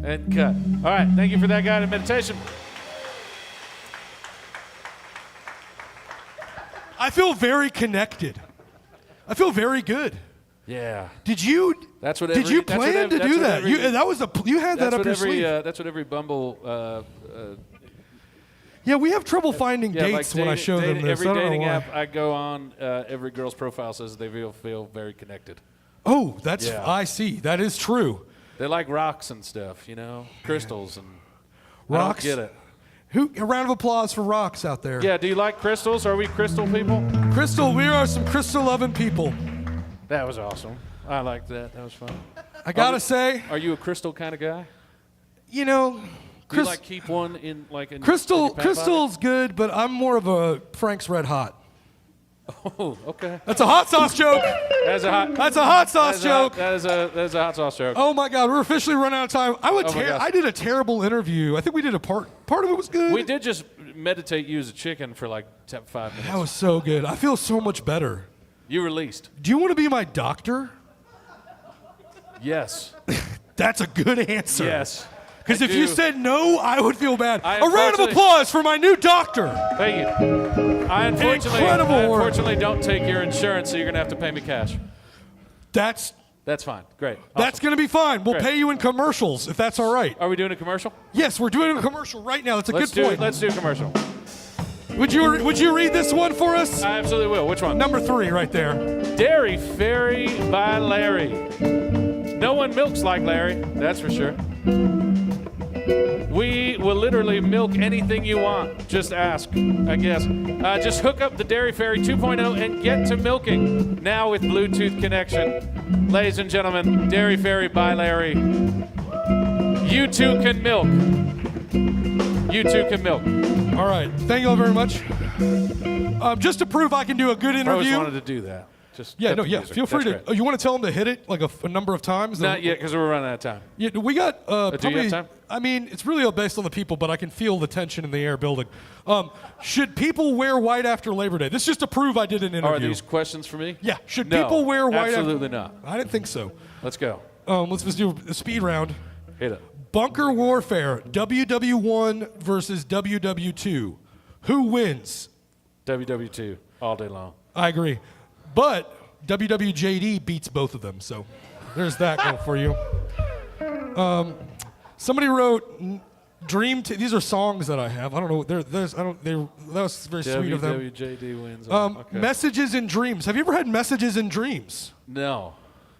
And cut. All right, thank you for that guided meditation. I feel very connected. I feel very good. Yeah. Did you? That's what. Did you plan to do that? You had that up your sleeve. That's what every Bumble. Yeah, we have trouble finding dates when I show them this. Every dating app I go on, every girl's profile says they feel very connected. Oh, that's. Yeah. I see. That is true. They like rocks and stuff, you know, crystals and. Rocks. I don't get it. A round of applause for rocks out there. Yeah. Do you like crystals? Are we crystal people? Crystal, we are some crystal-loving people. That was awesome. I liked that. That was fun. I gotta say. Are you a crystal kind of guy? You know. Do you like keep one in like in Crystal. in your pant Crystal's good, but I'm more of a Frank's Red Hot. Oh, okay. That's a hot sauce joke. That's a hot sauce joke. That is a hot sauce joke. Oh my God, we're officially running out of time. I did a terrible interview. I think we did a part of it was good. We did just meditate you as a chicken for like 5 minutes. That was so good. I feel so much better. You released. Do you want to be my doctor? Yes. That's a good answer. Yes. Because if you said no, I would feel bad. A round of applause for my new doctor. Thank you. I unfortunately don't take your insurance, so you're going to have to pay me cash. That's fine. Great. Awesome. That's going to be fine. We'll pay you in commercials, if that's all right. Are we doing a commercial? Yes, we're doing a commercial right now. That's a good point. Let's do a commercial. Would you read this one for us? I absolutely will. Which one? Number 3 right there. Dairy Fairy by Larry. No one milks like Larry, that's for sure. We will literally milk anything you want. Just ask, I guess. Just hook up the Dairy Fairy 2.0 and get to milking. Now with Bluetooth connection. Ladies and gentlemen, Dairy Fairy by Larry. You too can milk. You too can milk. All right. Thank you all very much. Just to prove I can do a good interview. I always wanted to do that. Just feel free to. You want to tell them to hit it like a number of times? Not yet, because we're running out of time. Yeah, we got do you have time? I mean, it's really all based on the people, but I can feel the tension in the air building. Should people wear white after Labor Day? This is just to prove I did an interview. Are these questions for me? Yeah. Should people wear white? Absolutely not. I didn't think so. Let's go. Let's just do a speed round. Hit it. Bunker warfare. WW1 versus WW2. Who wins? WW2 all day long. I agree, but WWJD beats both of them. So there's that going for you. Somebody wrote "Dream." These are songs that I have. I don't know. That was very sweet of them. WWJD wins. Okay. Messages in dreams. Have you ever had messages in dreams? No.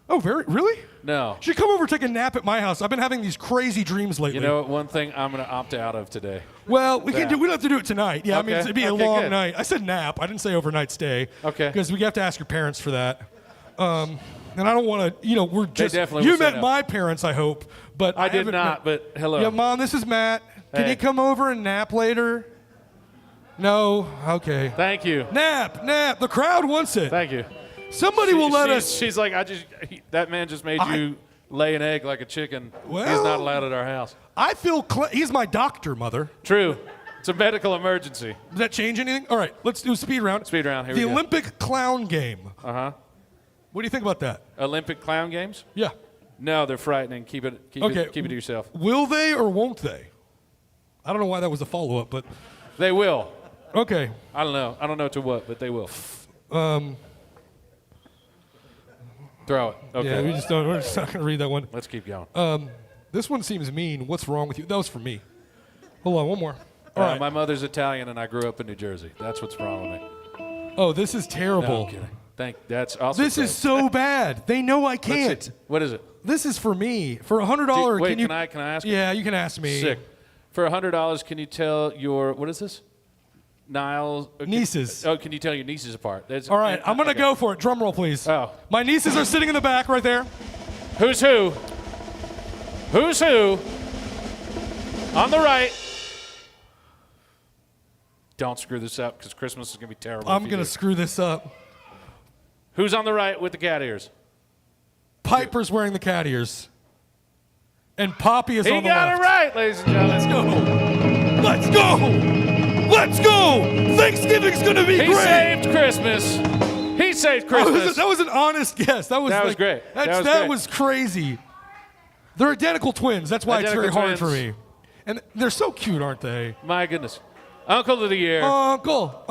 Oh, really? No. You should come over and take a nap at my house. I've been having these crazy dreams lately. You know, one thing I'm going to opt out of today. Well, we don't have to do it tonight. Yeah, okay. I mean, it'd be a long good. night. I said nap. I didn't say overnight stay. Okay. Because we have to ask your parents for that. And I don't want to, we're just. Definitely you will say met no. my parents, I hope. But I did not, but hello. Yeah, Mom, this is Matt. Can you come over and nap later? No? Okay. Thank you. Nap. The crowd wants it. Thank you. Somebody will let us. She's like, that man just made you lay an egg like a chicken. Well, he's not allowed at our house. I feel he's my doctor, Mother. True. It's a medical emergency. Does that change anything? All right, let's do a speed round. Speed round, here the we go. Olympic clown game. Uh-huh. What do you think about that? Olympic clown games? Yeah. No, they're frightening. Keep it to yourself. Will they or won't they? I don't know why that was a follow-up, but They will. okay. I don't know. I don't know to what, but they will. Throw it. Okay. Yeah, we're just not going to read that one. Let's keep going. This one seems mean. What's wrong with you? That was for me. Hold on, one more. All right. My mother's Italian, and I grew up in New Jersey. That's what's wrong with me. Oh, this is terrible. No, I'm kidding. That's also This great. is so bad. They know I Let's can't. see. What is it? This is for me. For $100, Wait, can you? can I ask you? Yeah, you can ask me. Sick. For $100, can you tell your, what is this? Niles? Nieces. Can you tell your nieces apart? All right, I'm going to okay. go for it. Drum roll, please. Oh. My nieces are sitting in the back right there. Who's who? Who's who? On the right. Don't screw this up because Christmas is going to be terrible. I'm going to screw this up. Who's on the right with the cat ears? Piper's wearing the cat ears. And Poppy is He on the got left. it right, ladies and gentlemen. Let's go. Let's go. Thanksgiving's going to be He great. saved Christmas. He saved Christmas. That was an honest guess. That was great. That great. was crazy. They're identical twins. That's why it's very Identical hard for twins. me. And they're so cute, aren't they? My goodness. Uncle of the year. Uncle.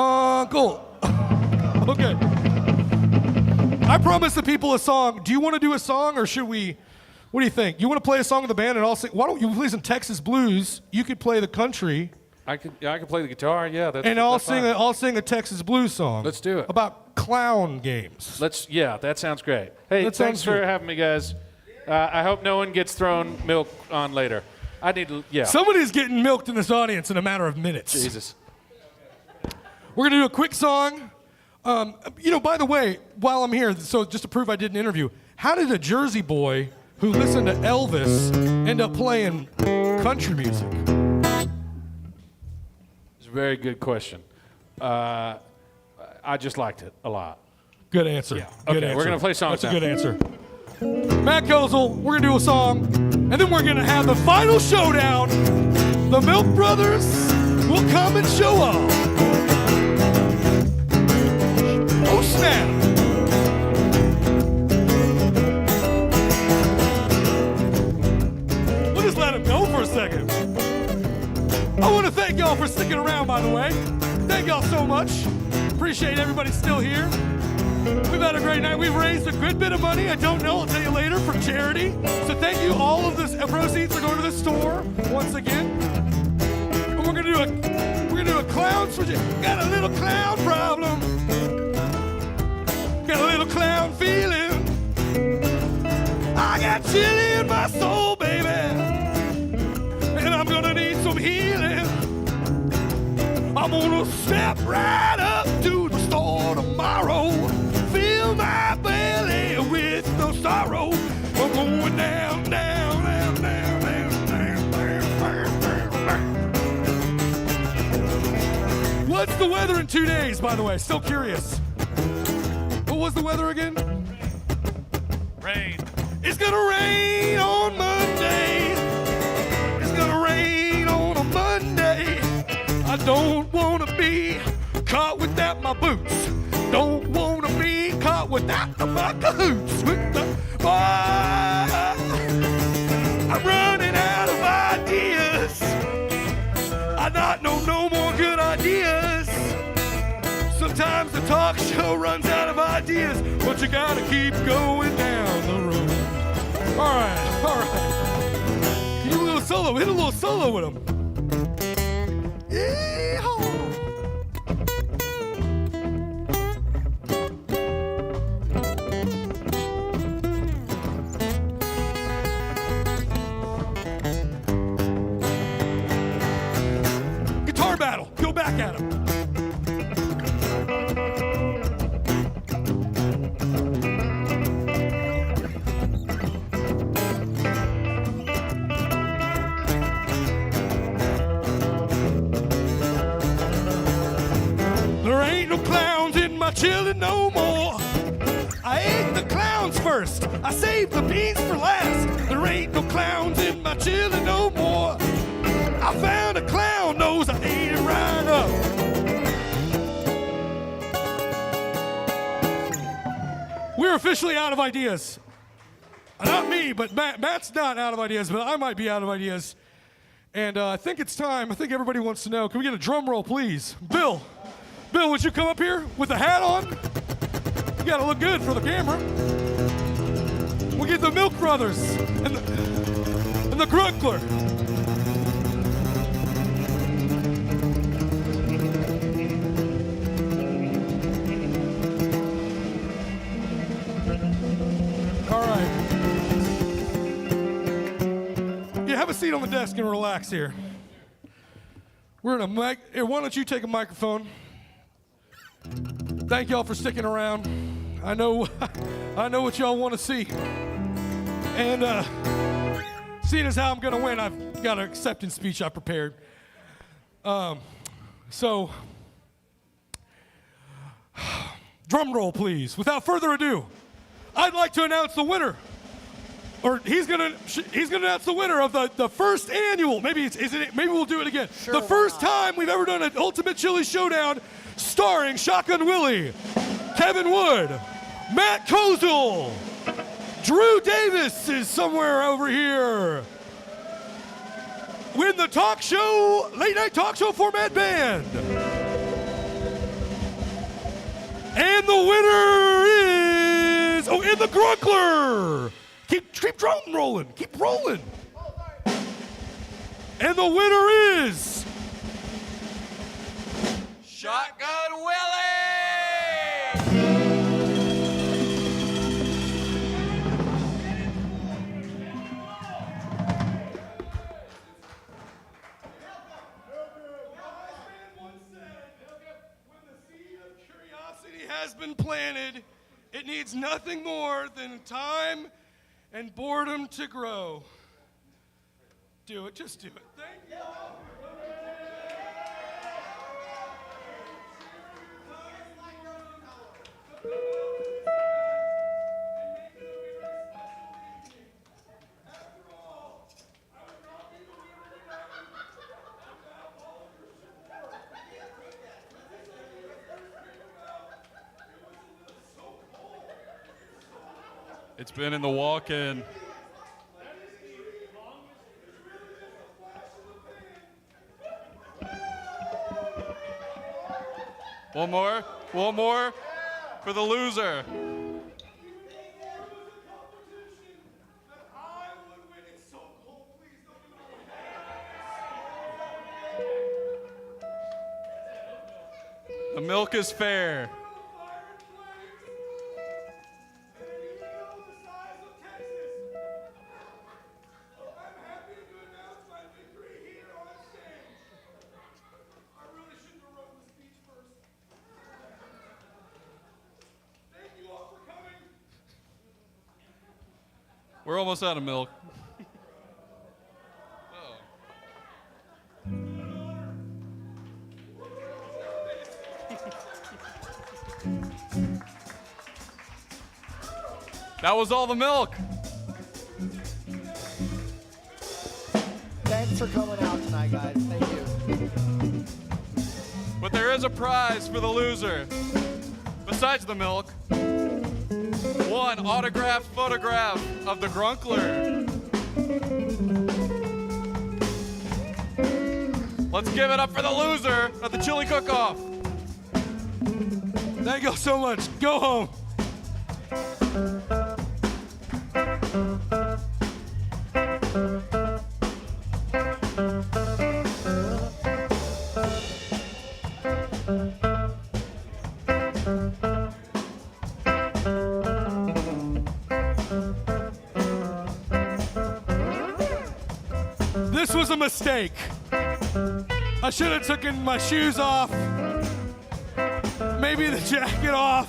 Okay. I promised the people a song. Do you want to do a song or should we? What do you think? You want to play a song with the band and I'll sing? Why don't you play some Texas blues? You could play the country. I could play the guitar. Yeah, that's. And that's fine. I'll sing a Texas blues song. Let's do it. About clown games. That sounds great. Hey, That thanks sounds for good. having me, guys. I hope no one gets thrown milk on later. I need to. Yeah. Somebody's getting milked in this audience in a matter of minutes. Jesus. We're going to do a quick song. By the way, while I'm here, so just to prove I did an interview, how did a Jersey boy who listened to Elvis end up playing country music? It's a very good question. I just liked it a lot. Good answer. Yeah. Good Okay, answer. we're gonna play songs That's a now. good answer. Matt Kozel, we're going to do a song, and then we're going to have the final showdown. The Milk Brothers will come and show off. Oh, snap. We'll just let him go for a second. I want to thank y'all for sticking around, by the way. Thank y'all so much. Appreciate everybody still here. We've had a great night. We've raised a good bit of money. I don't know. I'll tell you later for charity. So thank you. All of this proceeds are going to the store once again. And we're gonna do a clown switch. Got a little clown problem. Got a little clown feeling. I got chili in my soul, baby. And I'm gonna need some healing. I'm gonna step right up to the store tomorrow. Fill my belly with no sorrow. I'm going down, down, down, down, down, down, down, down, down. What's the weather in 2 days, by the way? Still curious. What was the weather again? Rain. It's gonna rain on Monday. It's gonna rain on a Monday. I don't wanna be caught without my boots. Don't wanna be caught without my cahoots. I'm running out of ideas. I not know no more good ideas. Sometimes the talk show runs out of ideas, but you gotta keep going down the road. All right. Can you do a little solo? Hit a little solo with him. Yeehaw. Guitar battle. Go back at him. There ain't no clowns in my chili no more. I ate the clowns first. I saved the beans for last. There ain't no clowns in my chili no more. I found a clown nose. I ate it we're officially out of ideas. Not me, but Matt's not out of ideas, but I might be out of ideas. And I think it's time. I think everybody wants to know. Can we get a drum roll, please? Bill, would you come up here with the hat on? You gotta look good for the camera. We'll get the Milk Brothers and the Grunkler. All right. Yeah, have a seat on the desk and relax here. We're in a mic. Here, why don't you take a microphone? Thank y'all for sticking around. I know what y'all want to see. And seeing as how I'm gonna win, I've got an acceptance speech I prepared. So, drum roll, please. Without further ado, I'd like to announce the winner. Or he's gonna announce the winner of the first annual. Maybe we'll do it again. Sure, the first time we've ever done an Ultimate Chili Showdown starring Shotgun Willie, Kevin Wood, Matt Kozel, Drew Davis is somewhere over here. Win the late night talk show format band. And the winner is, and the Grunkler. Keep drum rolling. Keep rolling. And the winner is Shotgun Willie! has been planted, it needs nothing more than time and boredom to grow. Do it, just do it. Thank you. It's been in the walk-in. One more for the loser. The milk is fair. We're almost out of milk. That was all the milk. Thanks for coming out tonight, guys. Thank you. But there is a prize for the loser. Besides the milk, one autographed photograph of the Grunkler. Let's give it up for the loser of the chili cook-off. Thank you so much. Go home. This was a mistake. I should have taken my shoes off, maybe the jacket off.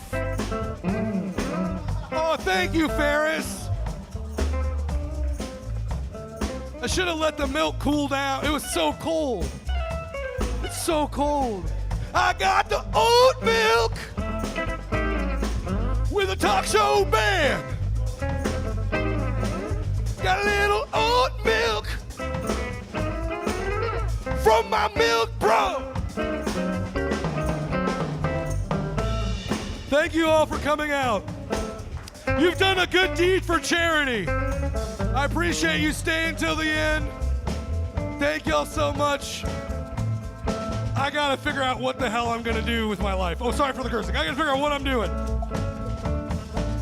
Oh, thank you, Ferris. I should have let the milk cool down. It was so cold. It's so cold. I got the oat milk with a talk show band. Got a little oat milk from my milk bro. Thank you all for coming out. You've done a good deed for charity. I appreciate you staying till the end. Thank y'all so much. I gotta figure out what the hell I'm gonna do with my life. Oh, sorry for the cursing. I gotta figure out what I'm doing.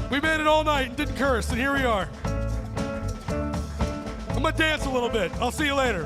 We made it all night and didn't curse, and here we are. I'm gonna dance a little bit. I'll see you later.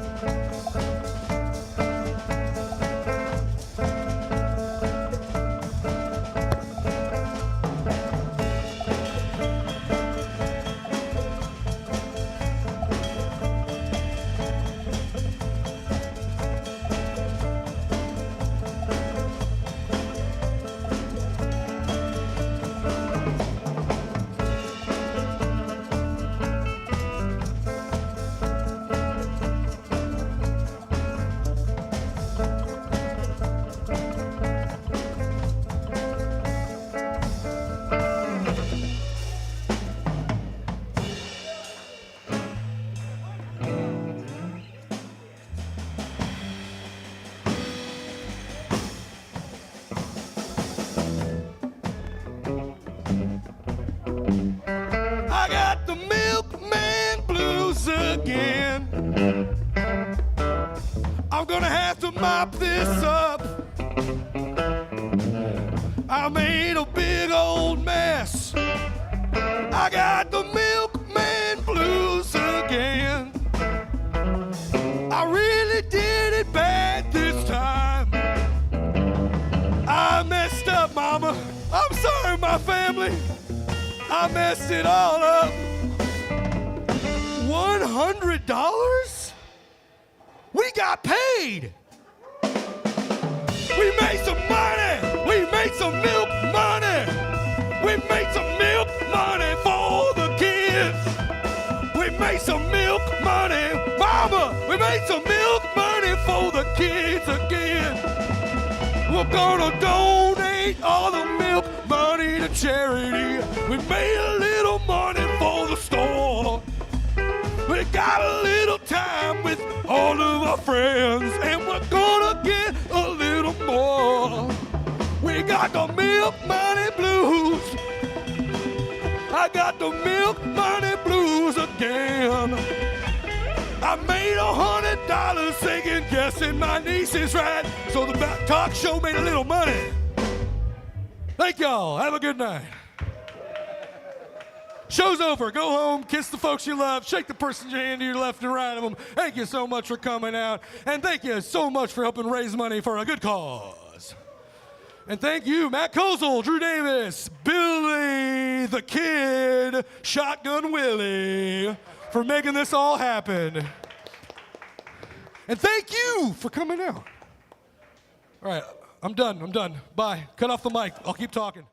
I got the milkman blues again. I'm gonna have to mop this up. I made a big old mess. I got the milkman blues again. I really did it bad this time. I messed up, Mama. I'm sorry, my family. I messed it all up. $100? We got paid. We made some money. We made some milk money. We made some milk money for the kids. We made some milk money. Mama, we made some milk money for the kids again. We're gonna donate all the milk money to charity. We made a little money for the store. We got a little time with all of our friends, and we're gonna get a little more. We got the milk money blues. I got the milk money blues again. I made $100 singing, guessing my niece is right. So the talk show made a little money. Thank y'all. Have a good night. Show's over. Go home, kiss the folks you love, shake the person your hand to your left and right of them. Thank you so much for coming out, and thank you so much for helping raise money for a good cause. And thank you, Matt Kozel, Drew Davis, Billy the Kid, Shotgun Willie, for making this all happen. And thank you for coming out. All right, I'm done. Bye. Cut off the mic. I'll keep talking.